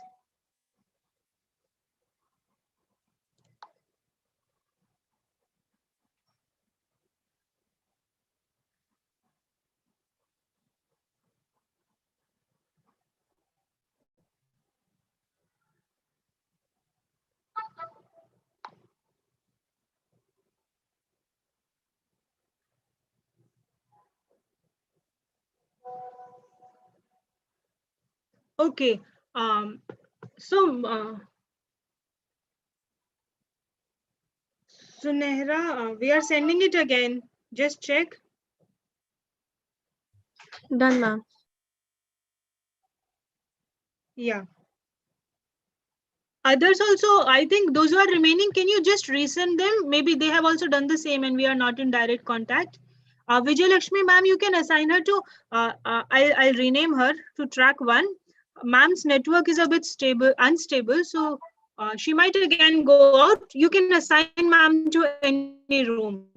Okay. Sunehra, we are sending it again. Just check. Done, ma'am. Yeah. Others also, I think those who are remaining, can you just resend them? Maybe they have also done the same and we are not in direct contact. Vijay Lakshmi, ma'am, you can assign her to, I'll rename her to track 1. Ma'am's network is a bit unstable, so she might again go out. You can assign ma'am to any room.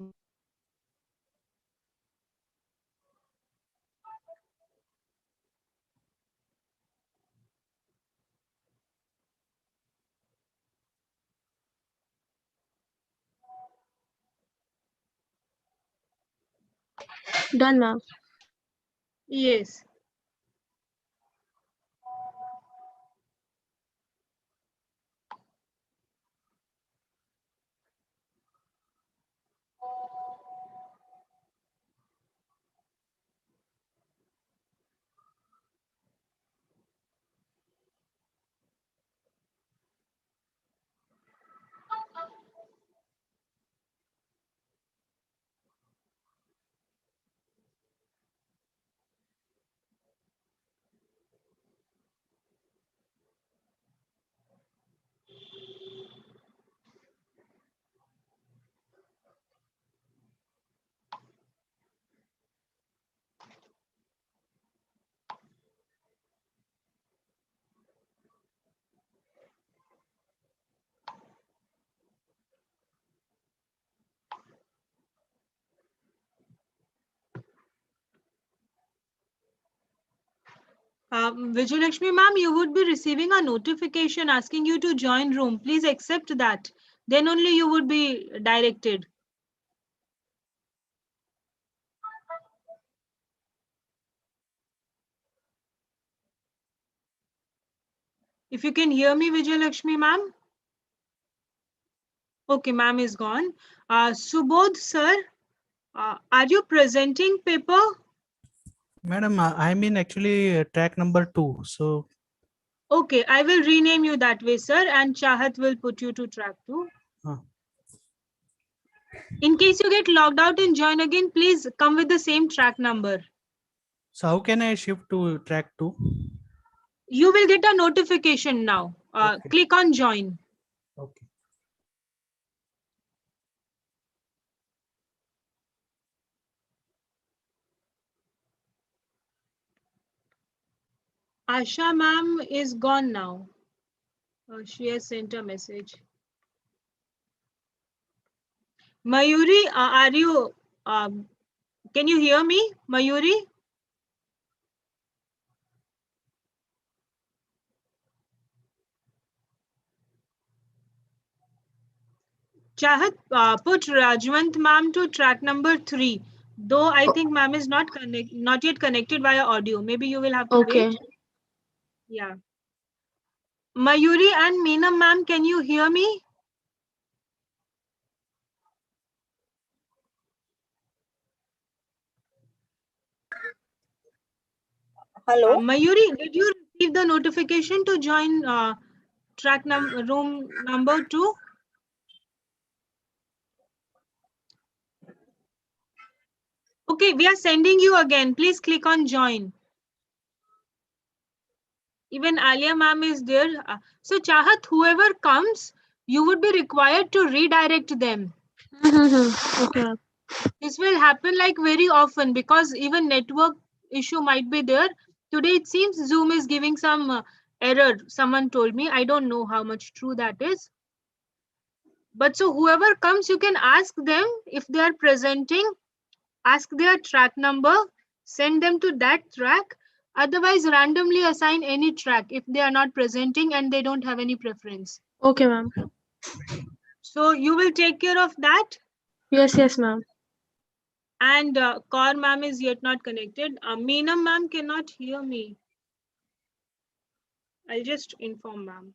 Done, ma'am. Vijayalakshmi ma'am, you would be receiving a notification asking you to join room. Please accept that. Then only you would be directed. If you can hear me, Vijayalakshmi ma'am. Okay, ma'am is gone. Subodh sir, are you presenting paper? Madam, I'm in actually track number 2. So. Okay, I will rename you that way, sir, and Chahat will put you to track 2. In case you get logged out and join again, please come with the same track number. So how can I shift to track 2? You will get a notification now. Okay. Click on join. Okay. Asha ma'am is gone now. She has sent a message. Mayuri, are you, can you hear me, Mayuri? Chahat, put Rajwant ma'am to track number 3. Though I think ma'am is not yet connected via audio. Maybe you will have to wait. Yeah. Mayuri and Meena ma'am, can you hear me? Hello. Mayuri, did you receive the notification to join track room number 2? Okay, we are sending you again. Please click on join. Even Alia ma'am is there. So Chahat, whoever comes, you would be required to redirect them. Okay. This will happen like very often because even network issue might be there. Today it seems Zoom is giving some error. Someone told me. I don't know how much true that is. But so whoever comes, you can ask them if they are presenting, ask their track number, send them to that track. Otherwise, randomly assign any track if they are not presenting and they don't have any preference. Okay, ma'am. So you will take care of that? Yes, ma'am. And Kaur ma'am is yet not connected. Meena ma'am cannot hear me. I'll just inform ma'am.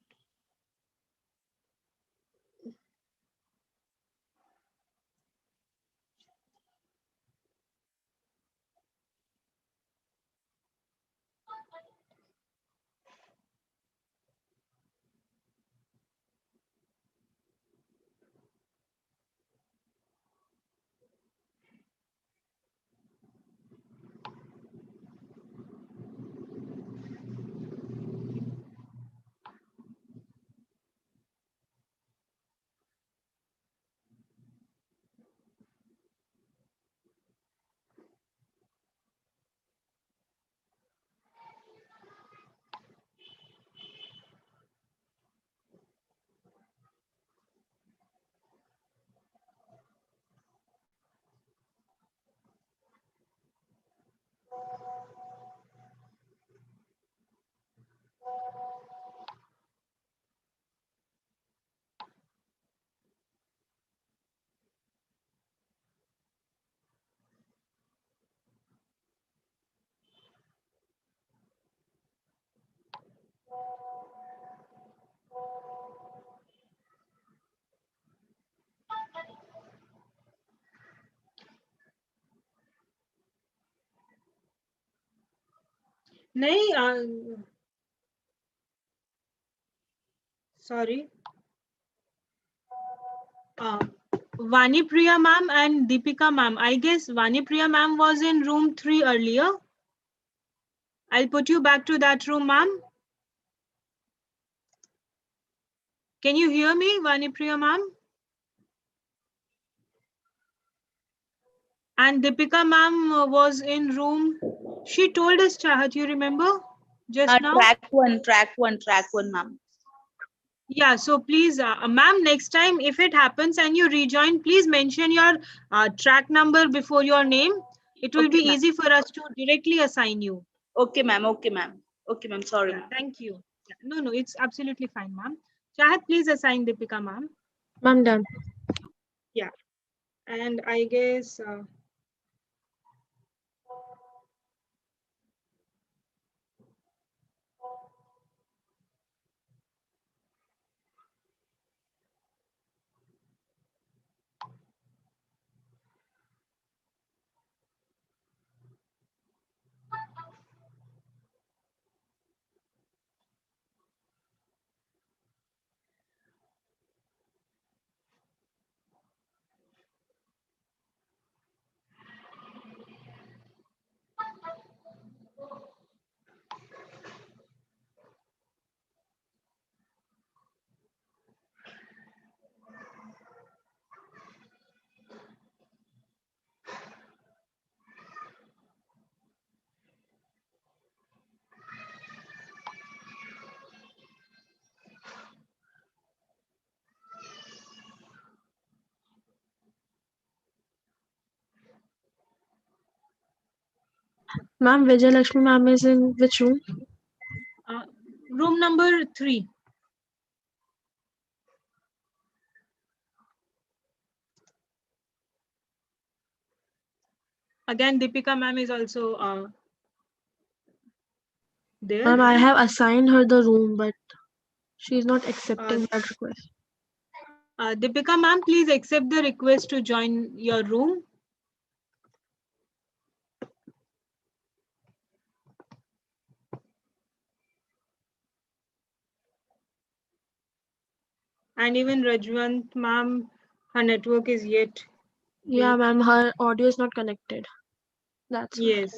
नहीं, sorry. Vani Priya ma'am and Deepika ma'am. I guess Vani Priya ma'am was in room 3 earlier. I'll put you back to that room, ma'am. Can you hear me, Vani Priya ma'am? And Deepika ma'am was in room. She told us, Chahat, you remember? Just now? Track one, ma'am. Yeah, so please, ma'am, next time if it happens and you rejoin, please mention your track number before your name. It will be easy for us to directly assign you. Okay, ma'am. Okay, ma'am. Okay, ma'am. Sorry, Yeah, ma'am. thank you. Yeah, no, it's absolutely fine, ma'am. Chahat, please assign Deepika, ma'am. Ma'am, done. Yeah, and I guess Ma'am, Vijay Lakshmi ma'am is in which room? room number 3. Again, Deepika ma'am is also there. Ma'am, I have assigned her the room, but she's not accepting that request. Deepika ma'am, please accept the request to join your room. And even Rajwant ma'am, her network is yet. Yeah, ma'am, her audio is not connected. That's why. Yes.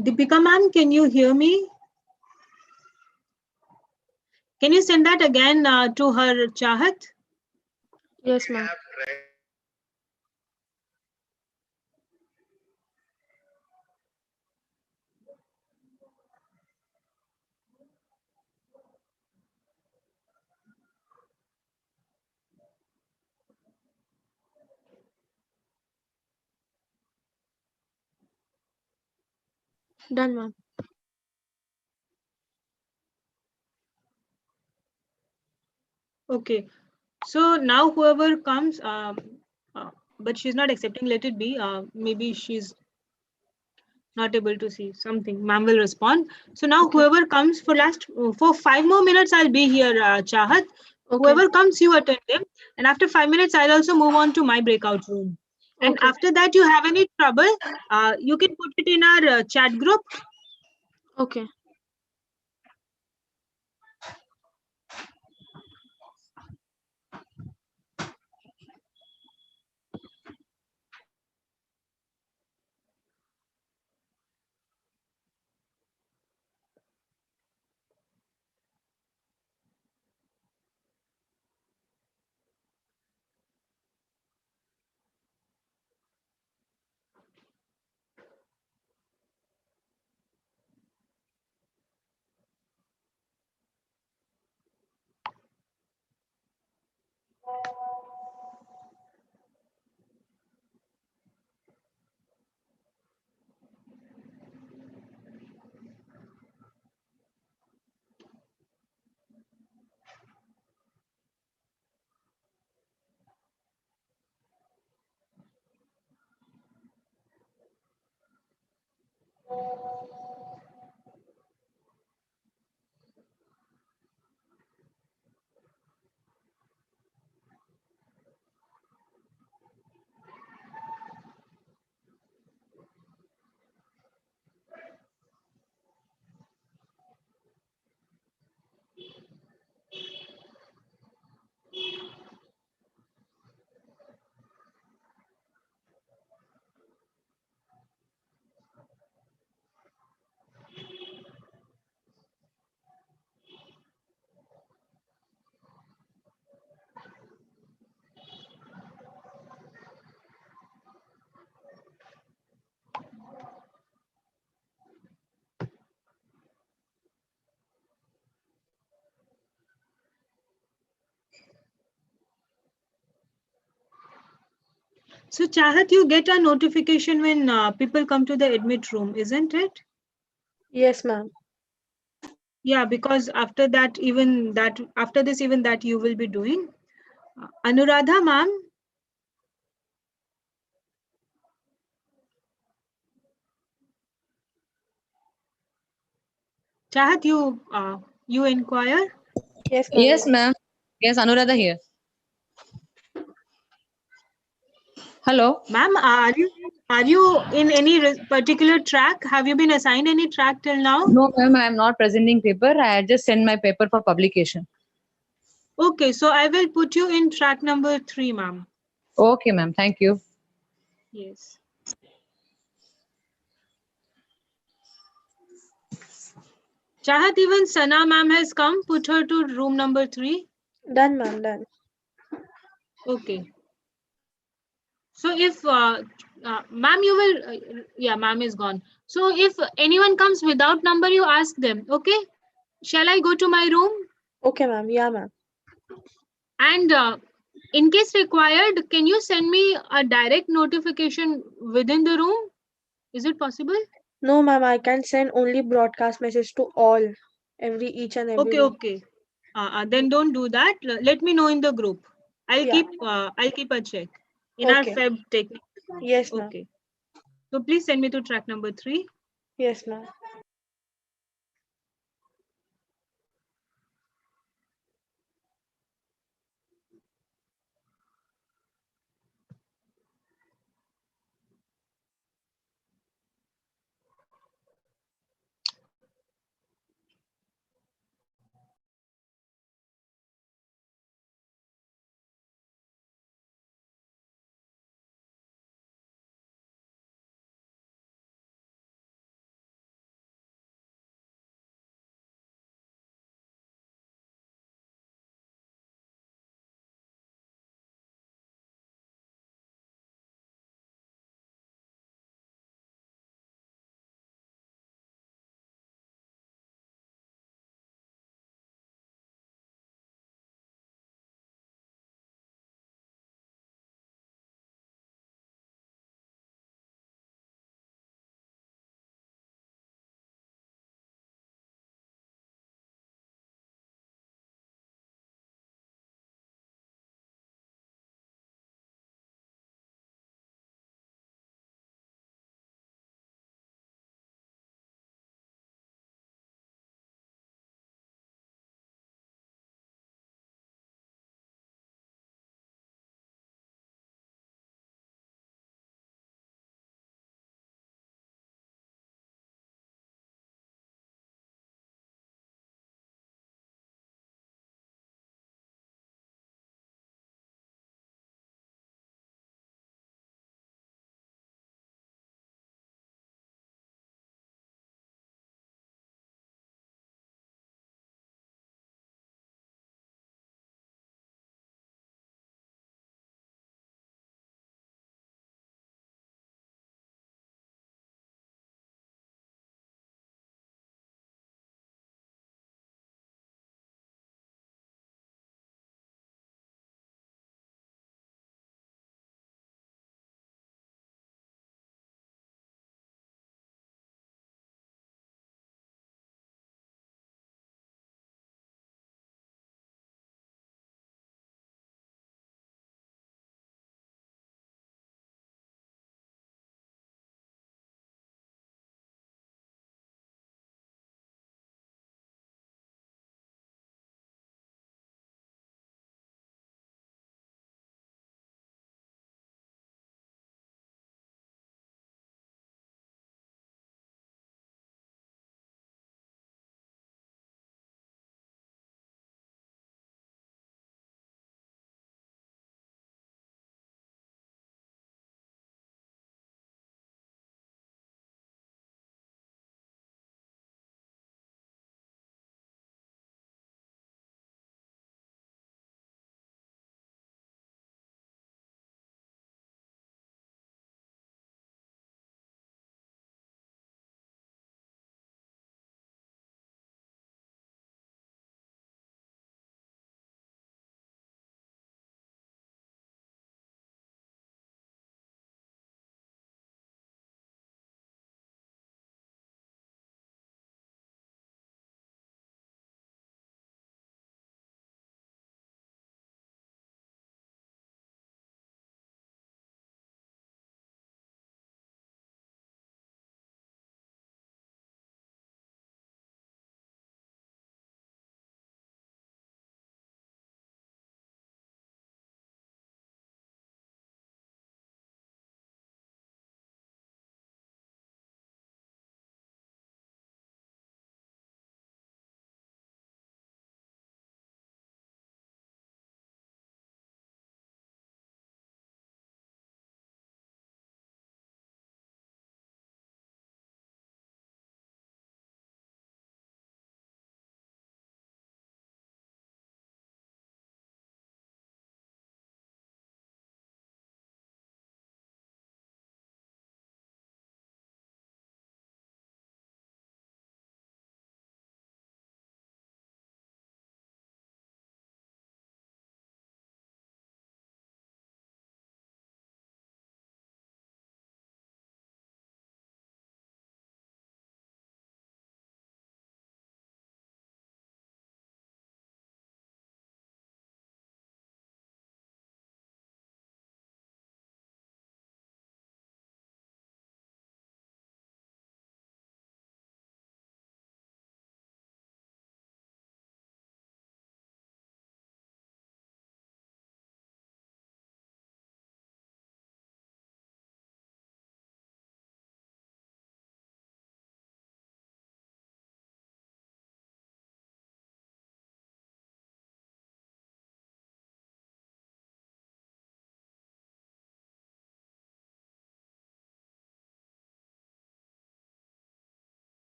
Deepika ma'am, can you hear me? Can you send that again to her Chahat? Yes, ma'am. Done, ma'am. Okay. So now whoever comes, but she's not accepting, let it be. Maybe she's not able to see something. Ma'am will respond. So now whoever comes for 5 more minutes, I'll be here, Chahat. Whoever comes, you attend them. And after 5 minutes, I'll also move on to my breakout room. And after that, you have any trouble, you can put it in our chat group. Okay. So Chahat, you get a notification when people come to the admit room, isn't it? Yes, ma'am. Yeah, because after that, even that, after this, even that you will be doing. Anuradha, ma'am. Chahat, you inquire. Yes, ma'am. Yes, ma'am. Yes, Anuradha here. Hello. Ma'am, are you in any particular track? Have you been assigned any track till now? No, ma'am, I am not presenting paper. I just send my paper for publication. Okay, so I will put you in track number 3, ma'am. Okay, ma'am. Thank you. Yes. Chahat, even Sana ma'am has come. Put her to room number 3. Done, ma'am. Done. Okay. So if ma'am, you will, yeah, ma'am is gone. So if anyone comes without number, you ask them. Okay. Shall I go to my room? Okay, ma'am. Yeah, ma'am. And in case required, can you send me a direct notification within the room? Is it possible? No, ma'am. I can send only broadcast message to all, each and every Okay, room. okay. Then don't do that. Let me know in the group. I'll Yeah. keep a check in our Okay. Feb technique. Yes, ma'am. Okay. So please send me to track number 3. Yes, ma'am.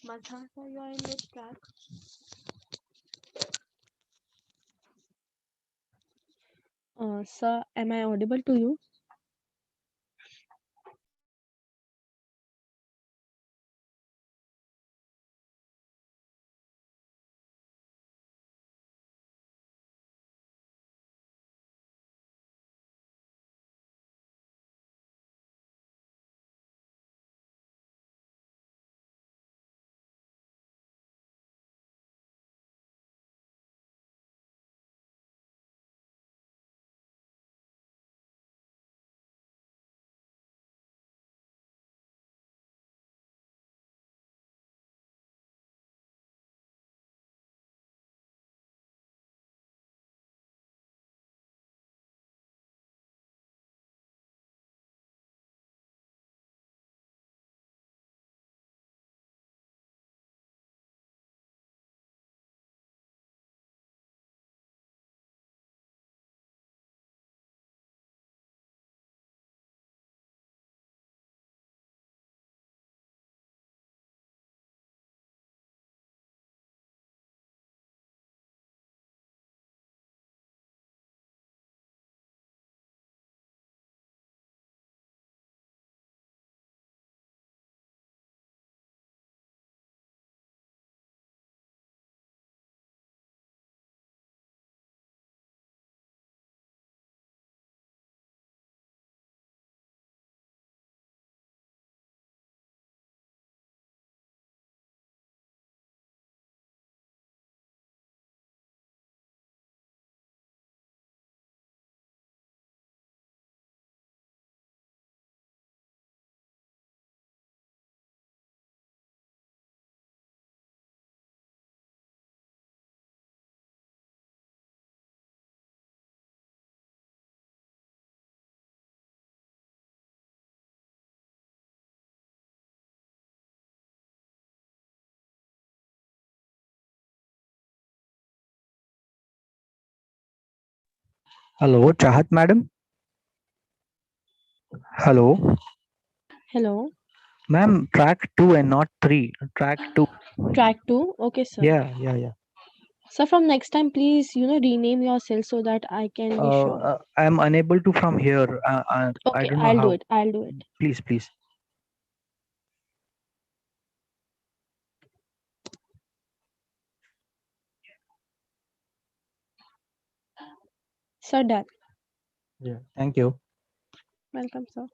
Madha, sir, you are in which track? Sir, am I audible to you? Hello, Chahat madam. Hello, Hello. ma'am. Track 2 and not 3. Track 2. Track 2. Okay, sir. Yeah. So from next time, please, rename yourself so that I can be sure. I am unable to from here. I Okay, don't know I'll do how. it. I'll do it. Please. Sir, done. Yeah. Thank you. Welcome, sir.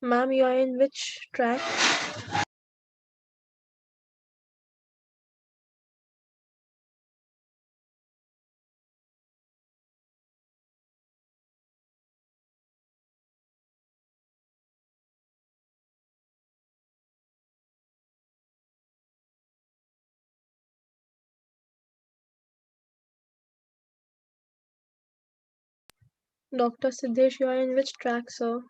Ma'am, you are in which track? Dr. Siddesh, you are in which track, sir?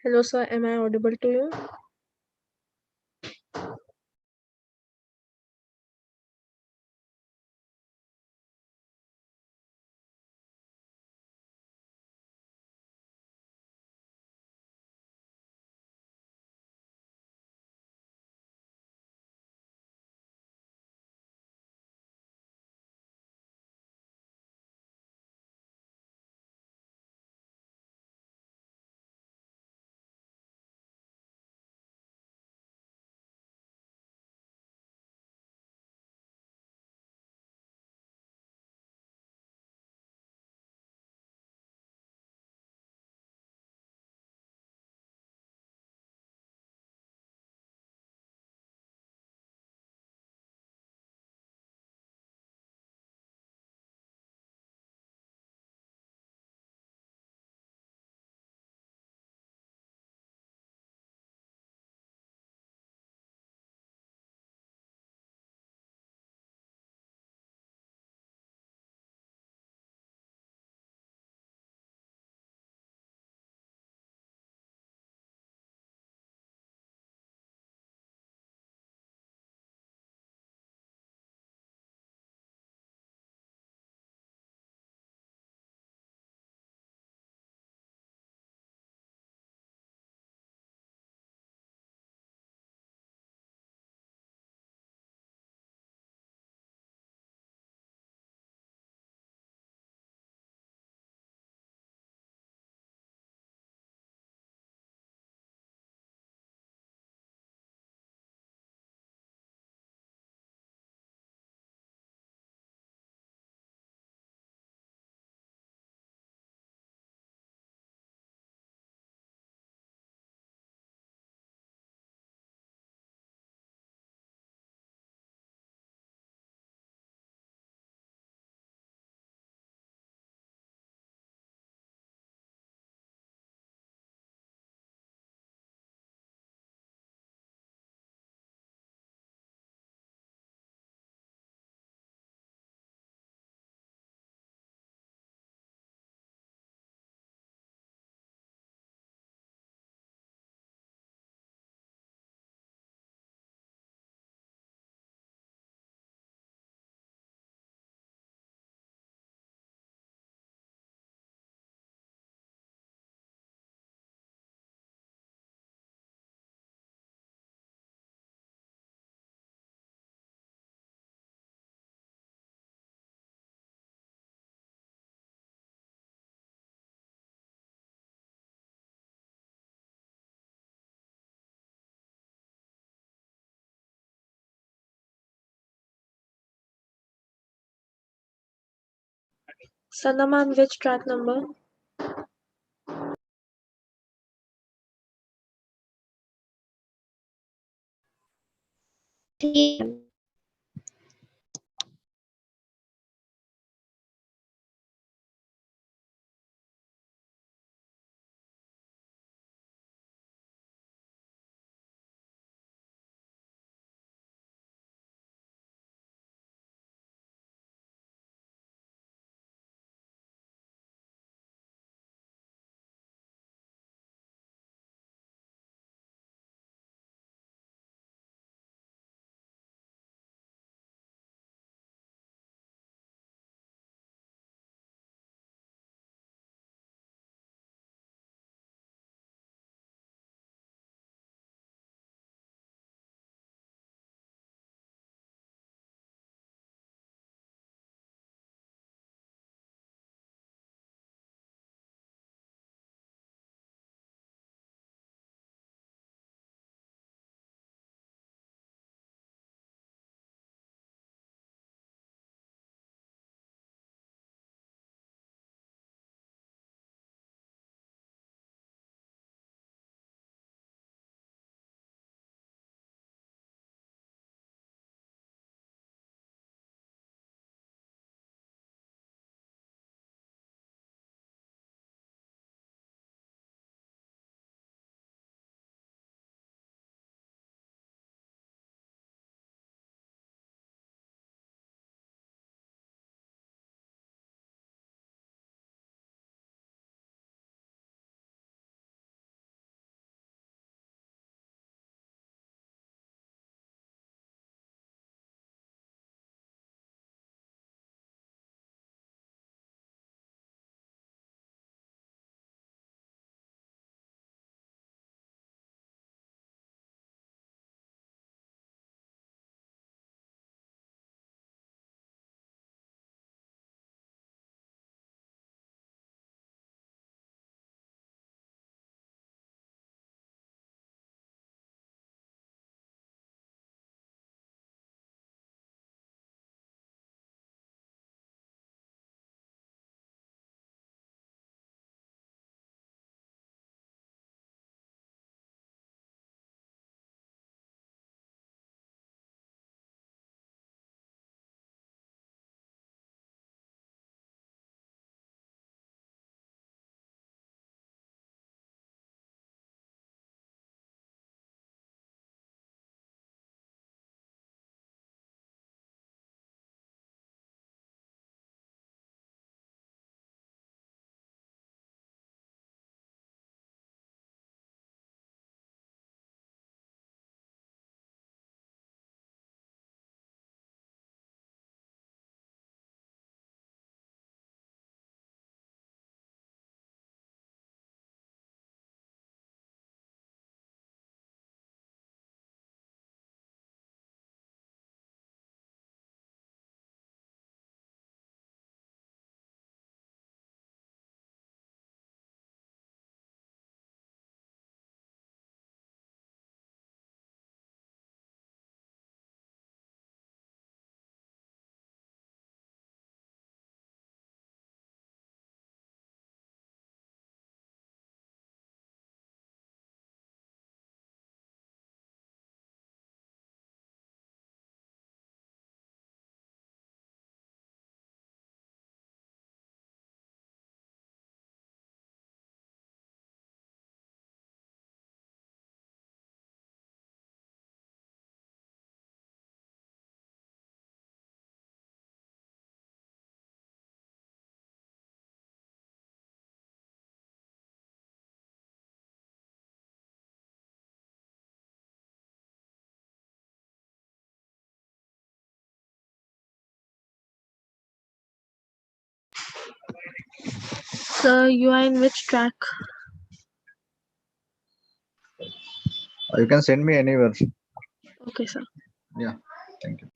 Hello, sir. Am I audible to you? Sana ma'am, which track number? Sir, you are in which track? You can send me anywhere. Okay, sir. Yeah, thank you.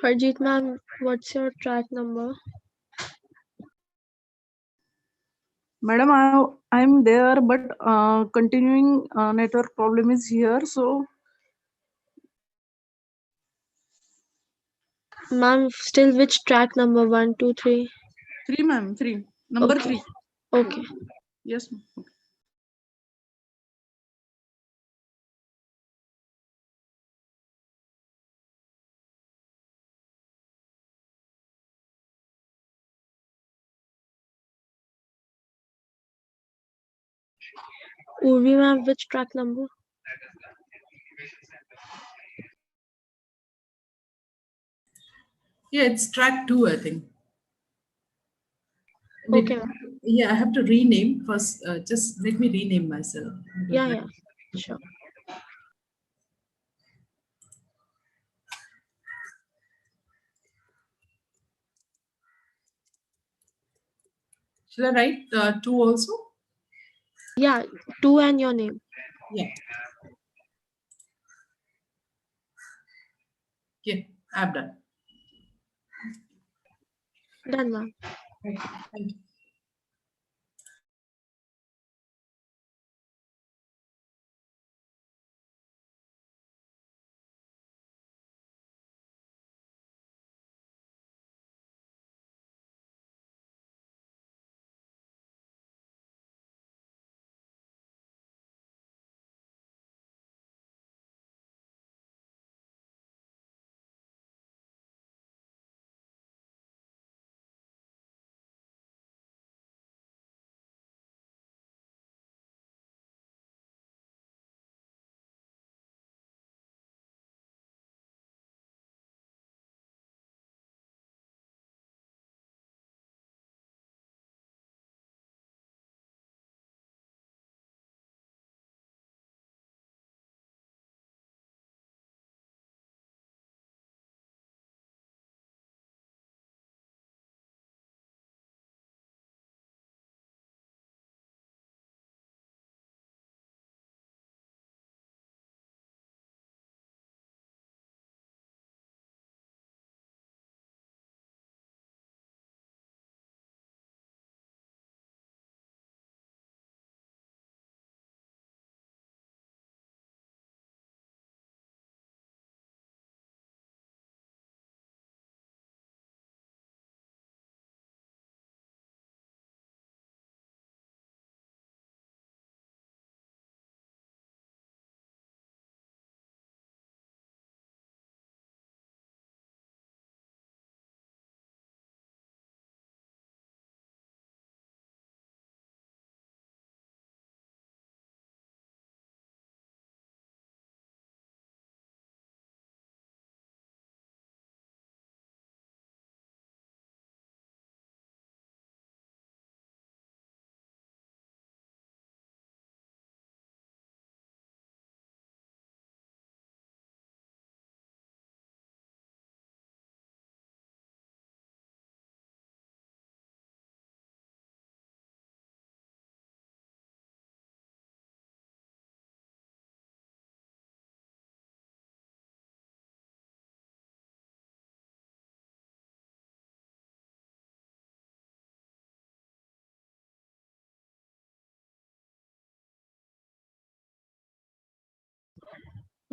Harjeet ma'am, what's your track number? Madam, I'm there, but continuing network problem is here. So, Ma'am, still which track number? 1, 2, 3? 3, ma'am, 3. Number Okay. 3. Okay. Yes, ma'am. Okay. Urvi ma'am, which track number? Yeah, it's track 2, I think. Okay. Yeah, I have to rename first. Just let me rename myself. Yeah, yeah. Sure. Should I write 2 also? Yeah, 2 and your name. Yeah. Yeah, I've done. Done, ma'am. Okay, thank you.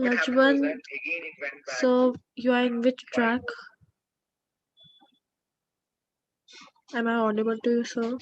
Lajwan, so you are in which track? Am I audible to you, sir?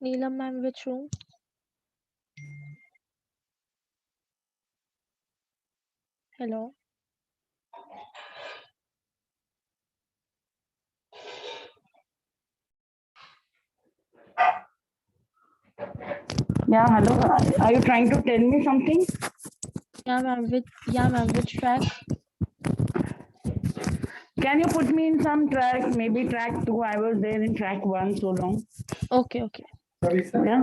Neelam ma'am, which room? Hello. Yeah, hello. Are you trying to tell me something? Yeah, ma'am, which track? Can you put me in some track, maybe track 2? I was there in track 1 so long. Okay, okay. Yeah.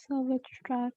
So which track?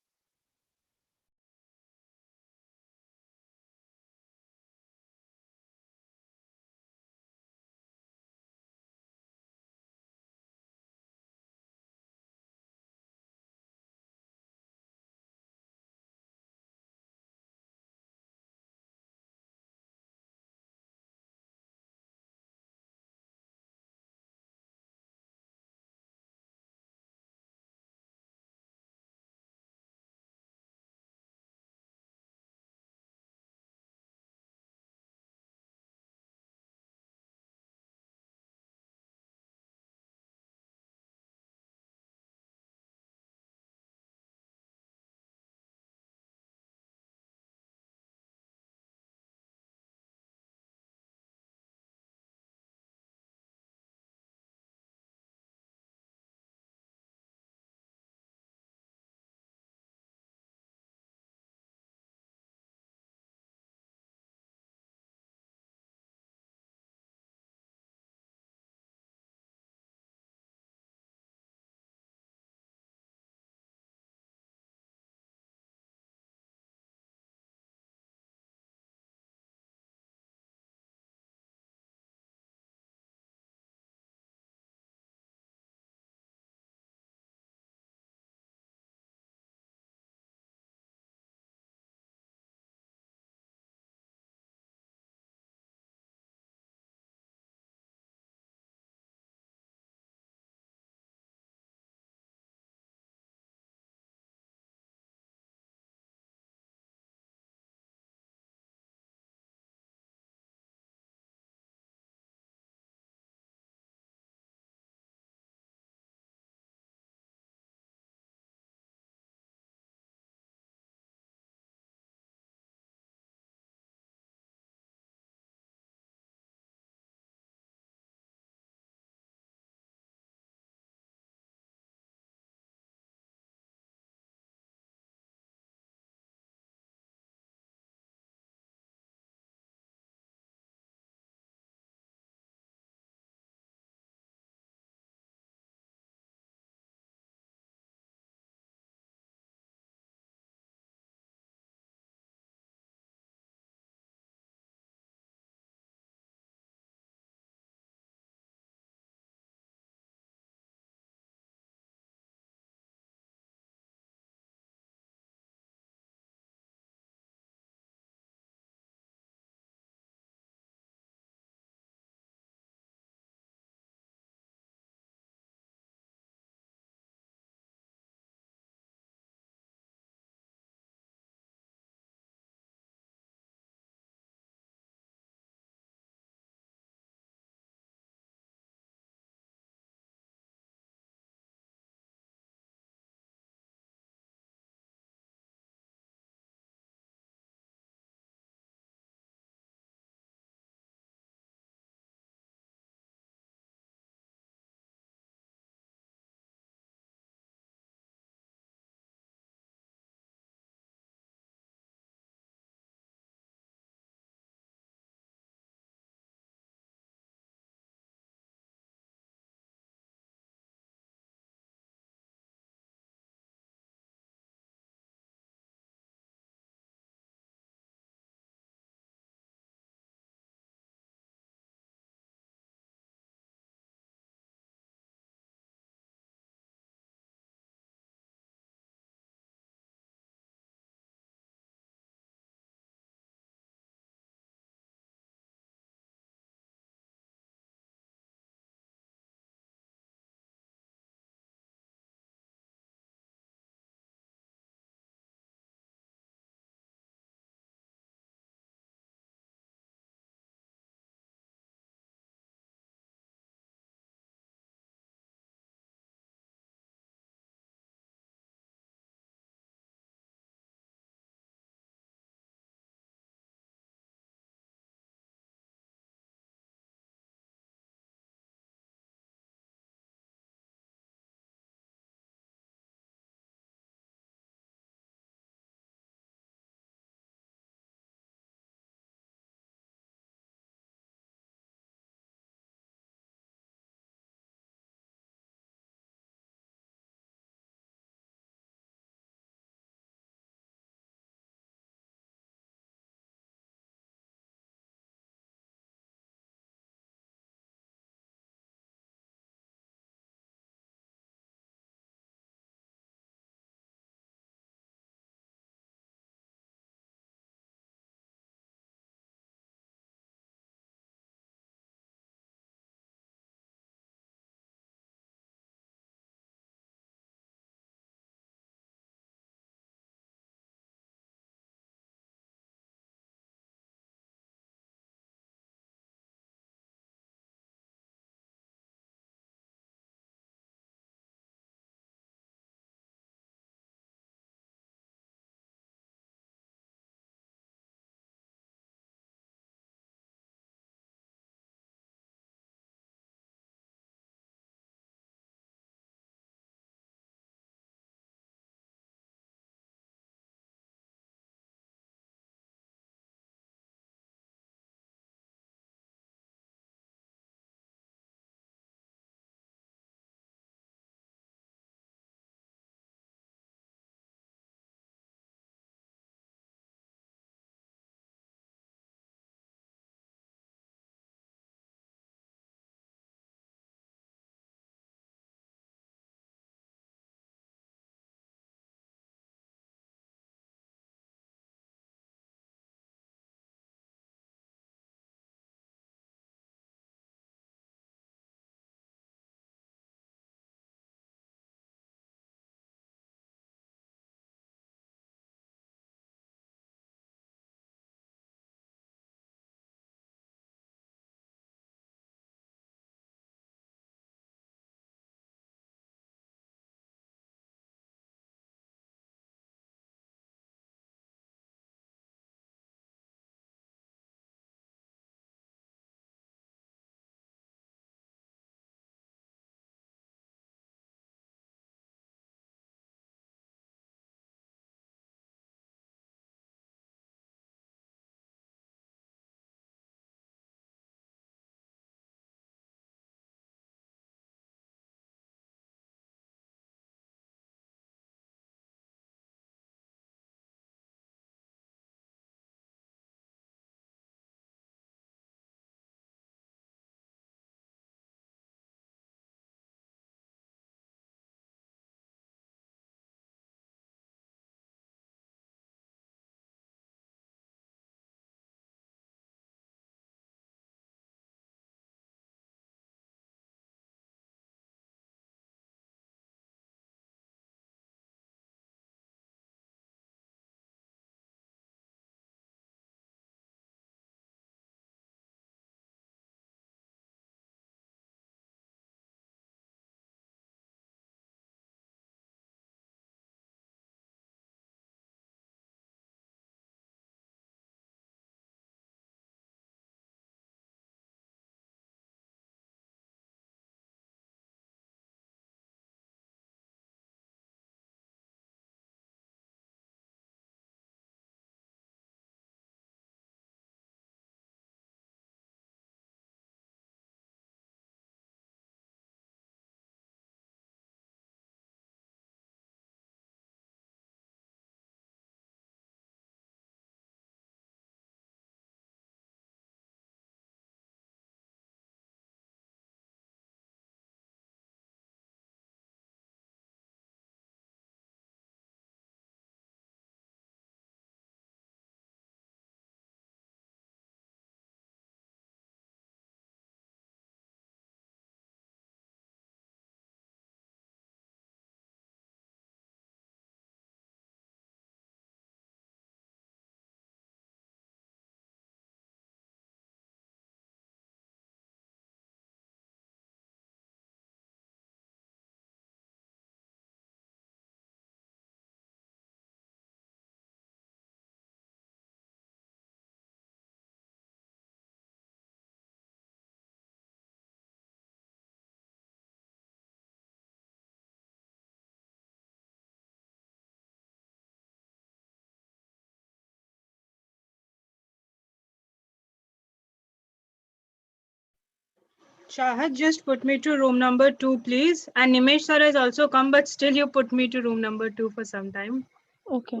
Chahat, just put me to room number 2, please. And Nimesh sir has also come, but still you put me to room number 2 for some time. Okay.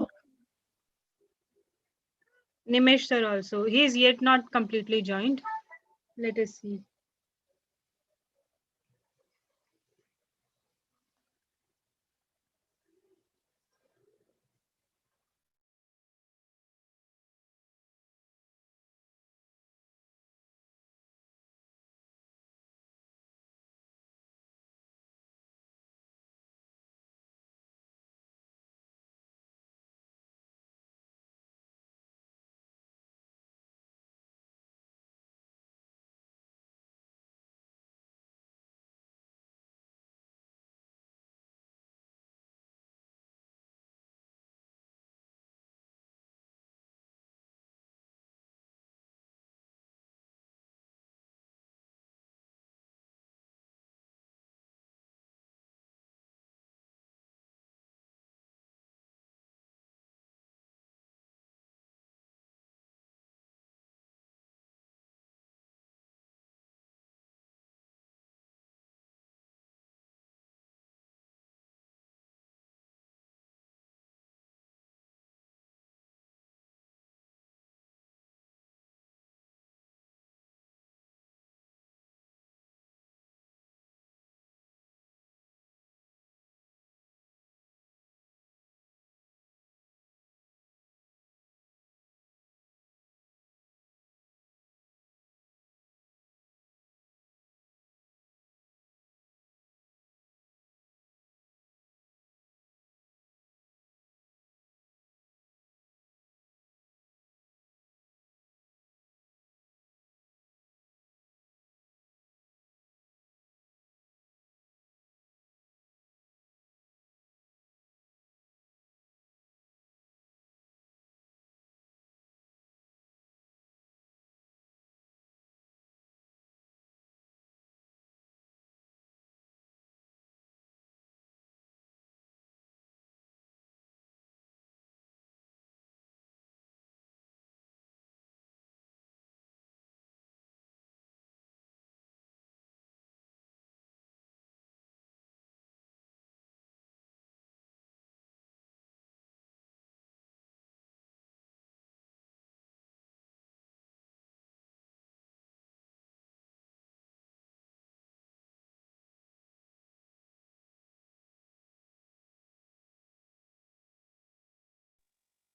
Nimesh sir also. He is yet not completely joined. Let us see.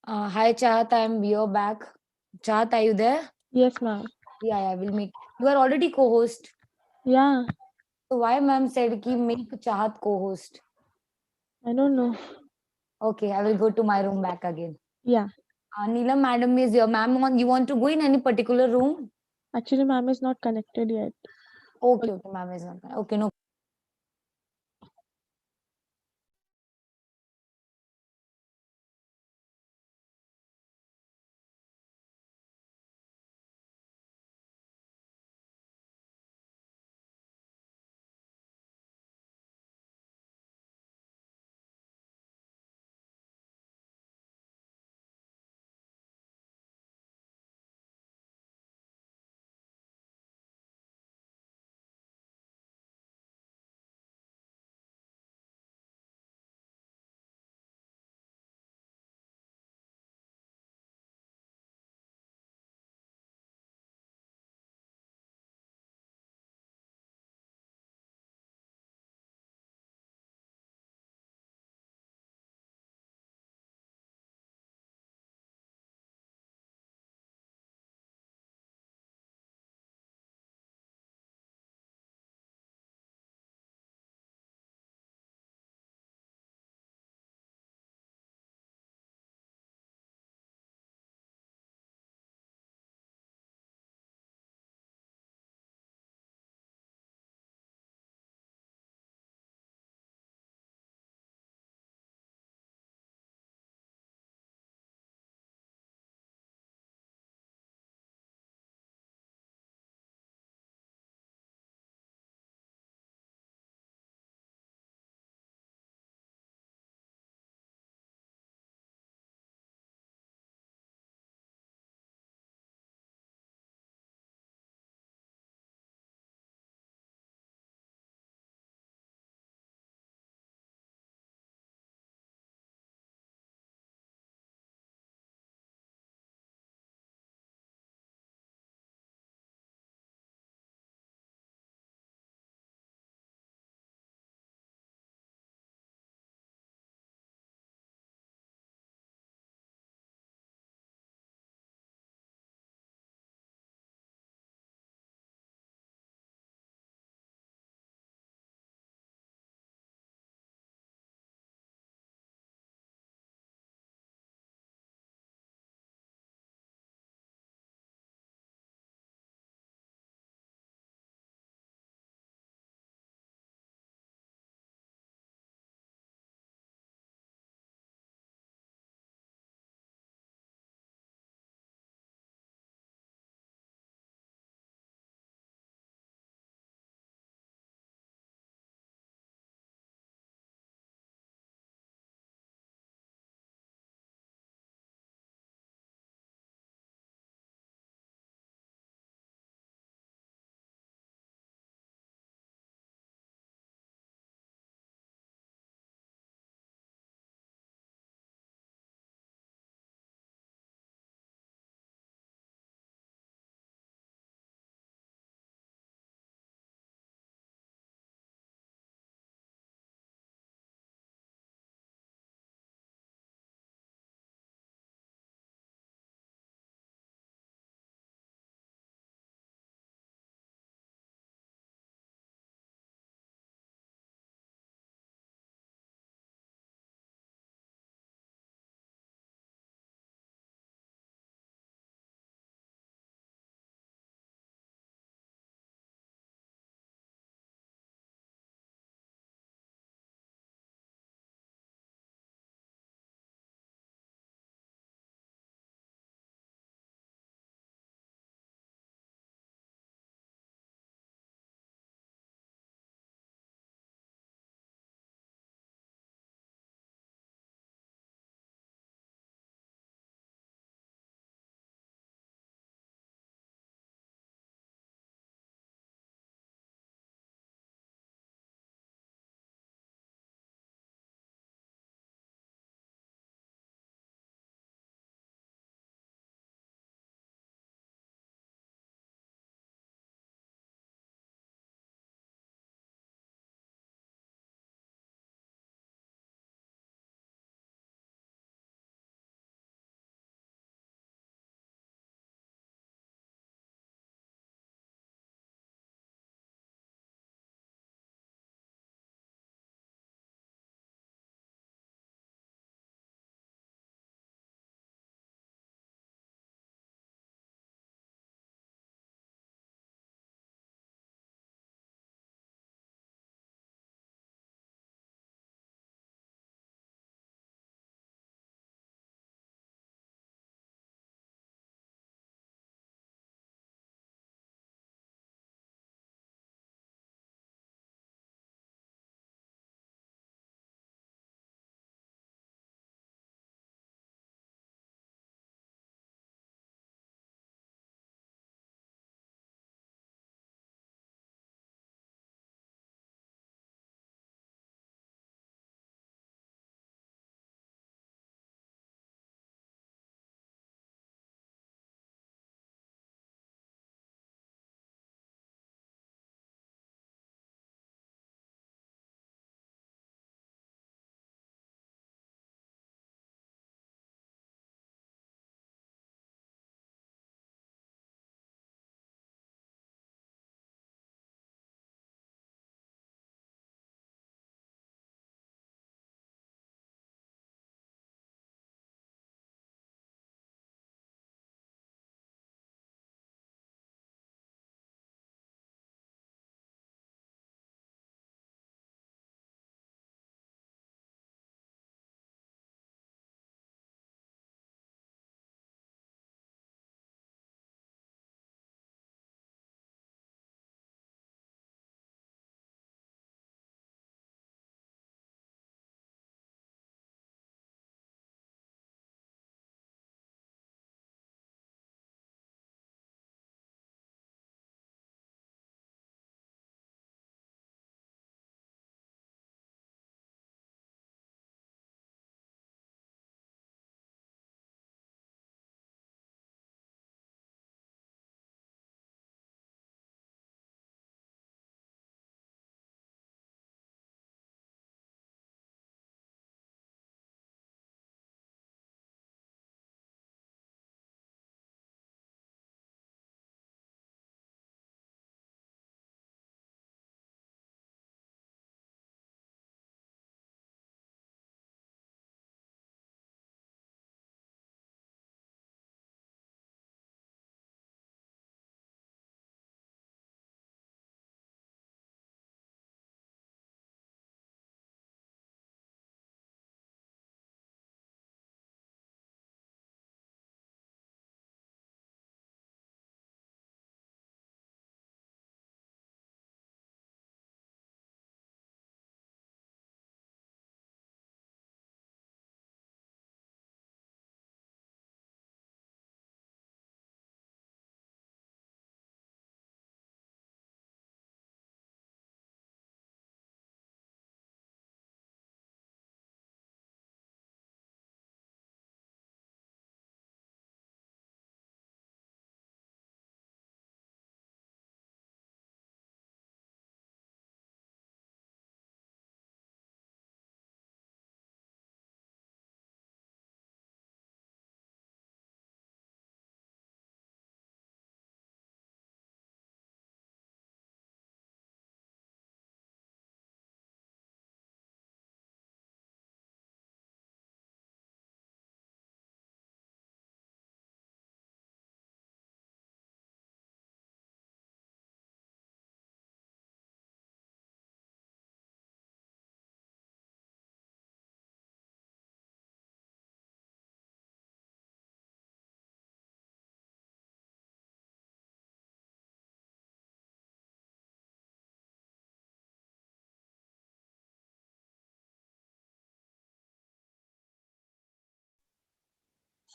Hi, Chahat. I'm here back. Chahat, are you there? Yes, ma'am. Yeah, I will make. You are already co-host. Yeah, So why ma'am said ki make Chahat co-host? I don't know. Okay, I will go to my room back again. Yeah, Neelam madam is here. Ma'am, you want to go in any particular room? actually, ma'am is not connected yet. Okay, okay, ma'am is not. Okay, no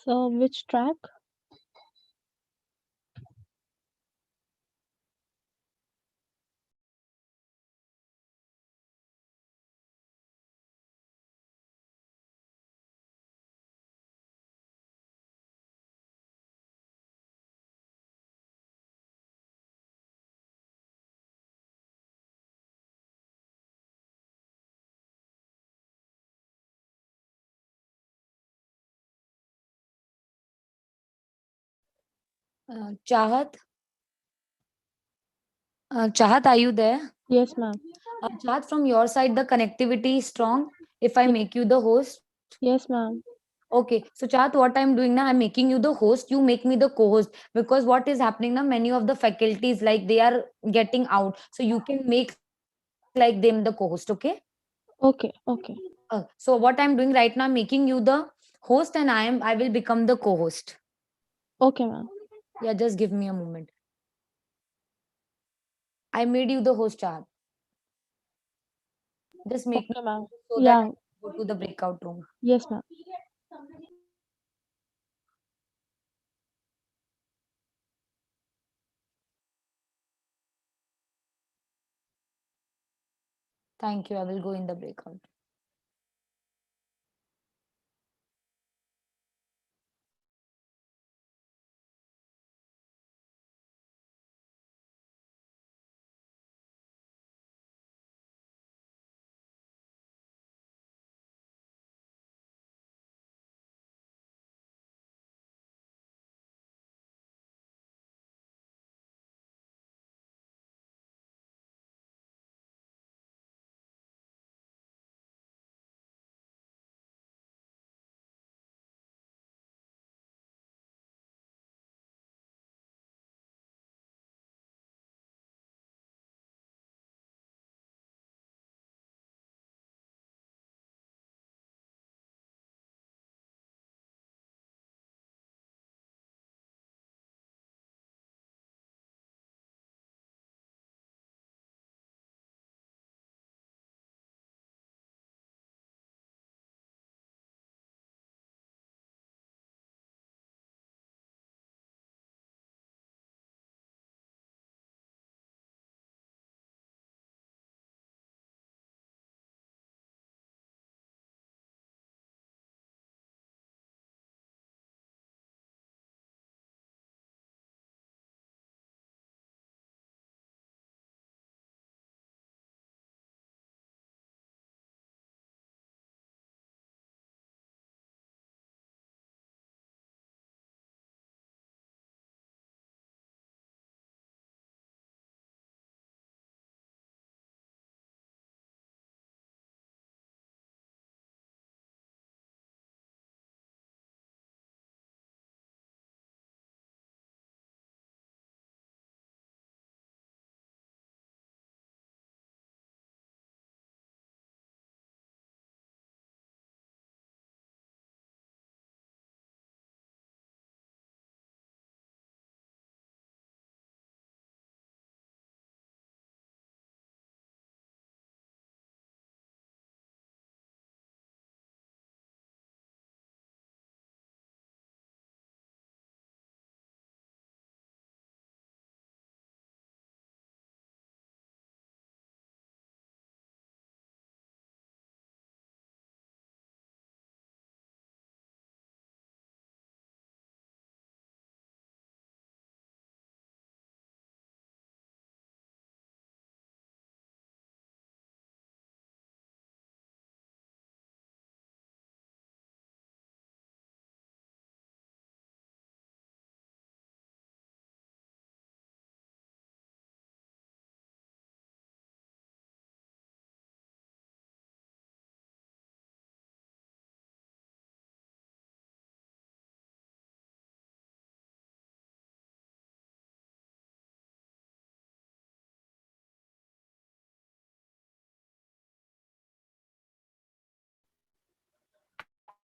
So which track? Chahat, Chahat, are you there? Yes, ma'am. Chahat, from your side, the connectivity is strong. If I make you the host. Yes, ma'am. Okay, so Chahat, what I'm doing now, I'm making you the host. You make me the co-host, because what is happening now? Many of the faculties, like, they are getting out, so you can make like them the co-host. Okay. Okay, okay. So what I'm doing right now, I'm making you the host, and I will become the co-host. Okay, ma'am. Yeah, just give me a moment. I made you the host, Chahat. Just make me Okay, ma'am. so that I Yeah. can go to the breakout room. Yes, ma'am. Thank you. I will go in the breakout.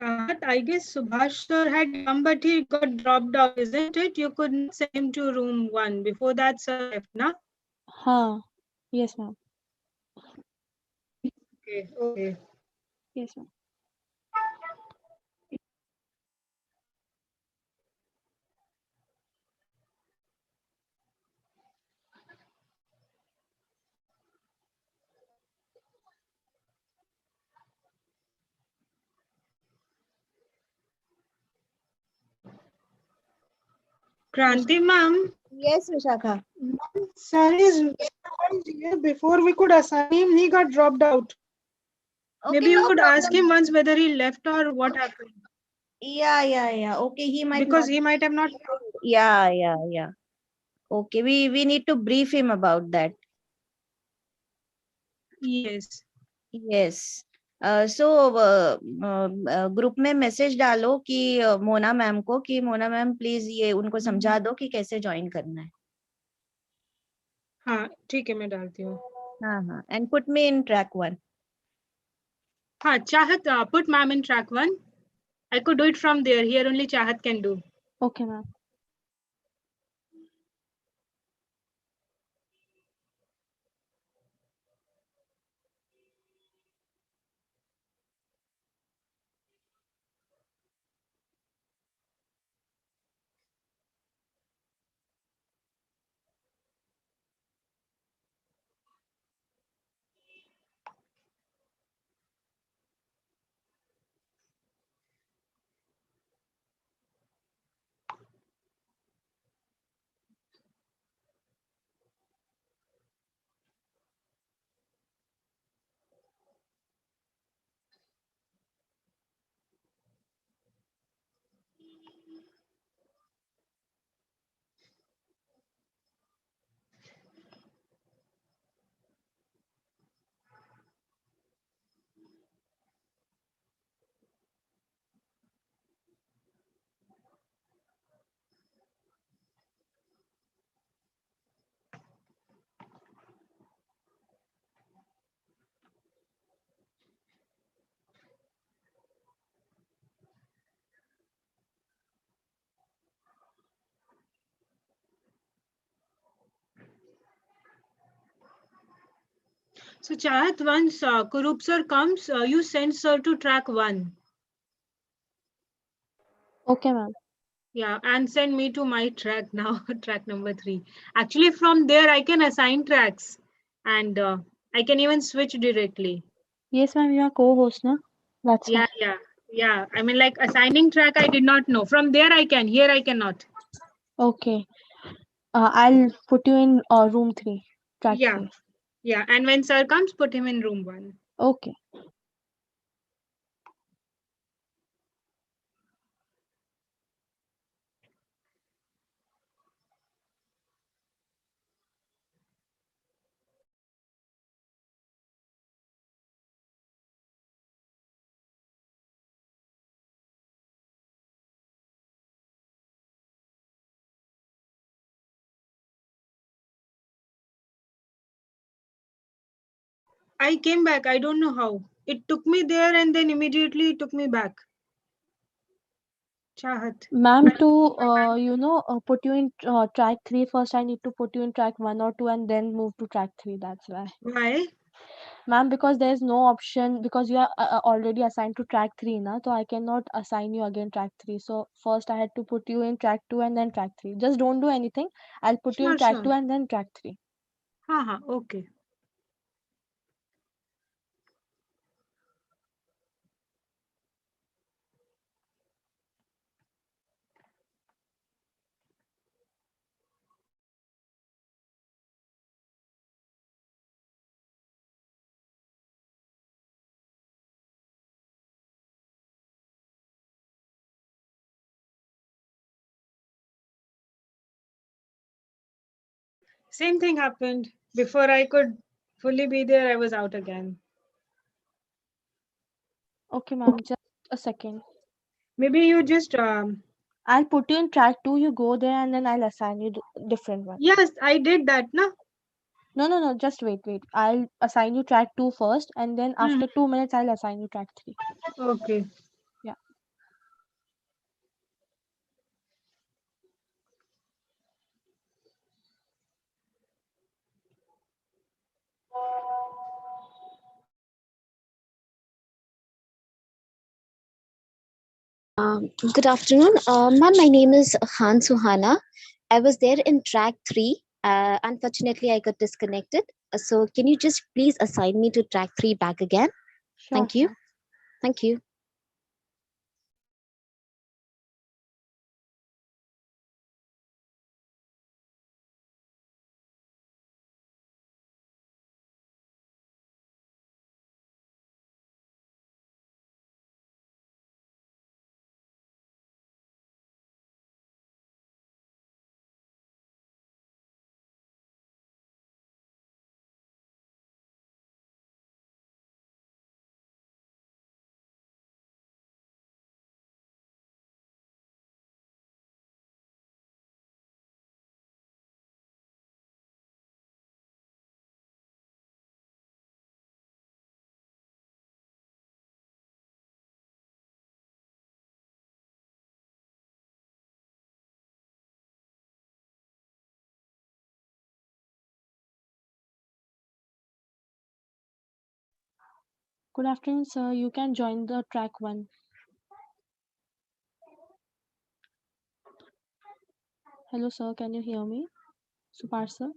I guess Subhash sir had come, but he got dropped out, isn't it? You could not send him to room 1. Before that, sir left, na? Huh. Yes, ma'am. Okay, okay. Yes, ma'am. Kranti ma'am. Yes, Vishakha. Sir is here. Before we could assign him, he got dropped out. Okay, Maybe you no could ask problem. him once whether he left or what happened. Yeah. Okay, he might Because not. he might have not. Yeah. Okay, we need to brief him about that. Yes. Yes. So group में message डालो कि Mona ma'am को कि Mona ma'am please ये उनको समझा दो कि कैसे ज्वाइन करना है. हाँ ठीक है मैं डालती हूँ. हाँ and put me in track 1. हाँ चाहत put ma'am in track 1. I could do it from there. Here only Chahat can do. Okay, ma'am. So Chahat, once Kurup sir comes, you send sir to track 1. Okay, ma'am. Yeah, and send me to my track now, track number 3. Actually, from there I can assign tracks, and I can even switch directly. Yes, ma'am. You are co-host, na? That's why. Yeah. I mean, like assigning track, I did not know. From there I can. Here I cannot. Okay. I'll put you in room 3, track 3. Yeah. And when sir comes, put him in room 1. Okay. I came back. I don't know how. It took me there and then immediately it took me back. Chahat. Ma'am, to put you in track 3 first, I need to put you in track 1 or 2 and then move to track 3. That's why. Why? Ma'am, because there is no option, because you are already assigned to track 3 now, so I cannot assign you again track 3. So first I had to put you in track 2 and then track 3. Just don't do anything. I'll put you in track 2 and then track 3. Okay. Same thing happened. Before I could fully be there, I was out again. Okay, ma'am, just a second. Maybe you just I'll put you in track 2, you go there and then I'll assign you different one. Yes, I did that, no? No, just wait. I'll assign you track 2 first and then after 2 minutes I'll assign you track 3. Okay. Yeah. Good afternoon. Ma'am, my name is Khan Suhana. I was there in track 3. Unfortunately, I got disconnected. So can you just please assign me to track 3 back again? Sure, Thank you. Thank you. Good afternoon, sir. You can join the track 1. Hello, sir. Can you hear me? Supar, sir.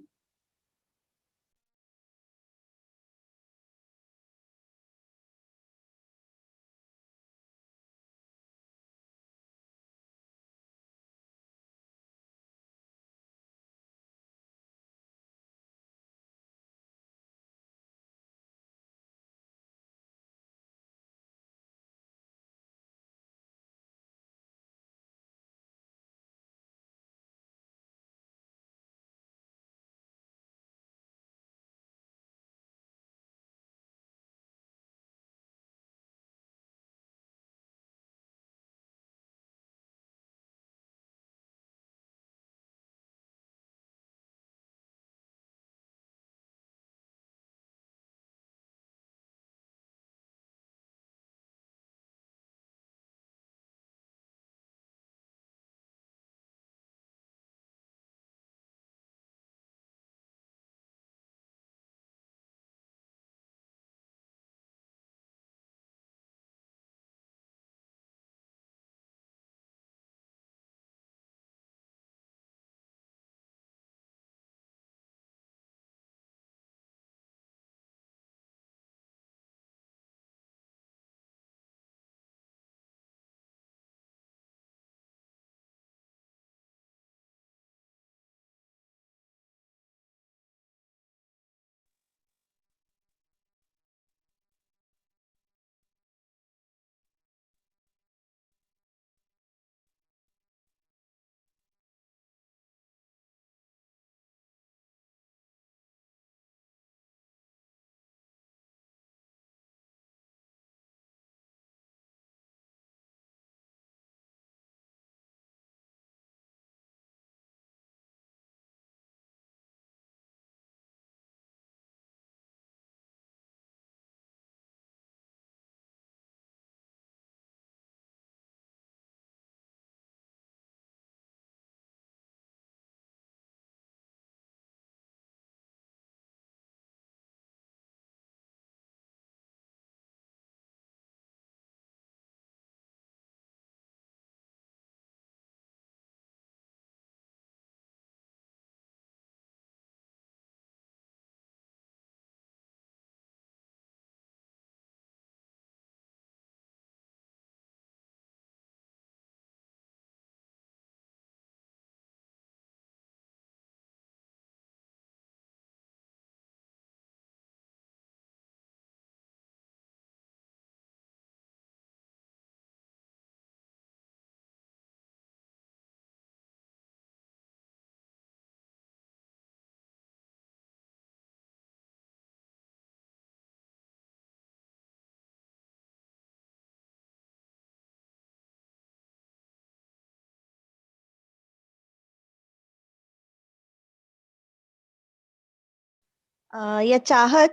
Yeah, Chahat,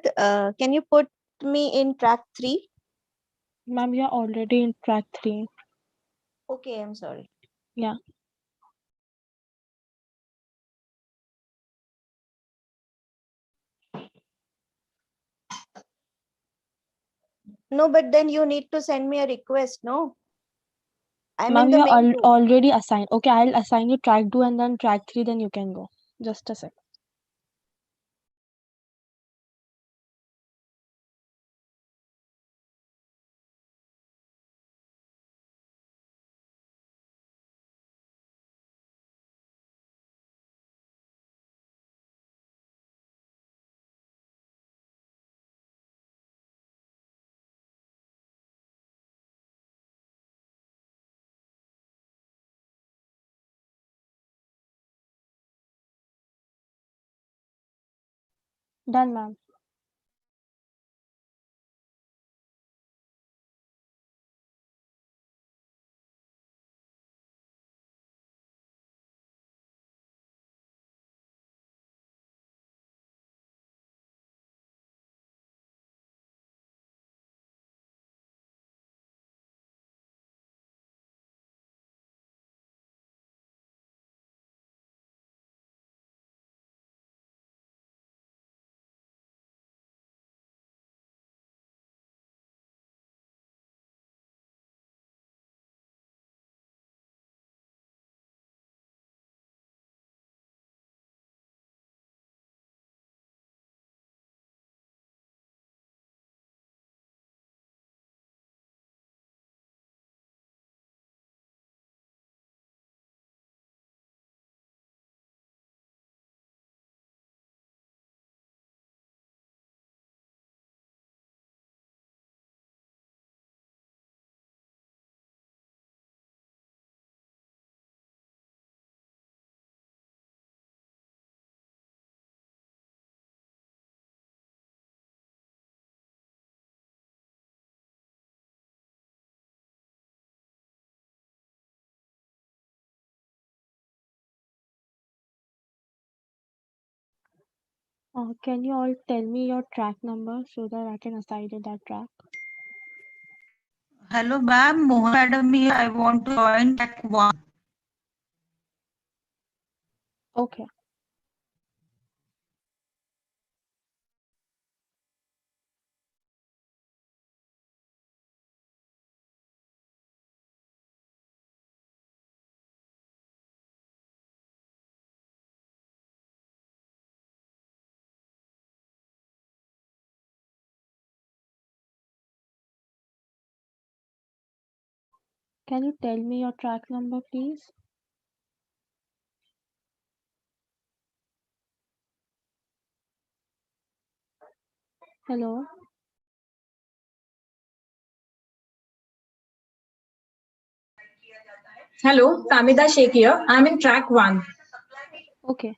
can you put me in track 3? Ma'am, you are already in track 3. Okay, I'm sorry. Yeah. No, but then you need to send me a request, no? I'm in Ma'am, the you are main group. already assigned. Okay, I'll assign you track 2 and then track 3, then you can go. Just a sec. Done, ma'am. Can you all tell me your track number so that I can assign in that track? Hello, ma'am. Mohan madam here. I want to join track 1. Okay. Can you tell me your track number, please? Hello. Hello, Kamida Sheikh here. I'm in track 1. Okay.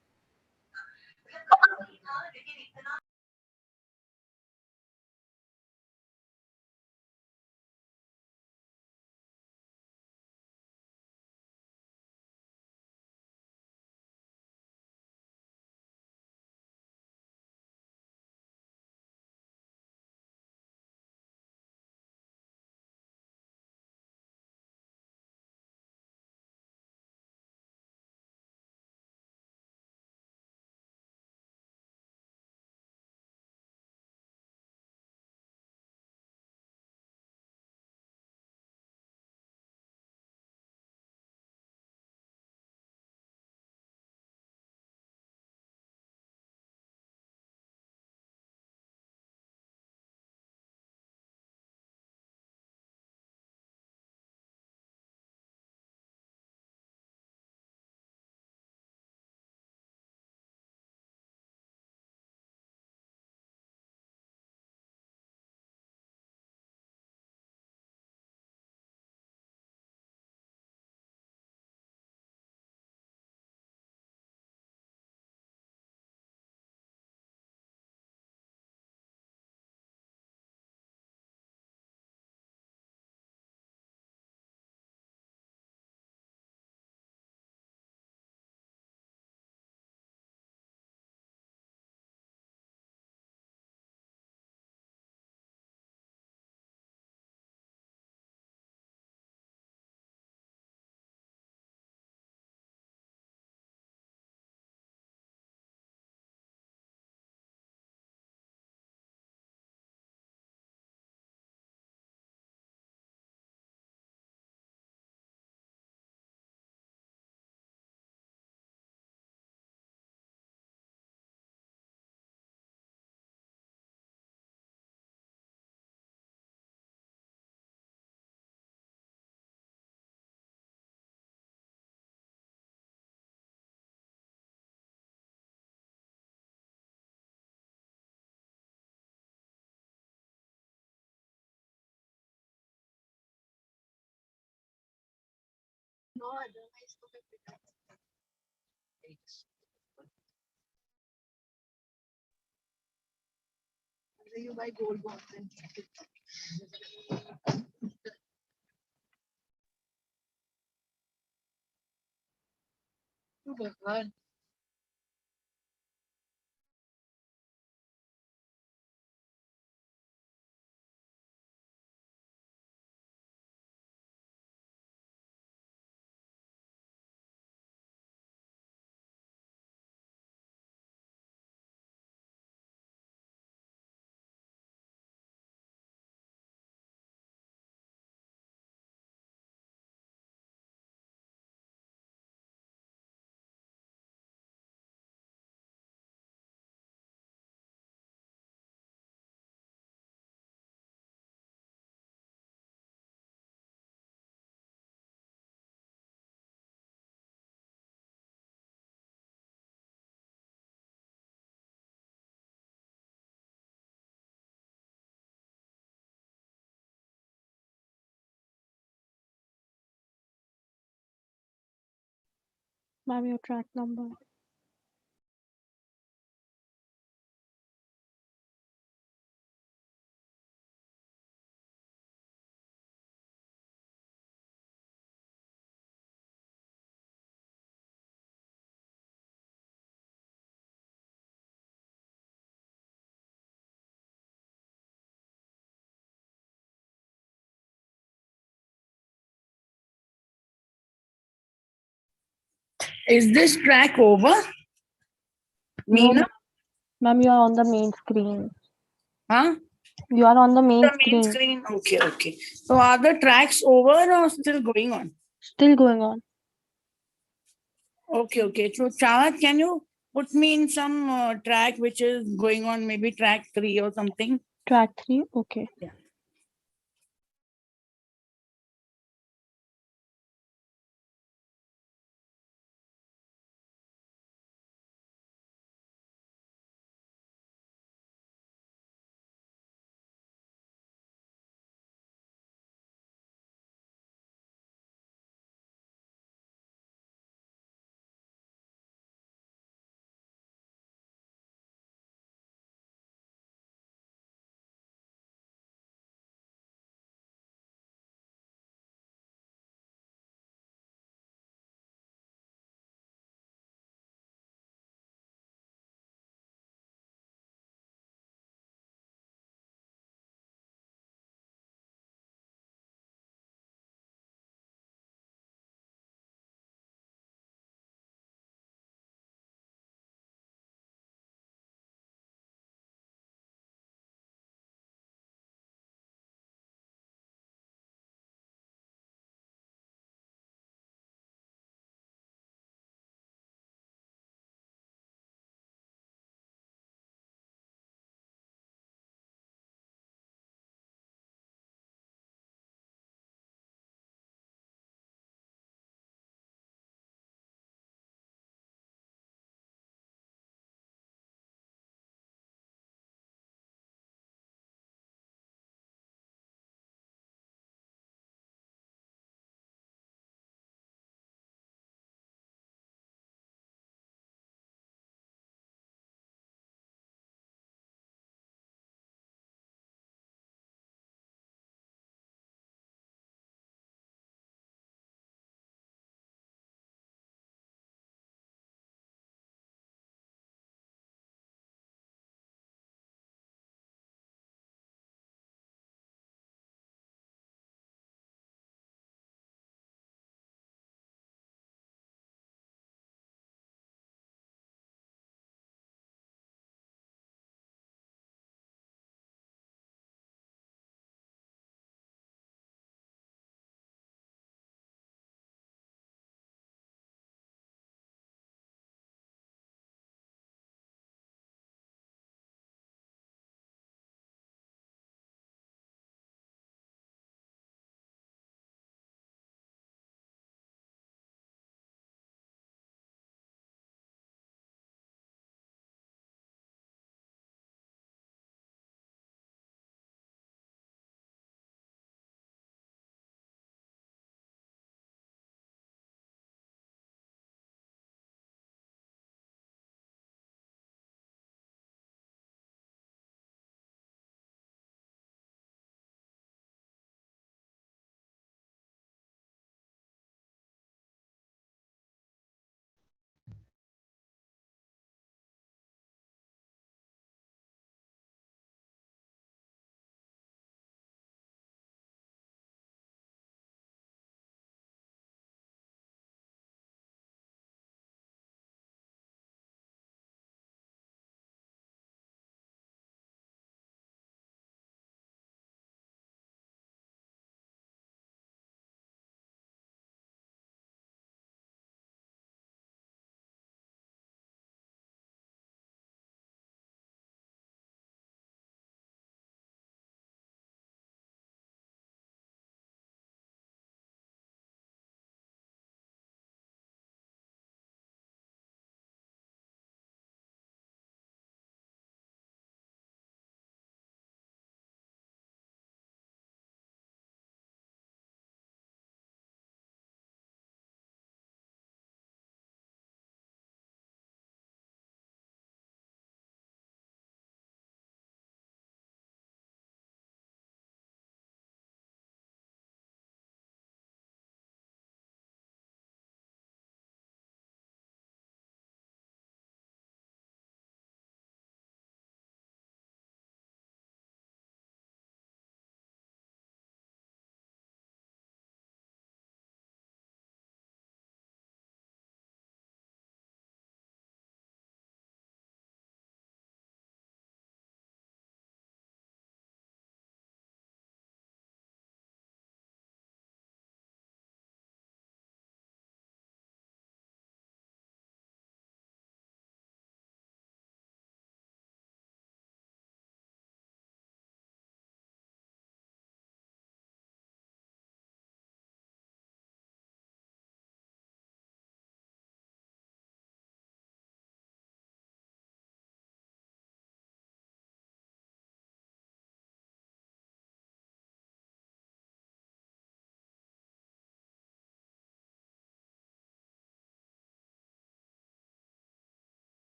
You buy gold bonds and भगवान Ma'am, your track number. Is this track over? No, Meena? ma'am, you are on the main screen. Huh? You are on the main The main screen. screen. Okay, okay. So are the tracks over or still going on? Still going on. Okay, okay. So Chavat, can you put me in some track which is going on, maybe track 3 or something? Track 3, okay. Yeah.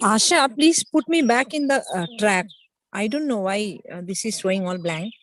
Asha, please put me back in the track. I don't know why this is showing all blank.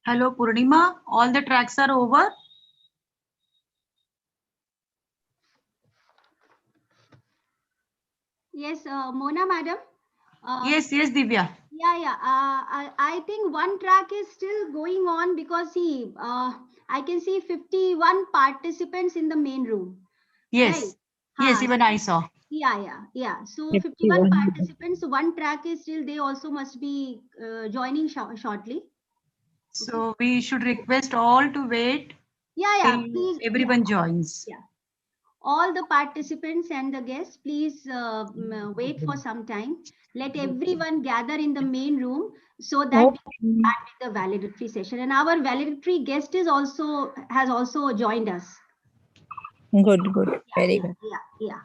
Hello, Purnima. All the tracks are over. Yes, Mona madam. Yes, Divya. Yeah. I think one track is still going on because see, I can see 51 participants in the main room. Yes. Right. Yes, even I saw. Yeah. So 51 participants. So one track is still. They also must be joining shortly. So we should request all to wait till Please. everyone joins. Yeah. All the participants and the guests, please wait for some time. Let everyone gather in the main room so that we can start with the valedictory session. And our valedictory guest has also joined us. Good. Very good. Yeah.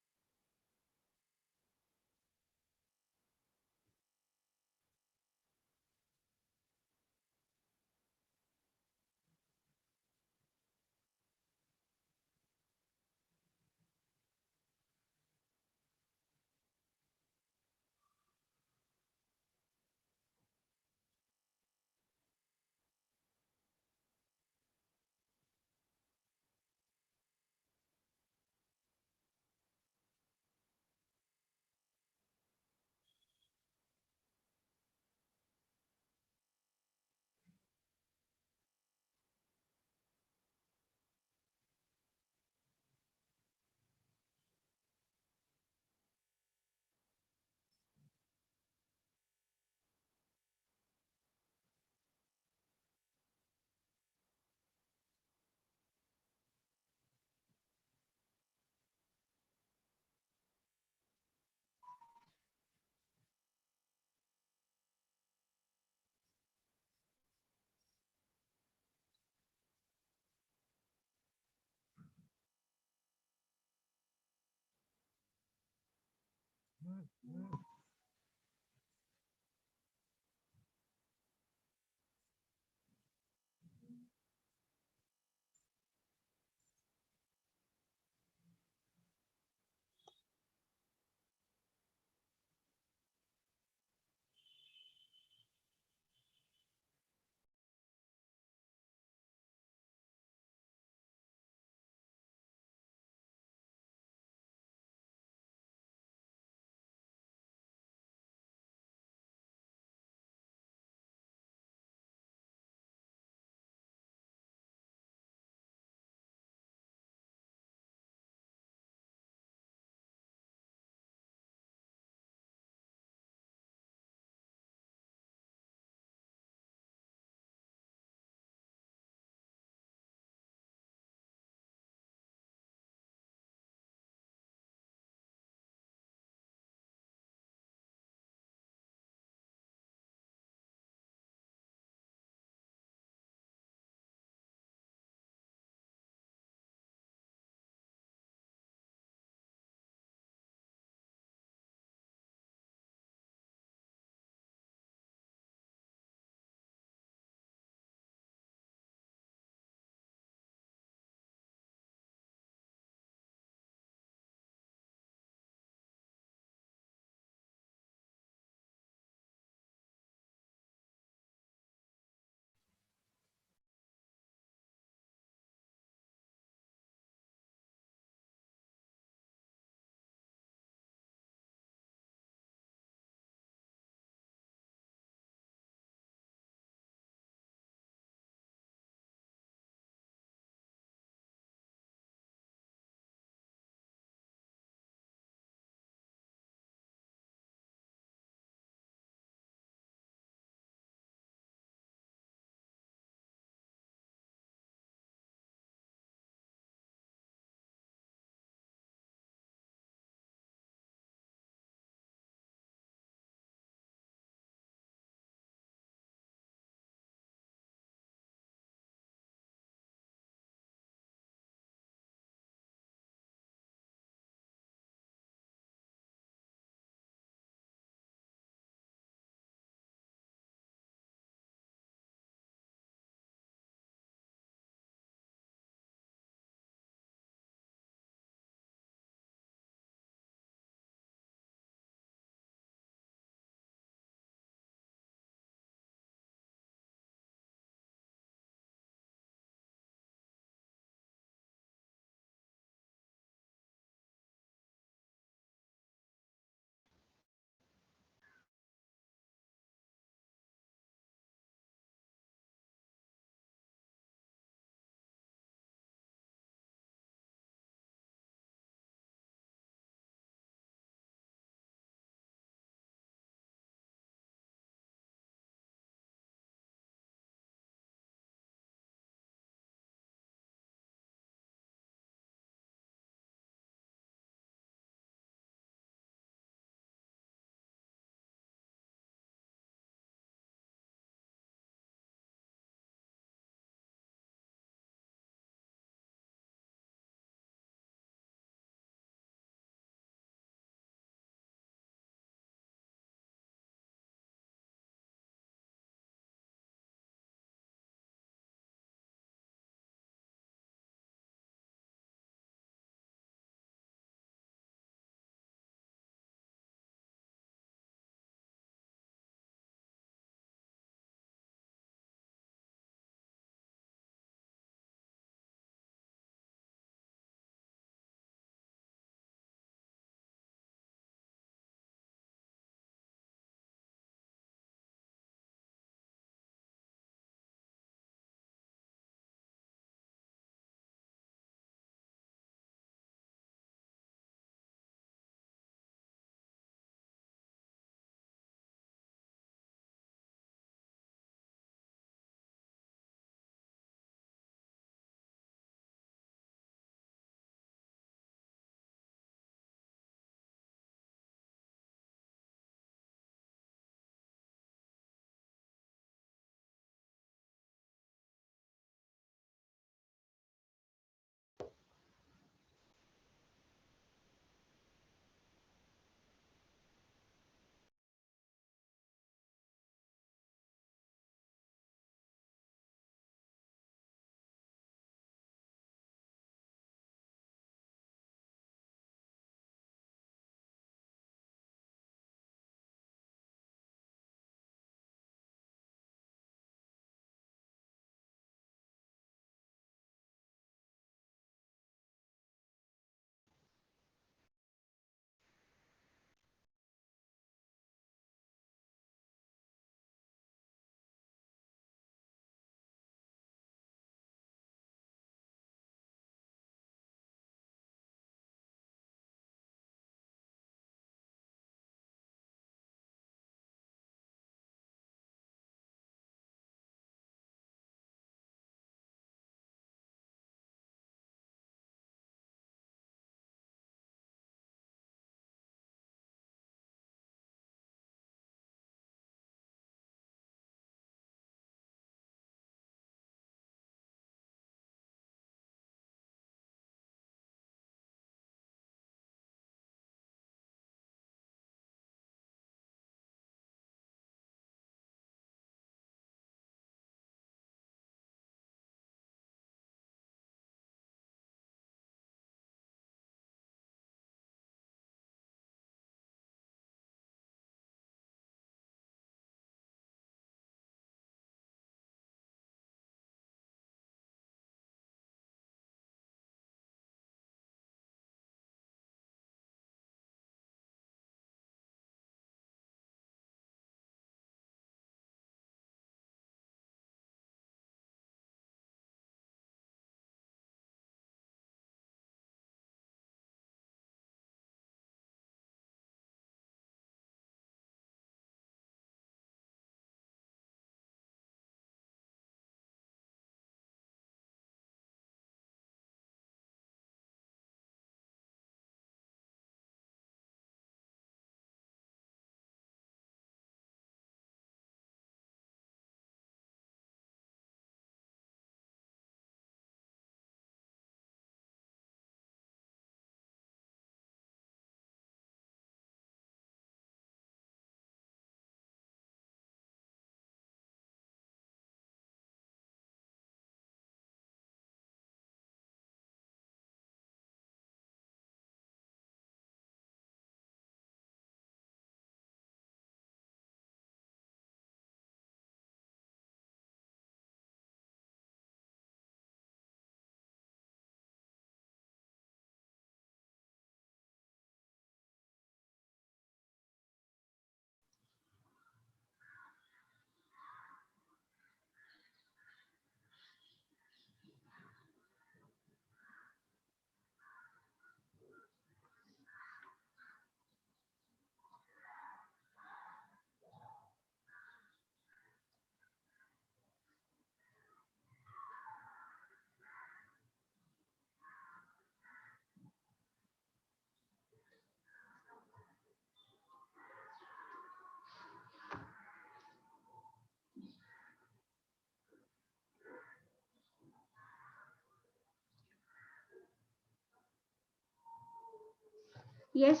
Yes.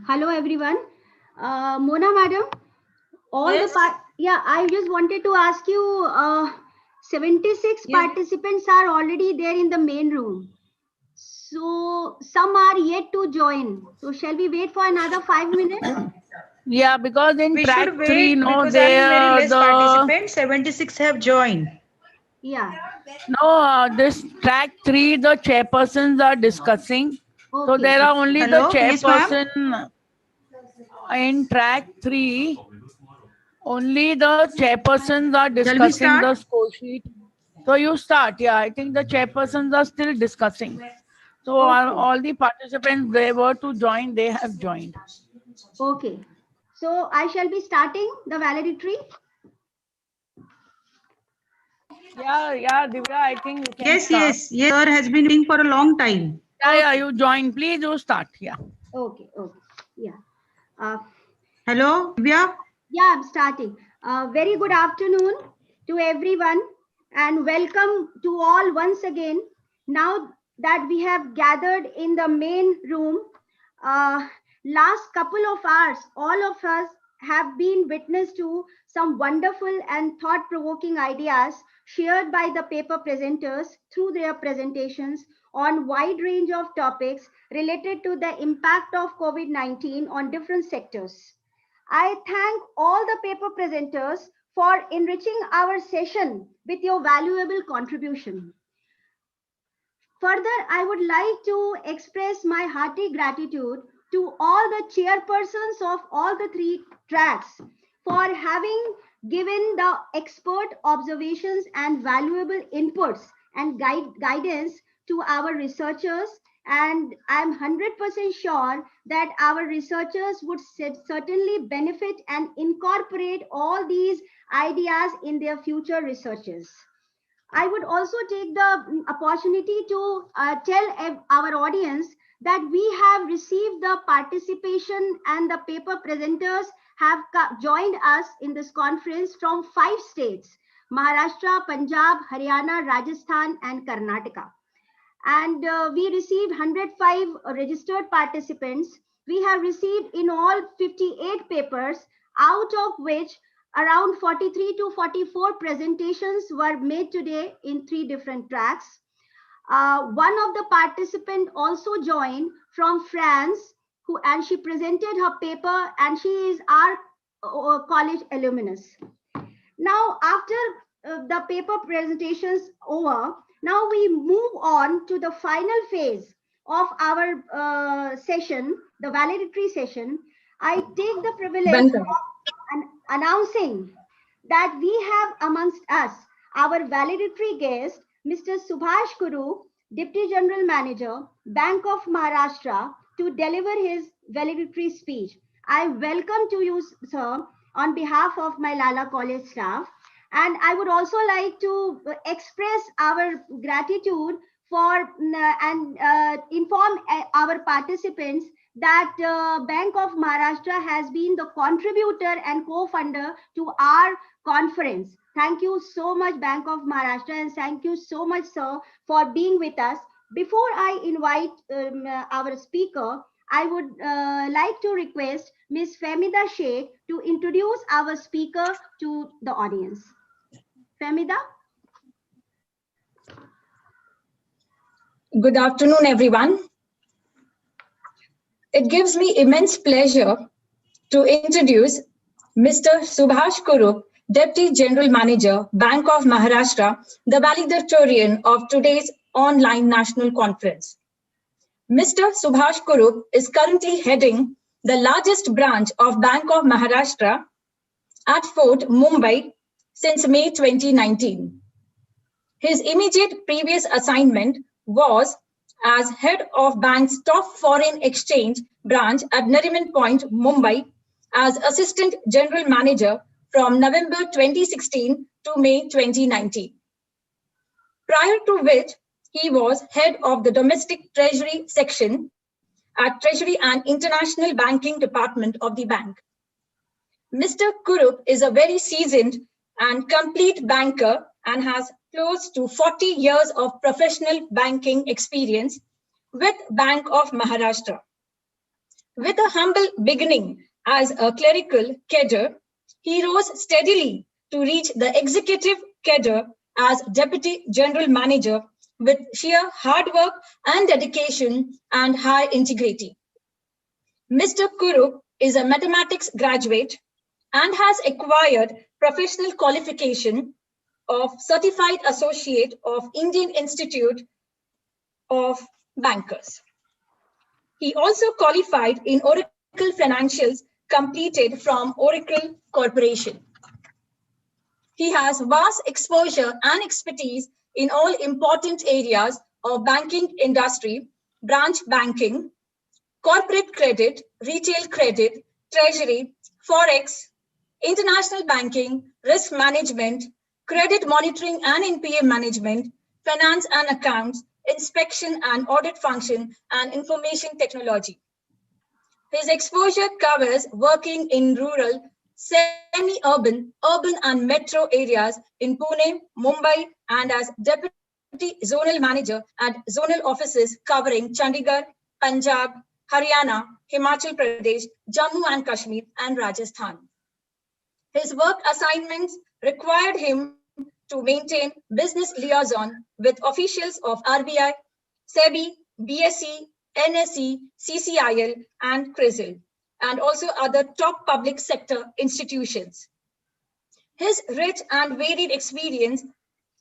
Hello, everyone. Mona, madam. All Yes. the part. Yeah, I just wanted to ask you. 76 Yes. participants are already there in the main room. So some are yet to join. So shall we wait for another 5 minutes? Yeah, because in We track should 3, wait no, because I am very they less the participants. 76 have joined. Yeah. no this track 3 the chairpersons are discussing. So Okay. there are only the Hello. Yes, ma'am. chairperson in track 3. Only the chairpersons are Shall we discussing start? the score sheet. So you start. Yeah, I think the chairpersons are still discussing. So Okay. all the participants they were to join, they have joined. Okay. So I shall be starting the valedictory. Yeah, Divya, I think you can Yes, start. yes. Yes, sir has been waiting for a long time. Yeah, you join. Please, you start. Yeah. Okay. Yeah. Uh, Hello, Divya. Yeah, I'm starting. Very good afternoon to everyone and welcome to all once again. Now that we have gathered in the main room, last couple of hours, all of us have been witness to some wonderful and thought-provoking ideas shared by the paper presenters through their presentations on wide range of topics related to the impact of COVID-19 on different sectors. I thank all the paper presenters for enriching our session with your valuable contribution. Further, I would like to express my hearty gratitude to all the chairpersons of all the three tracks for having given the expert observations and valuable inputs and guidance to our researchers. And I'm 100% sure that our researchers would certainly benefit and incorporate all these ideas in their future researches. I would also take the opportunity to tell our audience that we have received the participation and the paper presenters have joined us in this conference from 5 states: Maharashtra, Punjab, Haryana, Rajasthan, and Karnataka. And we received 105 registered participants. We have received in all 58 papers, out of which around 43 to 44 presentations were made today in 3 different tracks. One of the participants also joined from France, and she presented her paper, and she is our college alumnus. Now, after the paper presentations over, now we move on to the final phase of our session, the valedictory session. I take the privilege Banka. of announcing that we have amongst us our valedictory guest, Mr. Subhash Kuru, Deputy General Manager, Bank of Maharashtra, to deliver his valedictory speech. I welcome to you, sir, on behalf of my Lala College staff. And I would also like to express our gratitude for and inform our participants that Bank of Maharashtra has been the contributor and co-funder to our conference. Thank you so much, Bank of Maharashtra, and thank you so much, sir, for being with us. Before I invite our speaker, I would like to request Ms. Femida Sheikh to introduce our speaker to the audience. Femida? Good afternoon, everyone. It gives me immense pleasure to introduce Mr. Subhash Kurup, Deputy General Manager, Bank of Maharashtra, the valedictorian of today's online national conference. Mr. Subhash Kurup is currently heading the largest branch of Bank of Maharashtra at Fort Mumbai since May 2019. His immediate previous assignment was as head of bank's top foreign exchange branch at Nariman Point, Mumbai, as assistant general manager from November 2016 to May 2019. Prior to which, he was head of the domestic treasury section at Treasury and International Banking Department of the bank. Mr. Kurup is a very seasoned and complete banker and has close to 40 years of professional banking experience with Bank of Maharashtra. With a humble beginning as a clerical cadre, he rose steadily to reach the executive cadre as Deputy General Manager with sheer hard work and dedication and high integrity. Mr. Kuru is a mathematics graduate and has acquired professional qualification of Certified Associate of Indian Institute of Bankers. He also qualified in Oracle Financials completed from Oracle Corporation. He has vast exposure and expertise in all important areas of banking industry, branch banking, corporate credit, retail credit, treasury, forex, international banking, risk management, credit monitoring and NPA management, finance and accounts, inspection and audit function, and information technology. His exposure covers working in rural, semi-urban, urban and metro areas in Pune, Mumbai, and as Deputy Zonal Manager at zonal offices covering Chandigarh, Punjab, Haryana, Himachal Pradesh, Jammu and Kashmir, and Rajasthan. His work assignments required him to maintain business liaison with officials of RBI, SEBI, BSE, NSE, CCIL, and CRISIL, and also other top public sector institutions. His rich and varied experience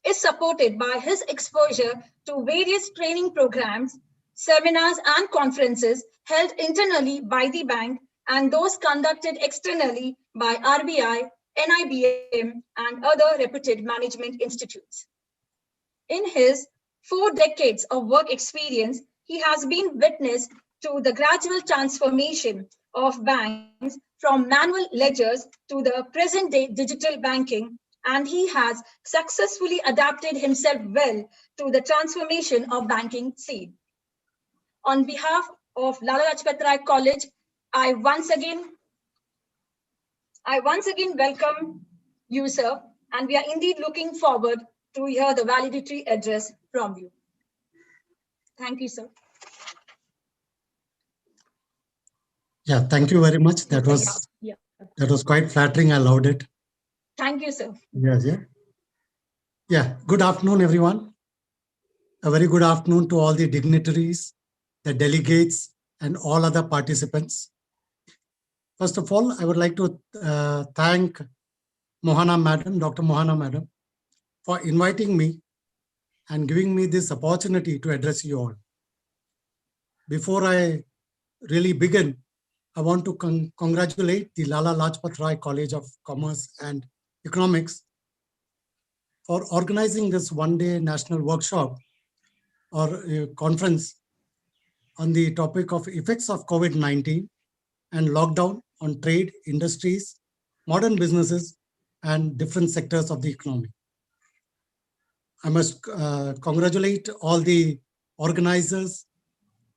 is supported by his exposure to various training programs, seminars, and conferences held internally by the bank and those conducted externally by RBI, NIBM, and other reputed management institutes. In his 4 decades of work experience, he has been witness to the gradual transformation of banks from manual ledgers to the present-day digital banking, and he has successfully adapted himself well to the transformation of banking scene. On behalf of Lala Lajpatrai College, I once again welcome you, sir, and we are indeed looking forward to hear the valedictory address from you. Thank you, sir. Yeah, thank you very much. That was quite flattering. I loved it. Thank you, sir. Yes, yeah. Yeah, good afternoon, everyone. A very good afternoon to all the dignitaries, the delegates, and all other participants. First of all, I would like to thank Mohana Madam, Dr. Mohana Madam, for inviting me and giving me this opportunity to address you all. Before I really begin, I want to congratulate the Lala Lajpatrai College of Commerce and Economics for organizing this one-day national workshop or conference on the topic of effects of COVID-19 and lockdown on trade, industries, modern businesses, and different sectors of the economy. I must congratulate all the organizers,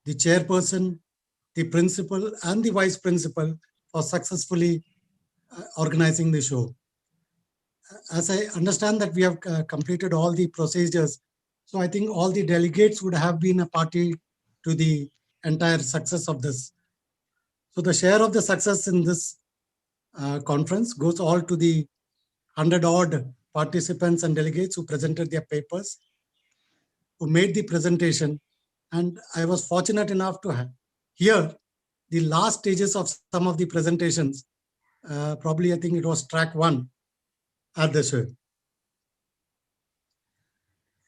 the chairperson, the principal, and the vice principal for successfully organizing the show. As I understand that we have completed all the procedures, so I think all the delegates would have been a party to the entire success of this. So the share of the success in this conference goes all to the 100-odd participants and delegates who presented their papers, who made the presentation, and I was fortunate enough to hear the last stages of some of the presentations. Probably I think it was track 1 at the show.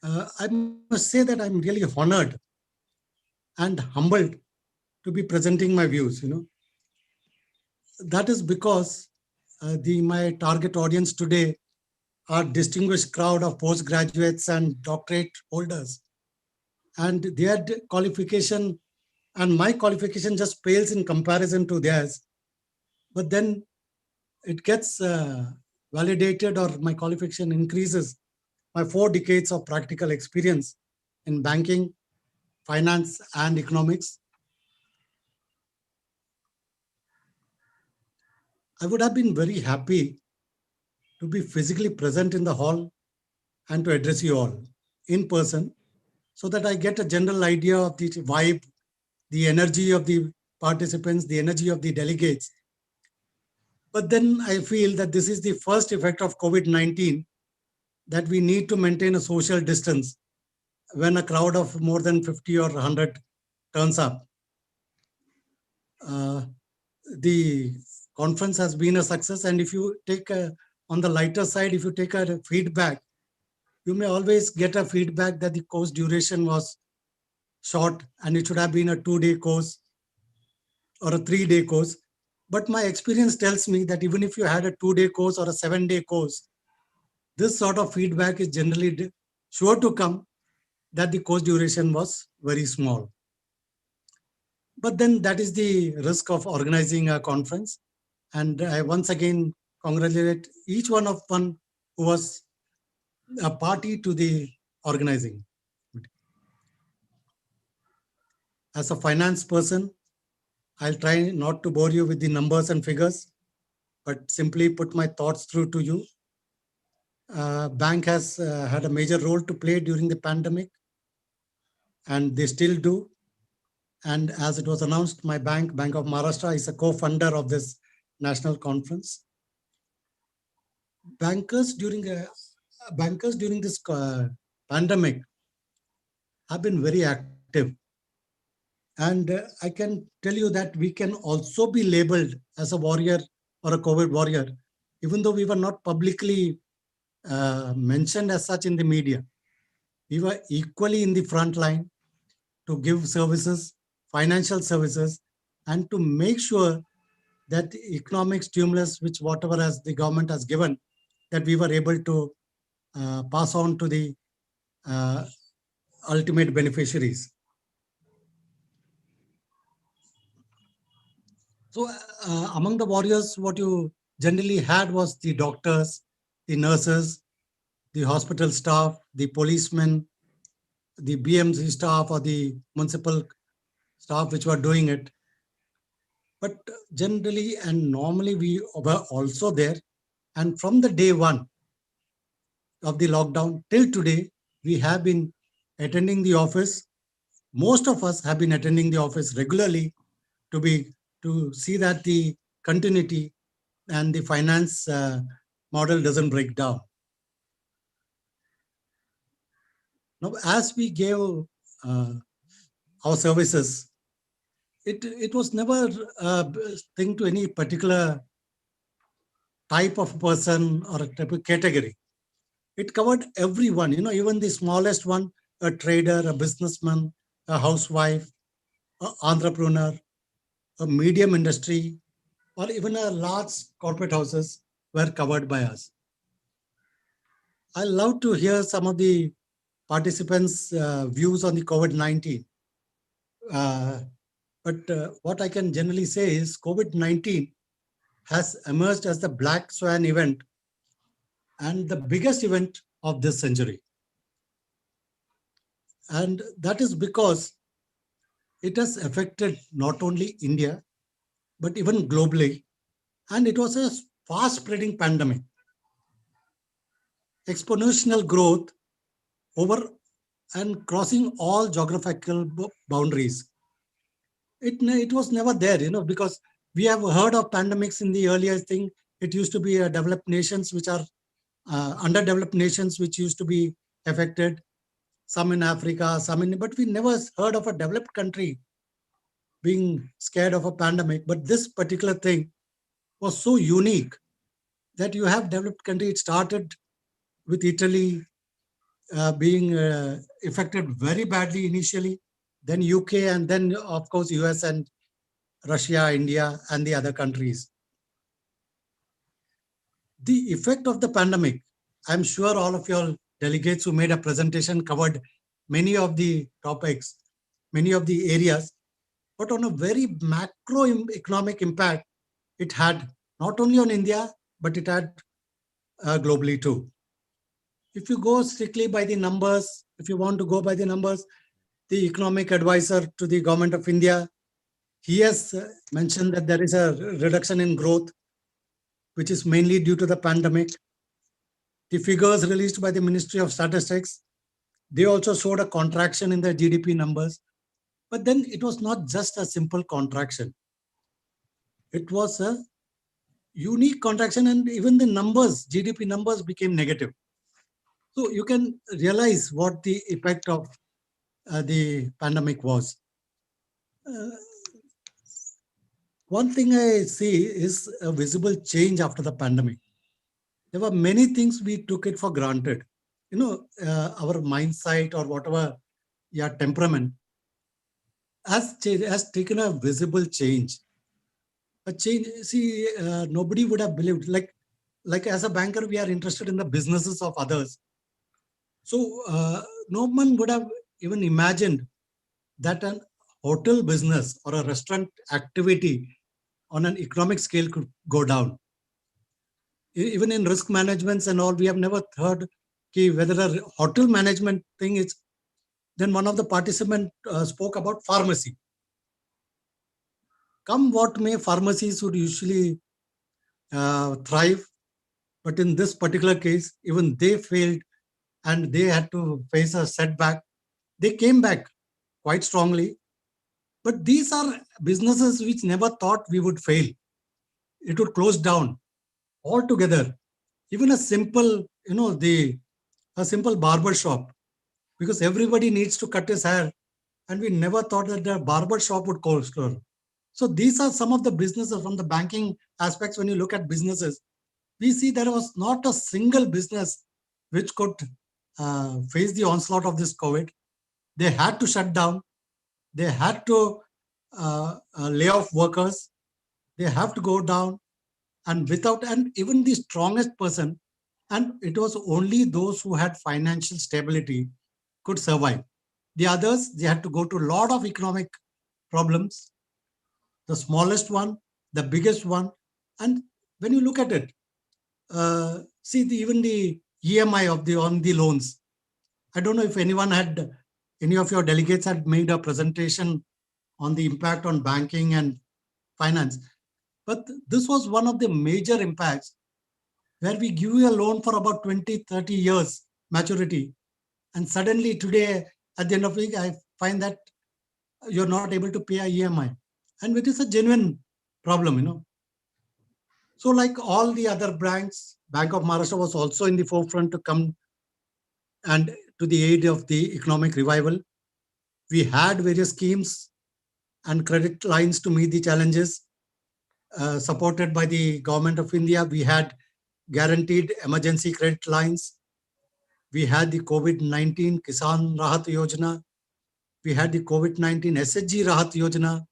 I must say that I'm really honored and humbled to be presenting my views. That is because my target audience today are distinguished crowd of postgraduates and doctorate holders, and their qualification and my qualification just pales in comparison to theirs. But then it gets validated, or my qualification increases by 4 decades of practical experience in banking, finance, and economics. I would have been very happy to be physically present in the hall and to address you all in person, so that I get a general idea of the vibe, the energy of the participants, the energy of the delegates. But then I feel that this is the first effect of COVID-19, that we need to maintain a social distance when a crowd of more than 50 or 100 turns up. The conference has been a success, and if you take on the lighter side, if you take a feedback, you may always get a feedback that the course duration was short and it should have been a 2-day course or a 3-day course. But my experience tells me that even if you had a 2-day course or a 7-day course, this sort of feedback is generally sure to come, that the course duration was very small. But then that is the risk of organizing a conference. And I once again congratulate each one who was a party to the organizing. As a finance person, I'll try not to bore you with the numbers and figures, but simply put my thoughts through to you. Bank has had a major role to play during the pandemic, and they still do. And as it was announced, my bank, Bank of Maharashtra, is a co-funder of this national conference. Bankers during this pandemic have been very active. And I can tell you that we can also be labeled as a warrior or a COVID warrior, even though we were not publicly mentioned as such in the media. We were equally in the front line to give services, financial services, and to make sure that the economic stimulus, which whatever as the government has given, that we were able to pass on to the ultimate beneficiaries. So among the warriors, what you generally had was the doctors, the nurses, the hospital staff, the policemen, the BMC staff or the municipal staff which were doing it. But generally and normally we were also there. And from the day one of the lockdown till today, we have been attending the office. Most of us have been attending the office regularly to see that the continuity and the finance model doesn't break down. Now, as we gave our services, it was never a thing to any particular type of person or a type of category. It covered everyone, even the smallest one, a trader, a businessman, a housewife, an entrepreneur, a medium industry, or even a large corporate houses were covered by us. I love to hear some of the participants' views on the COVID-19. But what I can generally say is COVID-19 has emerged as the black swan event and the biggest event of this century. And that is because it has affected not only India, but even globally. And it was a fast spreading pandemic. Exponential growth over and crossing all geographical boundaries. It was never there, because we have heard of pandemics in the earlier thing. It used to be developed nations which are underdeveloped nations which used to be affected, some in Africa, but we never heard of a developed country being scared of a pandemic. But this particular thing was so unique that you have developed country. It started with Italy being affected very badly initially, then UK, and then of course US and Russia, India, and the other countries. The effect of the pandemic, I'm sure all of your delegates who made a presentation covered many of the topics, many of the areas, but on a very macro economic impact, it had not only on India, but it had globally too. If you go strictly by the numbers, if you want to go by the numbers, the economic advisor to the government of India, he has mentioned that there is a reduction in growth, which is mainly due to the pandemic. The figures released by the Ministry of Statistics, they also showed a contraction in the GDP numbers. But then it was not just a simple contraction. It was a unique contraction, and even the numbers, GDP numbers, became negative. So you can realize what the effect of the pandemic was. One thing I see is a visible change after the pandemic. There were many things we took it for granted. Our mindset or whatever, yeah, temperament has taken a visible change. A change. See, nobody would have believed. Like as a banker, we are interested in the businesses of others. So no one would have even imagined that an hotel business or a restaurant activity on an economic scale could go down. Even in risk managements and all, we have never heard whether a hotel management thing is. Then one of the participants spoke about pharmacy. Come what may, pharmacies would usually thrive. But in this particular case, even they failed and they had to face a setback. They came back quite strongly. But these are businesses which never thought we would fail. It would close down altogether. Even a simple, a simple barber shop, because everybody needs to cut his hair, and we never thought that the barber shop would close. So these are some of the businesses from the banking aspects. When you look at businesses, we see there was not a single business which could face the onslaught of this COVID. They had to shut down. They had to lay off workers. They have to go down, and even the strongest person, and it was only those who had financial stability could survive. The others, they had to go to a lot of economic problems. The smallest one, the biggest one, and when you look at it, see even the EMI on the loans. I don't know if any of your delegates had made a presentation on the impact on banking and finance. But this was one of the major impacts, where we give you a loan for about 20, 30 years maturity. And suddenly today, at the end of the week, I find that you're not able to pay a EMI. And it is a genuine problem. So like all the other banks, Bank of Maharashtra was also in the forefront to come and to the aid of the economic revival. We had various schemes and credit lines to meet the challenges. Supported by the government of India, we had guaranteed emergency credit lines. We had the COVID-19 Kisan Rahat Yojana. We had the COVID-19 SHG Rahat Yojana.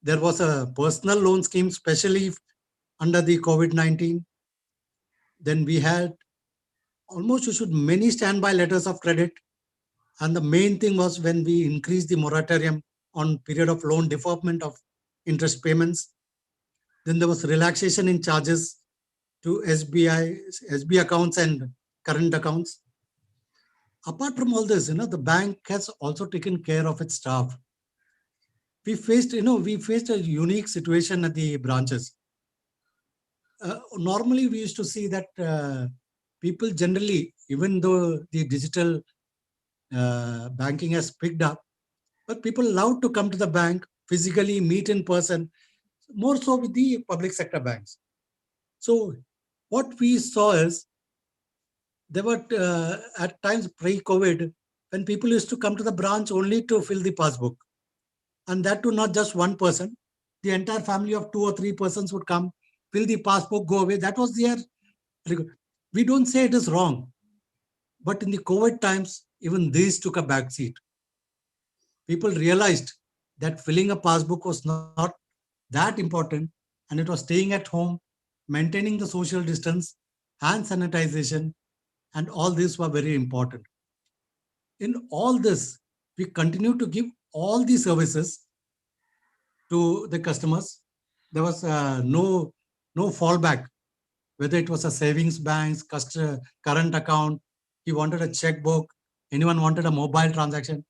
There was a personal loan scheme specially under the COVID-19. Then we had almost many standby letters of credit. And the main thing was when we increased the moratorium on period of loan deferment of interest payments. Then there was relaxation in charges to SB accounts and current accounts. Apart from all this, the bank has also taken care of its staff. We faced a unique situation at the branches. Normally, we used to see that people generally, even though the digital banking has picked up, but people love to come to the bank physically, meet in person, more so with the public sector banks. So what we saw is there were at times pre-COVID when people used to come to the branch only to fill the passbook, and that too not just one person. The entire family of 2 or 3 persons would come, fill the passbook, go away. That was their. We don't say it is wrong, but in the COVID times, even these took a back seat. People realized that filling a passbook was not that important, and it was staying at home, maintaining the social distance, hand sanitization, and all these were very important. In all this, we continue to give all the services to the customers. There was no fallback, whether it was a savings bank, current account, he wanted a checkbook, anyone wanted a mobile transaction.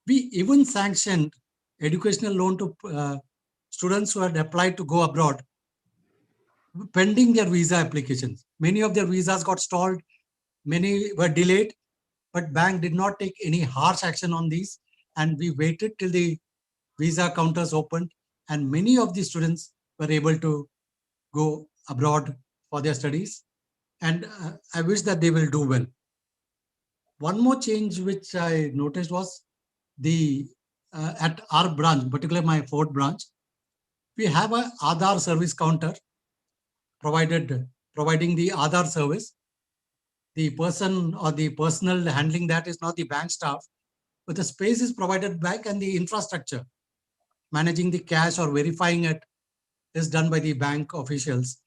We even sanctioned educational loan to students who had applied to go abroad, pending their visa applications. Many of their visas got stalled, many were delayed, but bank did not take any harsh action on these, and we waited till the visa counters opened, and many of the students were able to go abroad for their studies. And I wish that they will do well. One more change which I noticed was the at our branch, particularly my fourth branch, we have a Aadhaar service counter providing the Aadhaar service. The person or the personnel handling that is not the bank staff, but the space is provided back, and the infrastructure managing the cash or verifying it is done by the bank officials.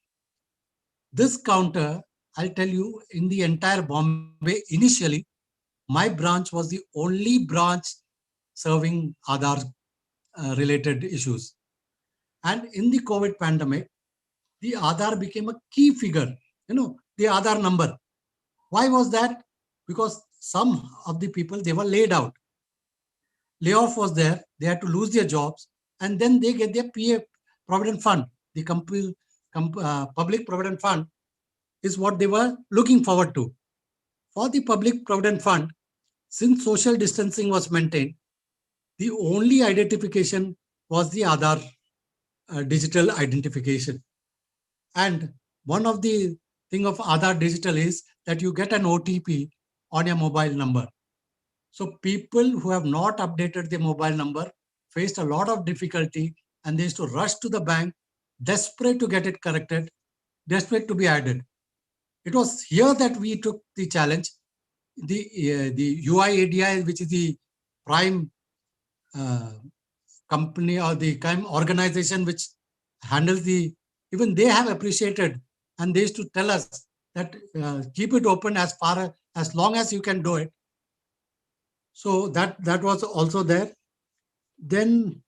This counter, I'll tell you, in the entire Bombay, initially, my branch was the only branch serving Aadhaar related issues. And in the COVID pandemic, the Aadhaar became a key figure, the Aadhaar number. Why was that? Because some of the people, they were laid out. Layoff was there, they had to lose their jobs, and then they get their PF, Provident Fund, the Public Provident Fund is what they were looking forward to. For the Public Provident Fund, since social distancing was maintained, the only identification was the Aadhaar digital identification. And one of the thing of Aadhaar digital is that you get an OTP on your mobile number. So people who have not updated their mobile number faced a lot of difficulty, and they used to rush to the bank, desperate to get it corrected, desperate to be added. It was here that we took the challenge. The IIDE, which is the prime company or the prime organization which handles even they have appreciated, and they used to tell us that keep it open as long as you can do it. So that was also there. Then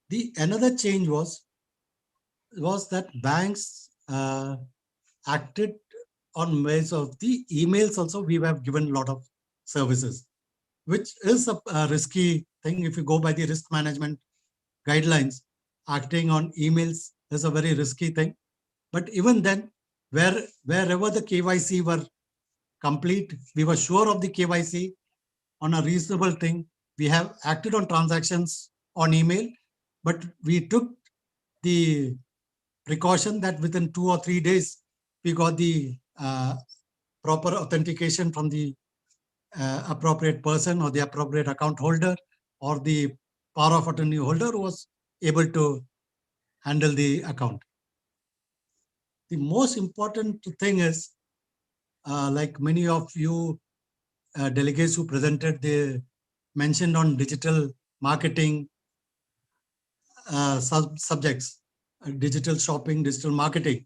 the another change was that banks acted on ways of the emails also. We have given a lot of services, which is a risky thing. If you go by the risk management guidelines, acting on emails is a very risky thing. But even then, wherever the KYC were complete, we were sure of the KYC on a reasonable thing. We have acted on transactions on email, but we took the precaution that within 2 or 3 days, we got the proper authentication from the appropriate person or the appropriate account holder or the power of attorney holder who was able to handle the account. The most important thing is, like many of you delegates who presented, they mentioned on digital marketing subjects, digital shopping, digital marketing.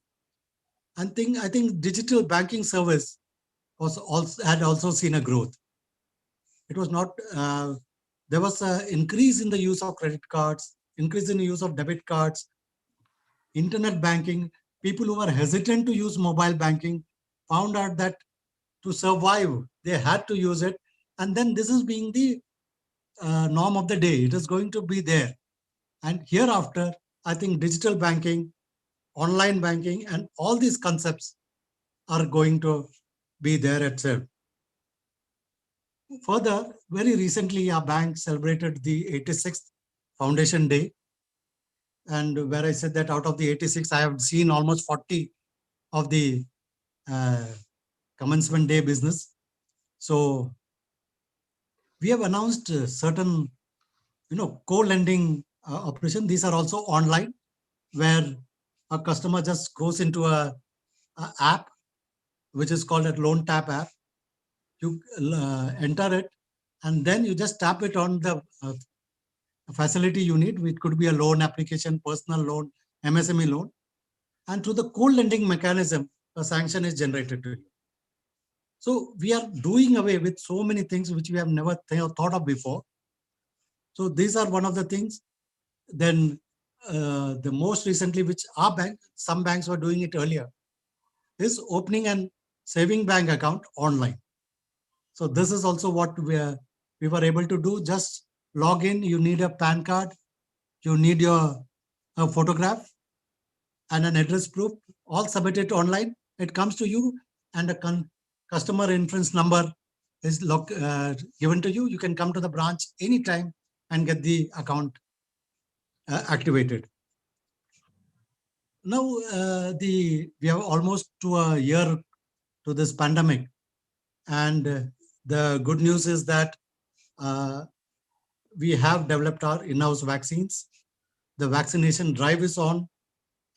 I think digital banking service had also seen a growth. It was not, there was an increase in the use of credit cards, increase in the use of debit cards, internet banking. People who were hesitant to use mobile banking found out that to survive, they had to use it. And then this is being the norm of the day. It is going to be there. And hereafter, I think digital banking, online banking, and all these concepts are going to be there itself. Further, very recently, our bank celebrated the 86th Foundation Day. And where I said that out of the 86, I have seen almost 40 of the commencement day business. So we have announced certain, co-lending operation. These are also online, where a customer just goes into a app, which is called a loan tap app. You enter it, and then you just tap it on the facility you need. It could be a loan application, personal loan, MSME loan. And through the co-lending mechanism, a sanction is generated to you. So we are doing away with so many things which we have never thought of before. So these are one of the things. Then the most recently, which our bank, some banks were doing it earlier, is opening an saving bank account online. So this is also what we were able to do. Just log in, you need a PAN card, you need your photograph and an address proof, all submitted online. It comes to you, and a customer reference number is given to you. You can come to the branch anytime and get the account activated. Now, we have almost to a year to this pandemic, and the good news is that we have developed our in-house vaccines. The vaccination drive is on,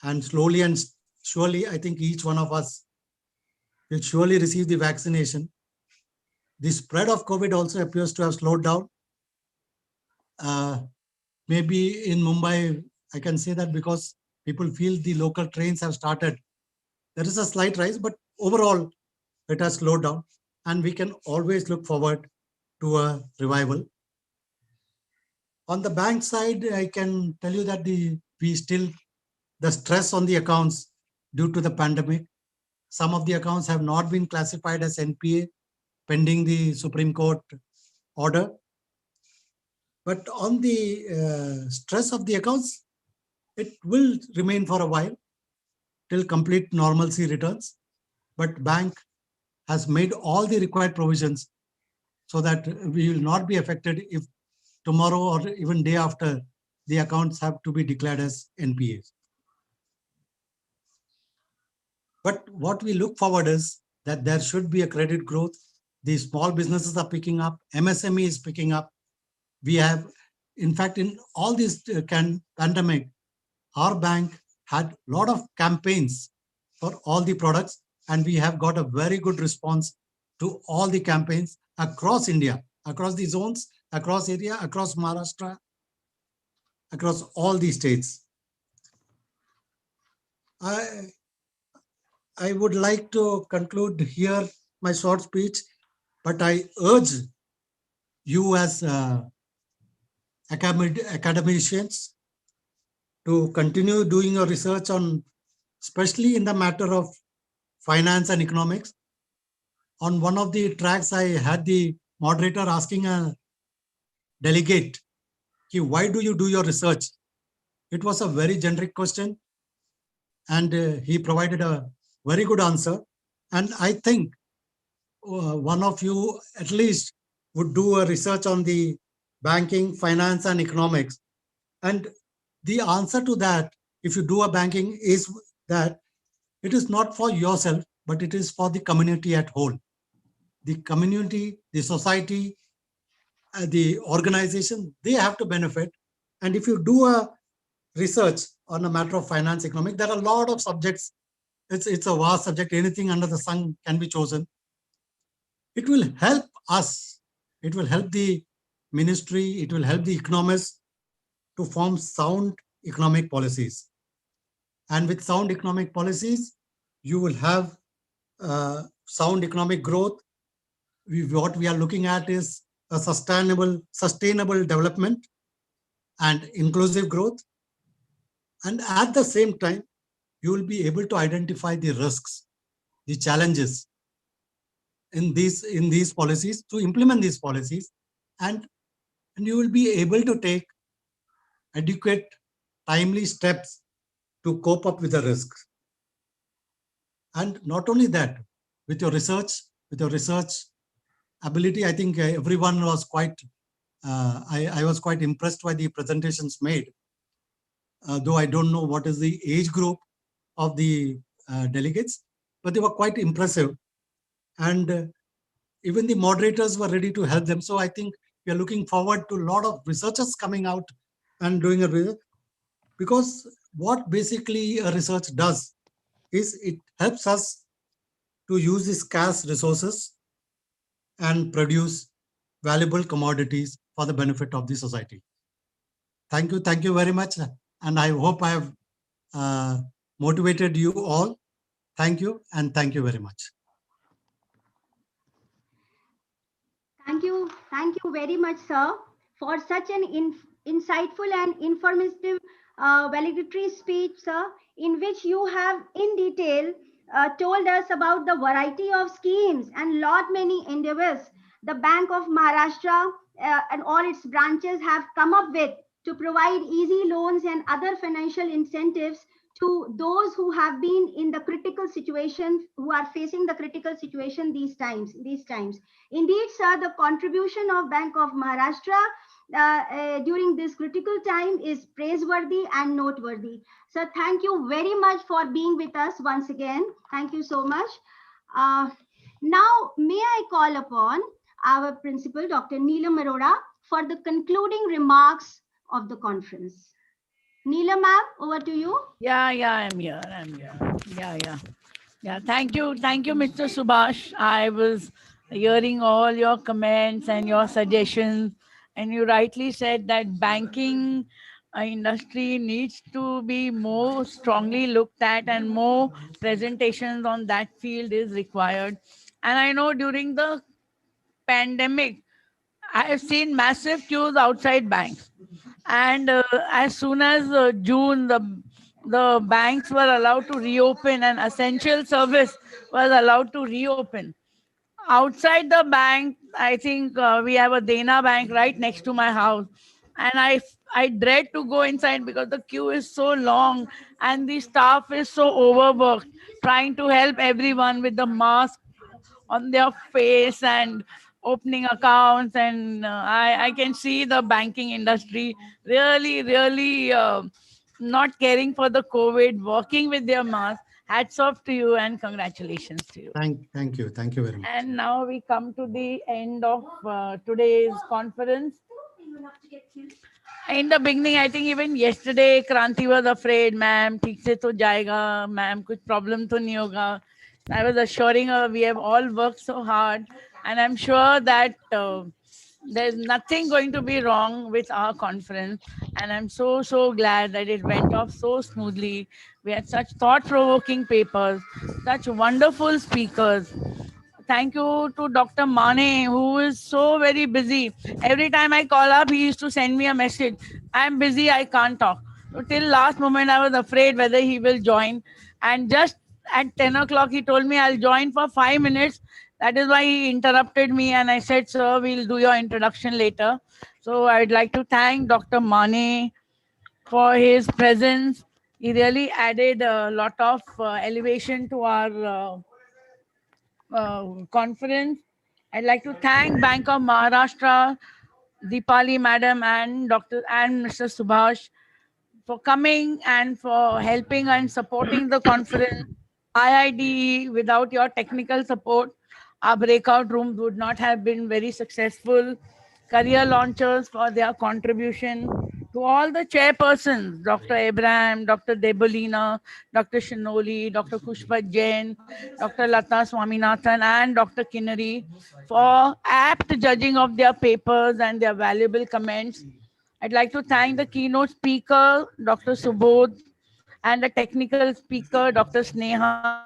and slowly and surely, I think each one of us will surely receive the vaccination. The spread of COVID also appears to have slowed down. Maybe in Mumbai, I can say that because people feel the local trains have started. There is a slight rise, but overall, it has slowed down, and we can always look forward to a revival. On the bank side, I can tell you that the stress on the accounts due to the pandemic. Some of the accounts have not been classified as NPA pending the Supreme Court order. But on the stress of the accounts, it will remain for a while till complete normalcy returns. But bank has made all the required provisions so that we will not be affected if tomorrow or even day after the accounts have to be declared as NPAs. But what we look forward is that there should be a credit growth. The small businesses are picking up, MSME is picking up. We have, in fact, in all this pandemic, our bank had a lot of campaigns for all the products, and we have got a very good response to all the campaigns across India, across the zones, across area, across Maharashtra, across all the states. I would like to conclude here my short speech, but I urge you as academicians to continue doing your research on, especially in the matter of finance and economics. On one of the tracks, I had the moderator asking a delegate, why do you do your research? It was a very generic question, and he provided a very good answer. And I think one of you at least would do a research on the banking, finance, and economics. And the answer to that, if you do a banking, is that it is not for yourself, but it is for the community at whole. The community, the society, the organization, they have to benefit. And if you do a research on a matter of finance, economics, there are a lot of subjects. It's a vast subject. Anything under the sun can be chosen. It will help us. It will help the ministry. It will help the economists to form sound economic policies. And with sound economic policies, you will have sound economic growth. What we are looking at is a sustainable development and inclusive growth. And at the same time, you will be able to identify the risks, the challenges in these policies, to implement these policies, and you will be able to take adequate, timely steps to cope up with the risks. And not only that, with your research ability, I think everyone was quite, I was quite impressed by the presentations made. Though I don't know what is the age group of the delegates, but they were quite impressive. And even the moderators were ready to help them. So I think we are looking forward to a lot of researchers coming out and doing a research, because what basically a research does is it helps us to use the scarce resources and produce valuable commodities for the benefit of the society. Thank you very much. And I hope I have motivated you all. Thank you, and thank you very much. Thank you very much, sir, for such an insightful and informative valedictory speech, sir, in which you have in detail told us about the variety of schemes and lot many endeavors the Bank of Maharashtra and all its branches have come up with to provide easy loans and other financial incentives to to those who have been in the critical situation, who are facing the critical situation these times. Indeed, sir, the contribution of Bank of Maharashtra during this critical time is praiseworthy and noteworthy. So thank you very much for being with us once again. Thank you so much. Now, may I call upon our principal, Dr. Neelam Arora, for the concluding remarks of the conference. Neelam ma'am, over to you. Yeah, I'm here. Yeah, thank you, Mr. Subhash. I was hearing all your comments and your suggestions, and you rightly said that banking industry needs to be more strongly looked at, and more presentations on that field is required. And I know during the pandemic, I have seen massive queues outside banks, and as soon as June, the banks were allowed to reopen, and essential service was allowed to reopen. Outside the bank, I think we have a Dena Bank right next to my house, and I dread to go inside because the queue is so long and the staff is so overworked, trying to help everyone with the mask on their face and opening accounts. And I can see the banking industry really not caring for the COVID, working with their mask. Hats off to you and congratulations to you. Thank you very much. And now we come to the end of today's conference. In the beginning, I think even yesterday, Kranti was afraid, ma'am, ठीक से तो जाएगा, ma'am, कुछ problem तो नहीं होगा. I was assuring her we have all worked so hard, and I'm sure that there's nothing going to be wrong with our conference. And I'm so glad that it went off so smoothly. We had such thought-provoking papers, such wonderful speakers. Thank you to Dr. Mane, who is so very busy. Every time I call up, he used to send me a message. I'm busy, I can't talk. So till last moment, I was afraid whether he will join. And just at 10 o'clock, he told me I'll join for 5 minutes. That is why he interrupted me. And I said, sir, we'll do your introduction later. So I'd like to thank Dr. Mane for his presence. He really added a lot of elevation to our conference. I'd like to thank Bank of Maharashtra, Deepali Madam, and Mr. Subhash for coming and for helping and supporting the conference. IIDE, without your technical support, our breakout rooms would not have been very successful. Career launchers for their contribution. To all the chairpersons, Dr. Abraham, Dr. Debolina, Dr. Shinoli, Dr. Kushpat Jain, Dr. Lata Swaminathan, and Dr. Kinnari for apt judging of their papers and their valuable comments. I'd like to thank the keynote speaker, Dr. Subodh, and the technical speaker, Dr. Sneha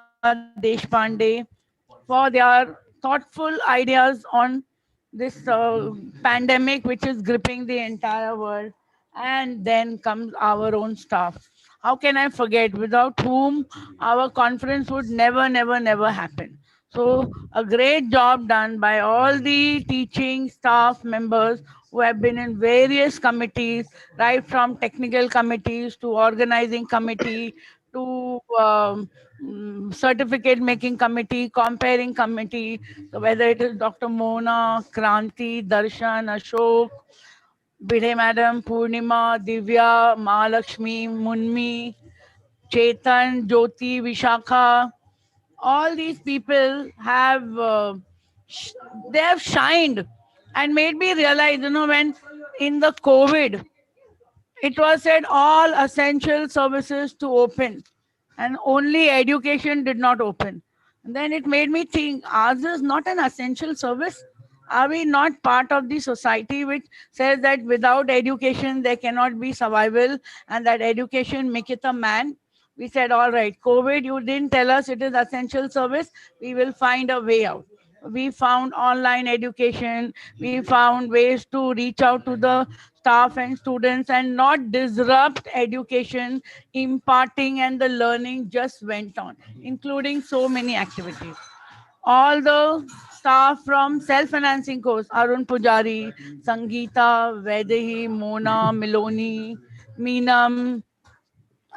Deshpande, for their thoughtful ideas on this pandemic, which is gripping the entire world. And then comes our own staff. How can I forget? Without whom our conference would never happen. So a great job done by all the teaching staff members who have been in various committees, right from technical committees to organizing committee to certificate making committee, comparing committee. So whether it is Dr. Mona, Kranti, Darshan, Ashok, Bide Madam, Purnima, Divya, Mahalakshmi, Munmi, Chetan, Jyoti, Vishakha, all these people have they have shined and made me realize, when in the COVID, it was said all essential services to open and only education did not open. And then it made me think, ours is not an essential service. Are we not part of the society which says that without education there cannot be survival, and that education maketh a man? We said, all right, COVID, you didn't tell us it is essential service. We will find a way out. We found online education. We found ways to reach out to the staff and students and not disrupt education. Imparting and the learning just went on, including so many activities. All the staff from self-financing course, Arun Pujari, Sangeeta, Vedehi, Mona, Miloni, Meenam,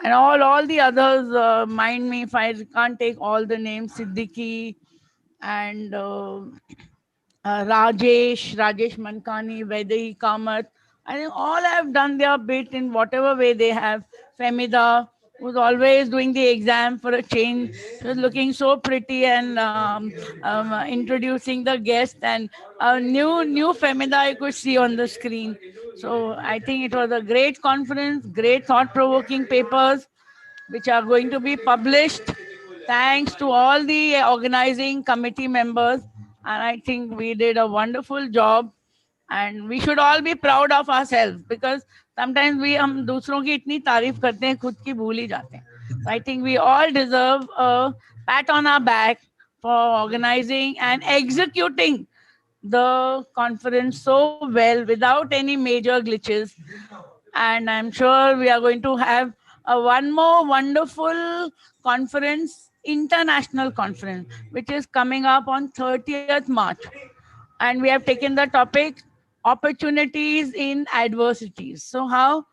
and all the others, mind me if I can't take all the names, Siddiqui and Rajesh Mankani, Vaidehi Kamath. I think all have done their bit in whatever way they have. Femida, who's always doing the exam for a change. She was looking so pretty and introducing the guest, and a new Femida I could see on the screen. So I think it was a great conference, great thought-provoking papers which are going to be published. Thanks to all the organizing committee members. And I think we did a wonderful job. And we should all be proud of ourselves because sometimes हम दूसरों की इतनी तारीफ करते हैं खुद की भूल ही जाते हैं. So I think we all deserve a pat on our back for organizing and executing the conference so well without any major glitches. And I'm sure we are going to have one more wonderful conference, international conference, which is coming up on 30th March. And we have taken the topic opportunities in adversities. So how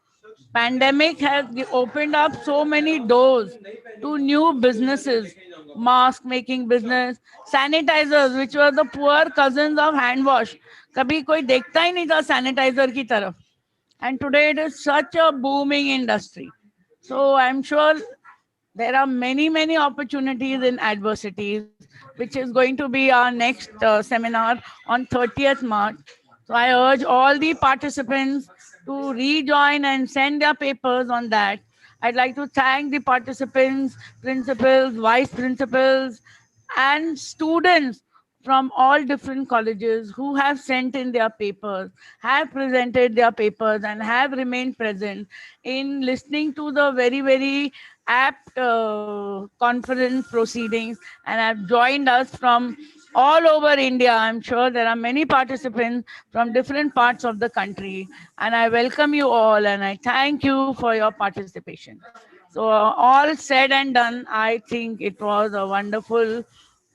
pandemic has opened up so many doors to new businesses, mask making business, sanitizers, which were the poor cousins of hand wash. कभी कोई देखता ही नहीं था sanitizer की तरफ. And today it is such a booming industry. So I'm sure there are many opportunities in adversities, which is going to be our next seminar on 30th March. So I urge all the participants to rejoin and send their papers on that. I'd like to thank the participants, principals, vice principals, and students from all different colleges who have sent in their papers, have presented their papers, and have remained present in listening to the very apt conference proceedings, and have joined us from all over India. I'm sure there are many participants from different parts of the country, and I welcome you all and I thank you for your participation. So, all said and done, I think it was a wonderful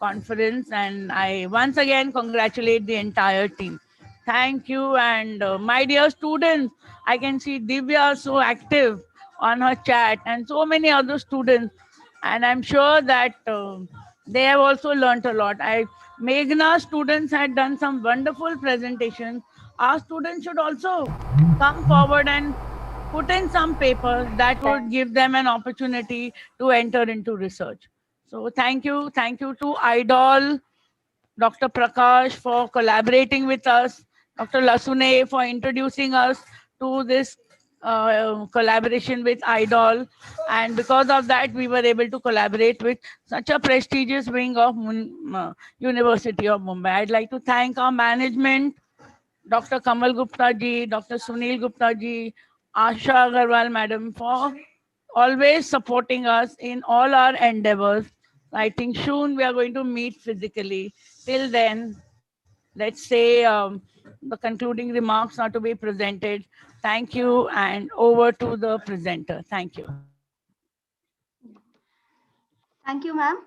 conference, and I once again congratulate the entire team. Thank you. And my dear students, I can see Divya so active on her chat and so many other students. And I'm sure that they have also learnt a lot. Meghna students had done some wonderful presentations. Our students should also come forward and put in some papers that would give them an opportunity to enter into research. So thank you. Thank you to IDOL, Dr. Prakash for collaborating with us, Dr. Lasune for introducing us to this collaboration with IDOL. And because of that, we were able to collaborate with such a prestigious wing of University of Mumbai. I'd like to thank our management, Dr. Kamal Gupta ji, Dr. Sunil Gupta ji, Asha Agarwal madam for always supporting us in all our endeavors. I think soon we are going to meet physically. Till then, let's say the concluding remarks are to be presented. Thank you, and over to the presenter. Thank you. Thank you, ma'am.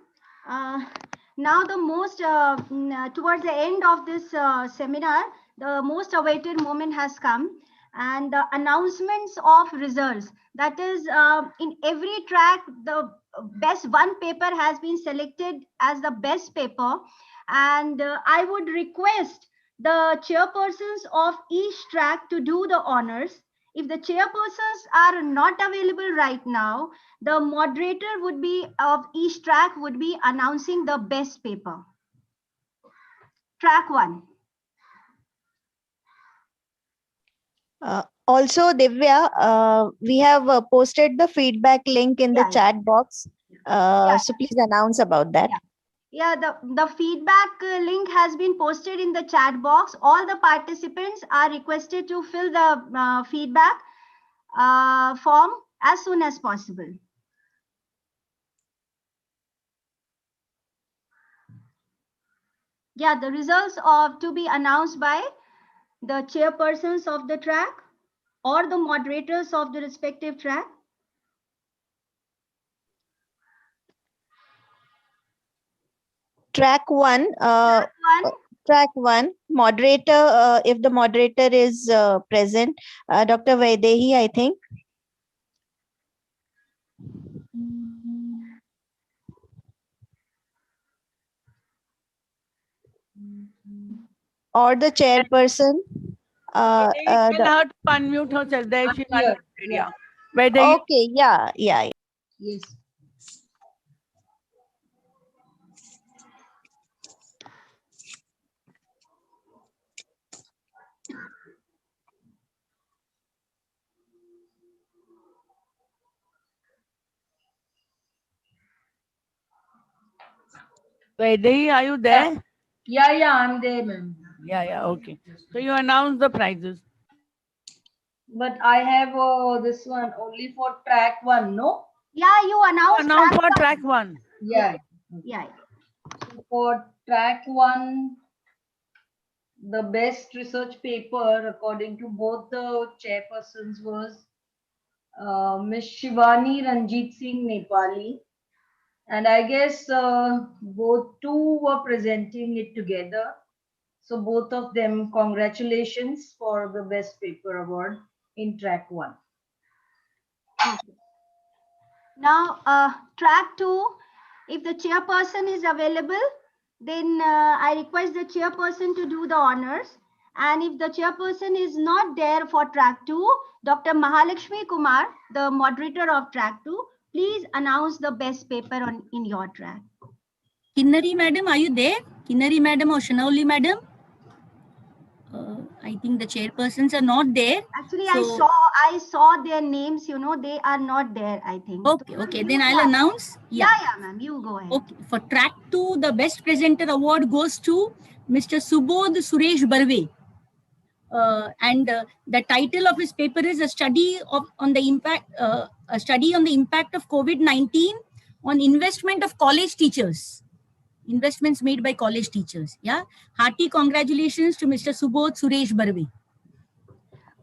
Now the most, towards the end of this seminar, the most awaited moment has come, and the announcements of results. That is, in every track, the best one paper has been selected as the best paper. And I would request the chairpersons of each track to do the honors. If the chairpersons are not available right now, the moderator would be of each track would be announcing the best paper. Track 1. Also, Divya, we have posted the feedback link in the chat box. So please announce about that. Yeah, the feedback link has been posted in the chat box. All the participants are requested to fill the feedback form as soon as possible. Yeah, the results are to be announced by the chairpersons of the track or the moderators of the respective track. Track 1. Track 1. Moderator, if the moderator is present, Dr. Vaidehi, I think. or the chairperson. Tell her to unmute herself. There she's unmuted. Yeah. Whether Okay, yeah. Yes. Vaidehi, are you there? Yeah, I'm there, ma'am. Yeah, okay. So you announce the prizes. But I have this one only for track 1, no? Yeah, you announce for track 1. Yeah. Yeah. For track 1, the best research paper according to both the chairpersons was Ms. Shivani Ranjit Singh Nepali. And I guess both two were presenting it together. So both of them, congratulations for the best paper award in track 1. Okay. Now, track 2, if the chairperson is available, then I request the chairperson to do the honors. And if the chairperson is not there for track 2, Dr. Mahalakshmi Kumar, the moderator of track 2, please announce the best paper in your track. Kinnari madam, are you there? Kinnari madam or Shanauli madam? I think the chairpersons are not there. Actually, so... I saw their names, they are not there, I think. Okay, then I'll announce. Yeah, ma'am, you go ahead. Okay, for track 2, the best presenter award goes to Mr. Subodh Suresh Barve. And the title of his paper is a study on the impact of COVID-19 on investment of college teachers. Investments made by college teachers. Yeah. Hearty congratulations to Mr. Subodh Suresh Barve.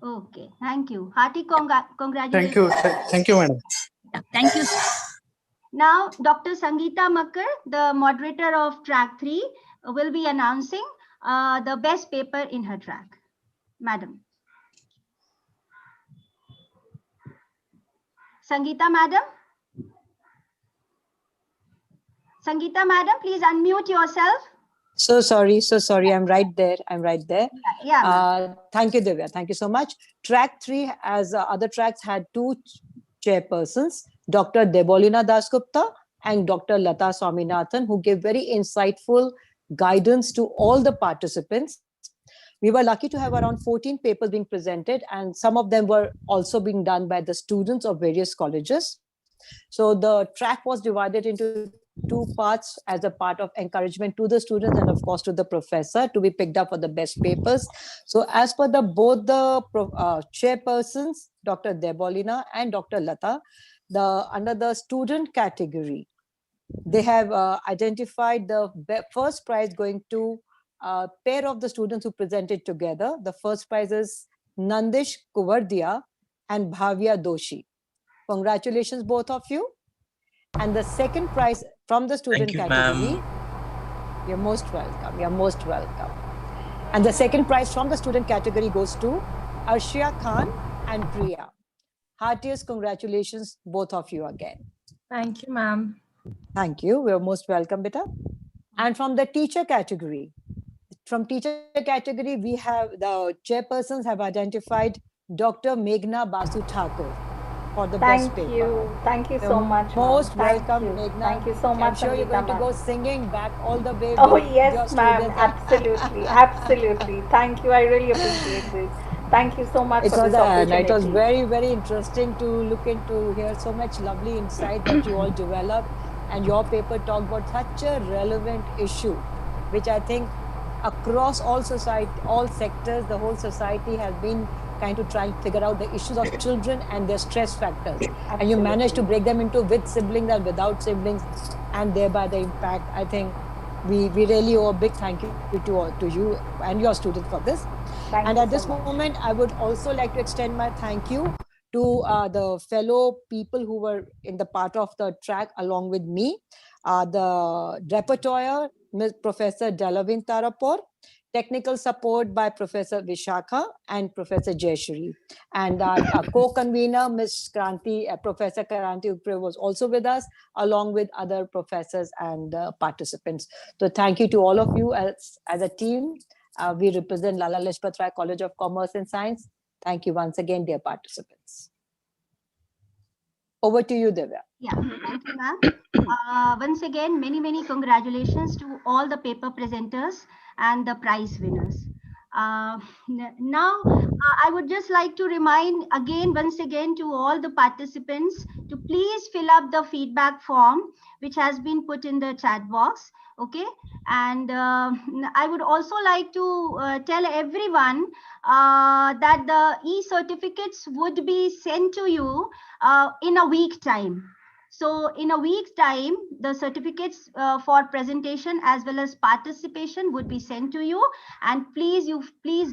Okay, thank you. Hearty congratulations. Thank you, madam. Yeah, thank you. Now, Dr. Sangeeta Makkar, the moderator of track 3, will be announcing the best paper in her track. Madam. Sangeeta madam? Sangeeta madam, please unmute yourself. So sorry. I'm right there. Yeah. Thank you, Divya. Thank you so much. Track 3, as other tracks, had 2 chairpersons, Dr. Debolina Dasgupta and Dr. Lata Swaminathan, who gave very insightful guidance to all the participants. We were lucky to have around 14 papers being presented, and some of them were also being done by the students of various colleges. So the track was divided into 2 parts as a part of encouragement to the students and of course to the professor to be picked up for the best papers. So as per both the chairpersons, Dr. Debolina and Dr. Lata, under the student category, they have identified the first prize going to a pair of the students who presented together. The first prize is Nandish Kuvardia and Bhavya Doshi. Congratulations, both of you. And the second prize from the student category, you're most welcome. And the second prize from the student category goes to Arshia Khan and Priya. Heartiest congratulations, both of you again. Thank you, ma'am. Thank you. You're most welcome, Beta. And from the teacher category, we have the chairpersons have identified Dr. Meghna Basu Thakur for the best paper. Thank you so much. Most welcome, Meghna. Thank you so much. I'm sure you're going to go singing back all the way. Oh yes, ma'am. Absolutely. Thank you. I really appreciate this. Thank you so much for this opportunity. It was very, very interesting to look into, hear so much lovely insight that you all developed, and your paper talked about such a relevant issue, which I think across all society, all sectors, the whole society has been kind of trying to figure out the issues of children and their stress factors. Absolutely. And you managed to break them into with siblings and without siblings, and thereby the impact. I think we really owe a big thank you to you and your students for this. And at this moment, I would also like to extend my thank you to the fellow people who were in the part of the track along with me. The rapporteur, Ms. Professor Dalavin Tarapur, technical support by Professor Vishakha and Professor Jayashri. And our co-convener, Ms. Kranti, Professor Kranti Upre was also with us, along with other professors and participants. So thank you to all of you as a team. We represent Lala Lajpatrai College of Commerce and Science. Thank you once again, dear participants. Over to you, Divya. Yeah, thank you, ma'am. Once again, many congratulations to all the paper presenters and the prize winners. Now, I would just like to remind once again to all the participants to please fill up the feedback form which has been put in the chat box. Okay, and I would also like to tell everyone that the e-certificates would be sent to you in a week time. So in a week's time, the certificates for presentation as well as participation would be sent to you. And please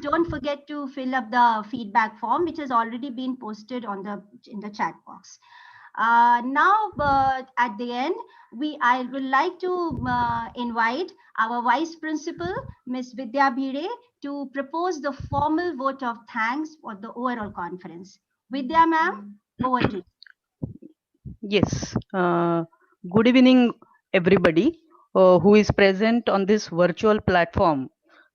don't forget to fill up the feedback form, which has already been posted on in the chat box. Now, at the end, I would like to invite our Vice Principal, Ms. Vidya Bhide, to propose the formal vote of thanks for the overall conference. Vidya, ma'am, over to you. Yes. Good evening, everybody who is present on this virtual platform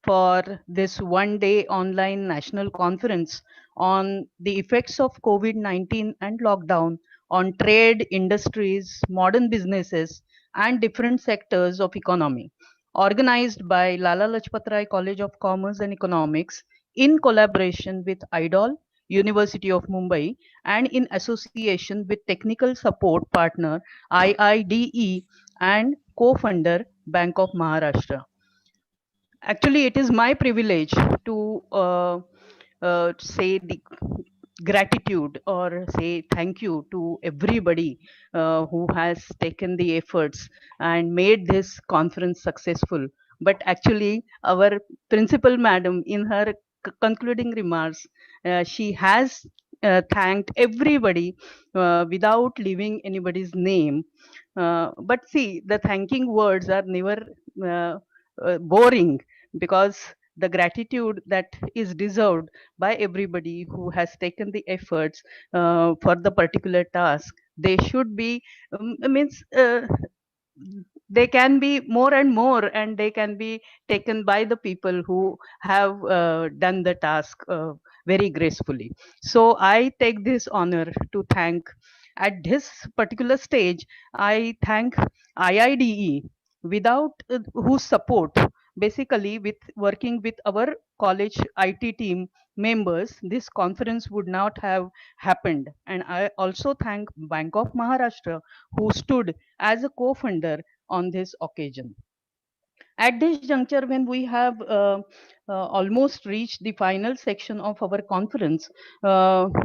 for this one-day online national conference on the effects of COVID-19 and lockdown on trade, industries, modern businesses, and different sectors of economy, organized by Lala Lajpatrai College of Commerce and Economics in collaboration with IIDE, University of Mumbai, and in association with technical support partner IIDE and co-funder Bank of Maharashtra. Actually, it is my privilege to say the gratitude or say thank you to everybody who has taken the efforts and made this conference successful. But actually, our principal madam, in her concluding remarks, she has thanked everybody without leaving anybody's name. But see, the thanking words are never boring, because the gratitude that is deserved by everybody who has taken the efforts for the particular task, they should be means they can be more and more, and they can be taken by the people who have done the task very gracefully. So I take this honor to thank, at this particular stage, I thank IIDE, without whose support, basically with working with our college IT team members, this conference would not have happened. And I also thank Bank of Maharashtra, who stood as a co-funder on this occasion. At this juncture, when we have almost reached the final section of our conference,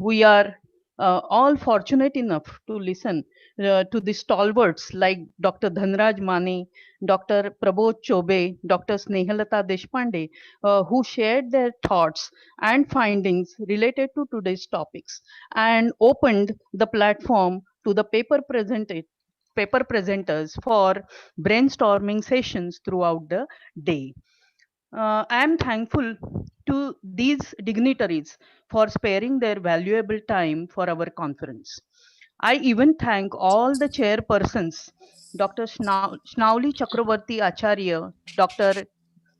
we are all fortunate enough to listen to the stalwarts like Dr. Dhanraj Mane, Dr. Prabodh Chobe, Dr. Snehalata Deshpande, who shared their thoughts and findings related to today's topics and opened the platform to the paper presenters for brainstorming sessions throughout the day. I am thankful to these dignitaries for sparing their valuable time for our conference. I even thank all the chairpersons, Dr. Shnauli Chakravarti Acharya, Dr.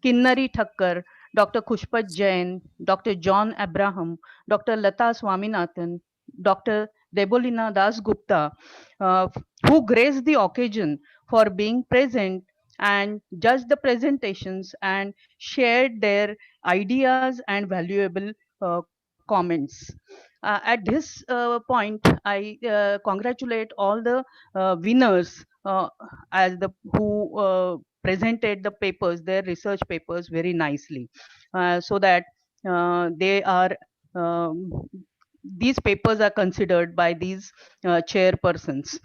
Kinnari Thakkar, Dr. Khushpat Jain, Dr. John Abraham, Dr. Lata Swaminathan, Dr. Debolina Das Gupta, who graced the occasion for being present and judged the presentations and shared their ideas and valuable comments. At this point, I congratulate all the winners as the who presented the papers, their research papers very nicely, so that they are these papers are considered by these chairpersons.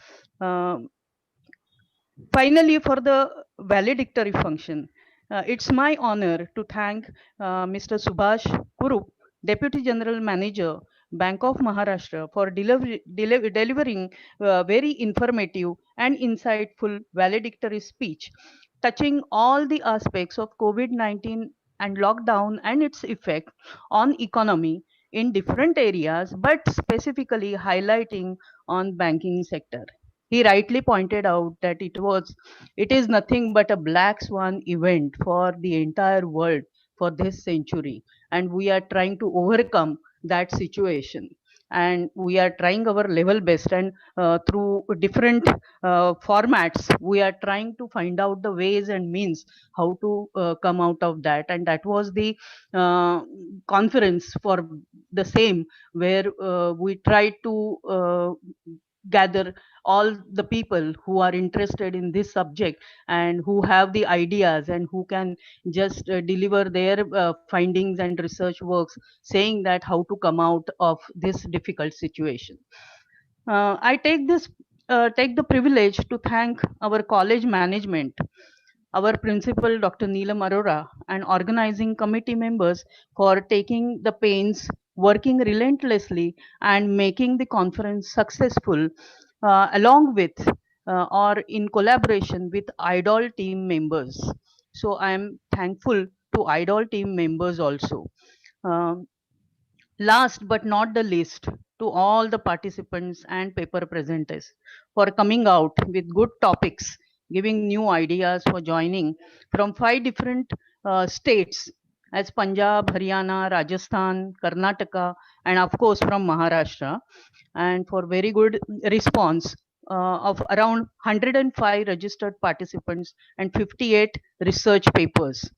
Finally, for the valedictory function, it's my honor to thank Mr. Subhash Kurup, Deputy General Manager, Bank of Maharashtra, for delivering very informative and insightful valedictory speech touching all the aspects of COVID-19 and lockdown and its effect on economy in different areas, but specifically highlighting on banking sector. He rightly pointed out that it is nothing but a black swan event for the entire world, for this century, and we are trying to overcome that situation, and we are trying our level best, and through different formats we are trying to find out the ways and means how to come out of that. And that was the uh, conference for the same, where we tried to gather all the people who are interested in this subject and who have the ideas and who can just deliver their findings and research works, saying that how to come out of this difficult situation. I take the privilege to thank our college management, our principal, Dr. Neelam Arora, and organizing committee members for taking the pains, working relentlessly, and making the conference successful, along with or in collaboration with IDOL team members. So I am thankful to IDOL team members also. Um, Last but not the least, to all the participants and paper presenters for coming out with good topics, giving new ideas for joining from 5 different states as Punjab, Haryana, Rajasthan, Karnataka, and of course from Maharashtra, and for very good response of around 105 registered participants and 58 research papers.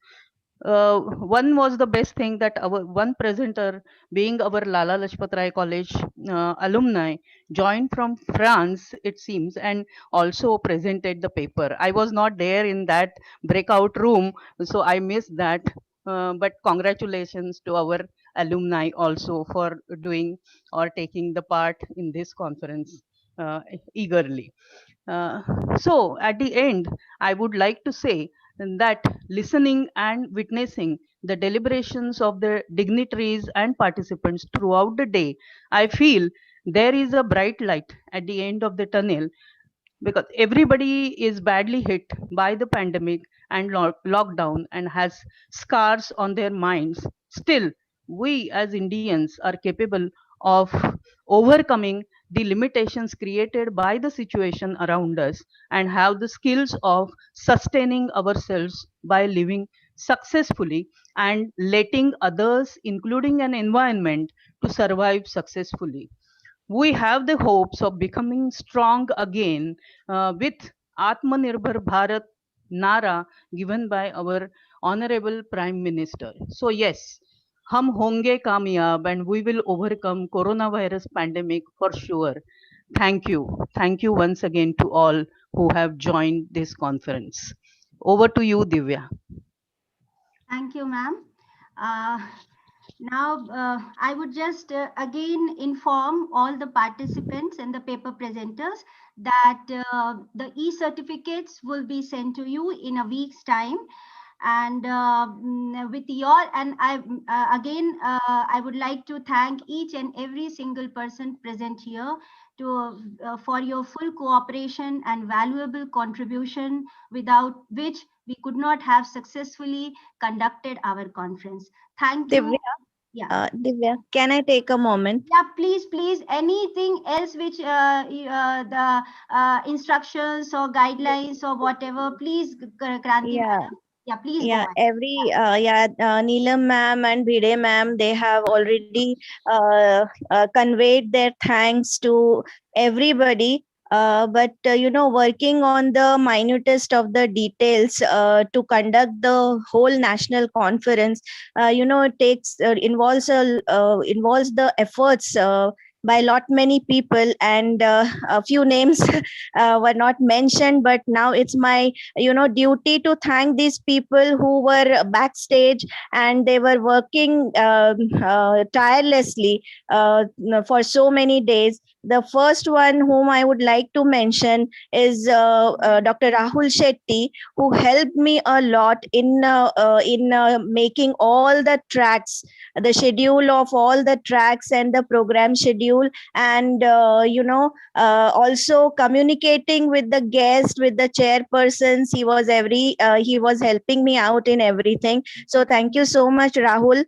One was the best thing that our one presenter, being our Lala Lajpatrai College alumni, joined from France, it seems, and also presented the paper. I was not there in that breakout room, so I missed that. But congratulations to our alumni also for doing or taking the part in this conference eagerly. Uh, so, at the end, I would like to say that listening and witnessing the deliberations of the dignitaries and participants throughout the day, I feel there is a bright light at the end of the tunnel, because everybody is badly hit by the pandemic and lockdown and has scars on their minds. Still, we as Indians are capable of overcoming the limitations created by the situation around us and have the skills of sustaining ourselves by living successfully and letting others, including an environment, to survive successfully. We have the hopes of becoming strong again with Atmanirbhar Bharat Nara given by our Honorable Prime Minister. So yes, hum honge kamyab and we will overcome coronavirus pandemic for sure. Thank you. Thank you once again to all who have joined this conference. Over to you, Divya. Thank you, ma'am. Now, I would just again inform all the participants and the paper presenters that the e-certificates will be sent to you in a week's time. And with your, and again, I would like to thank each and every single person present here to for your full cooperation and valuable contribution, without which we could not have successfully conducted our conference. Thank you. Divya, Yeah. Divya, can I take a moment? Yeah, please, please. Anything else which the instructions or guidelines or whatever, please, Kranti Yeah. madam. Yeah, please go Yeah, ahead. Neelam ma'am and Bhide ma'am, they have already conveyed their thanks to everybody. But working on the minutest of the details to conduct the whole national conference, it takes involves the efforts by lot many people, and a few names were not mentioned, but now it's my duty to thank these people who were backstage, and they were working tirelessly for so many days. The first one whom I would like to mention is Dr. Rahul Shetty, who helped me a lot in making all the tracks, the schedule of all the tracks and the program schedule, and also communicating with the guest, with the chairpersons. He was helping me out in everything. So thank you so much, Rahul,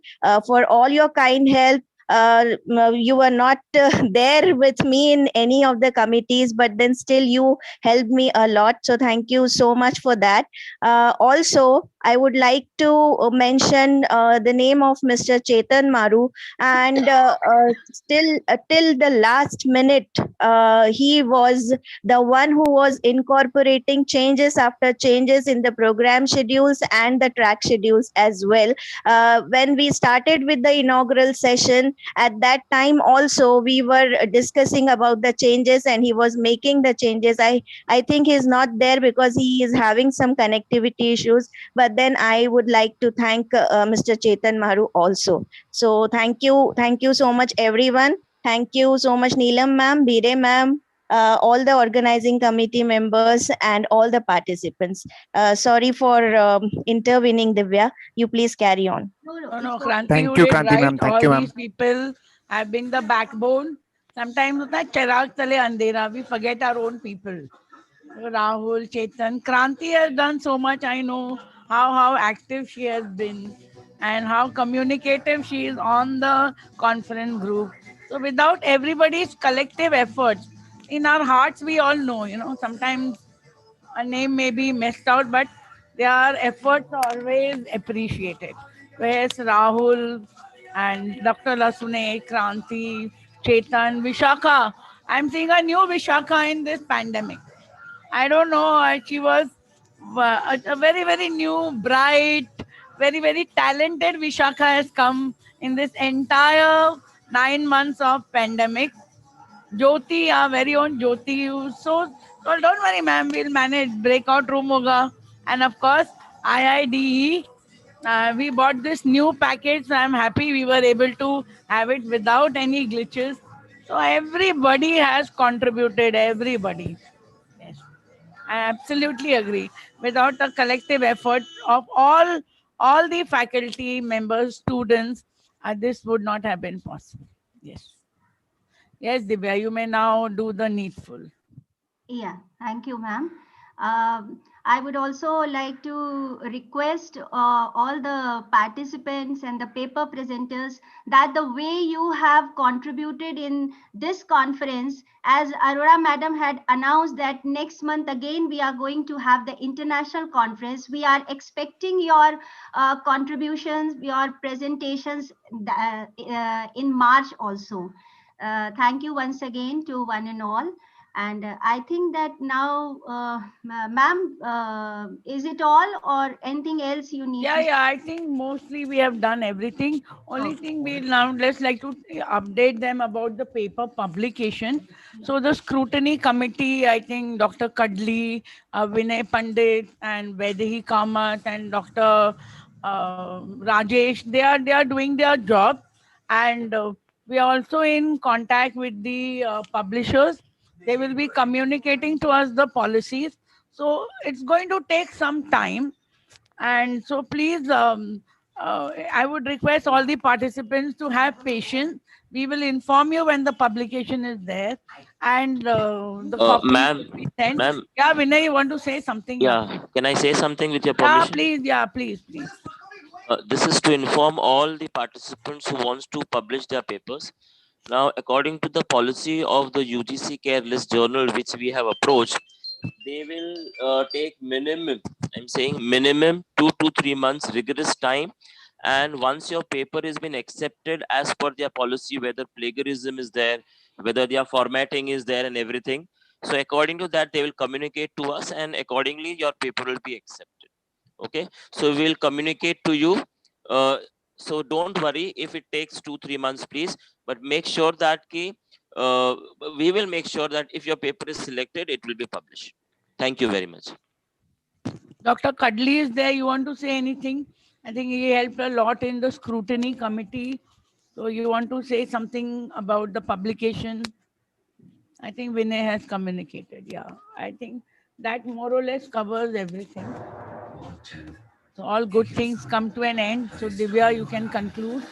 for all your kind help. you were not there with me in any of the committees, but then still you helped me a lot. So thank you so much for that. Also, I would like to mention the name of Mr. Chetan Maru, and still till the last minute, he was the one who was incorporating changes after changes in the program schedules and the track schedules as well. When we started with the inaugural session, at that time also we were discussing about the changes, and he was making the changes. I think he's not there because he is having some connectivity issues, but then I would like to thank Mr. Chetan Maru also. So thank you so much everyone. Thank you so much Neelam ma'am, Bire ma'am, all the organizing committee members and all the participants. Sorry for intervening, Divya. You please carry on. No, Kranti, Thank you you, did Kranti right. ma'am. Thank All you, ma'am. these people have been the backbone. Sometimes hota hai, chirag tale andhera. We forget our own people. Rahul, Chetan, Kranti has done so much. I know how active she has been and how communicative she is on the conference group. So without everybody's collective efforts, in our hearts we all know, sometimes a name may be messed out, but their efforts are always appreciated. Whereas Rahul and Dr. Lasune, Kranti, Chetan, Vishakha, I'm seeing a new Vishakha in this pandemic. I don't know. She was a very, very new, bright, very, very talented Vishakha has come in this entire 9 months of pandemic. Jyoti, our very own Jyoti. So don't worry, ma'am. We'll manage. Breakout room hoga. And of course, IIDE. We bought this new package. So I'm happy we were able to have it without any glitches. So everybody has contributed. Everybody. Yes. I absolutely agree. Without the collective effort of all the faculty members, students, this would not have been possible. Yes. Yes, Divya, you may now do the needful. Yeah, thank you, ma'am. I would also like to request all the participants and the paper presenters that the way you have contributed in this conference, as Aurora madam had announced that next month again we are going to have the international conference. We are expecting your contributions, your presentations in March also. Thank you once again to one and all. And I think that now, ma'am, is it all or anything else you need to? Yeah, I think mostly we have done everything. Only thing we now let's like to update them about the paper publication. So the scrutiny committee, I think Dr. Kadli, Vinay Pandit, and Vedehi Kamath, and Dr. Rajesh, they are doing their job, and we are also in contact with the publishers. They will be communicating to us the policies. So it's going to take some time, and so please, I would request all the participants to have patience. We will inform you when the publication is there, and the copies Ma'am, will be sent. ma'am, Yeah, Vinay, you want to say something? Yeah, please. yeah, can I say something with your Yeah, permission? please. Yeah, please. This is to inform all the participants who wants to publish their papers. Now, according to the policy of the UGC Care List Journal, which we have approached, they will take minimum, I'm saying minimum 2 to 3 months rigorous time. And once your paper has been accepted as per their policy, whether plagiarism is there, whether their formatting is there and everything. So according to that, they will communicate to us, and accordingly your paper will be accepted. Okay, so we will communicate to you. uh, so don't worry if it takes 2 3 months, please, but make sure that uh, we will make sure that if your paper is selected, it will be published. Thank you very much. Dr. Kadli is there. You want to say anything? I think he helped a lot in the scrutiny committee. So you want to say something about the publication? I think Vinay has communicated. Yeah, I think that more or less covers everything. So all good things come to an end. So Divya, you can conclude.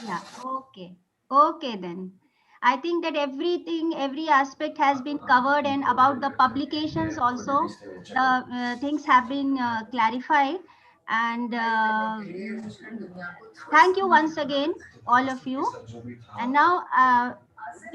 Yeah, okay. Okay, then. I think that everything, every aspect has been covered, and about the publications also, the things have been clarified. And thank you once again, all of you. And now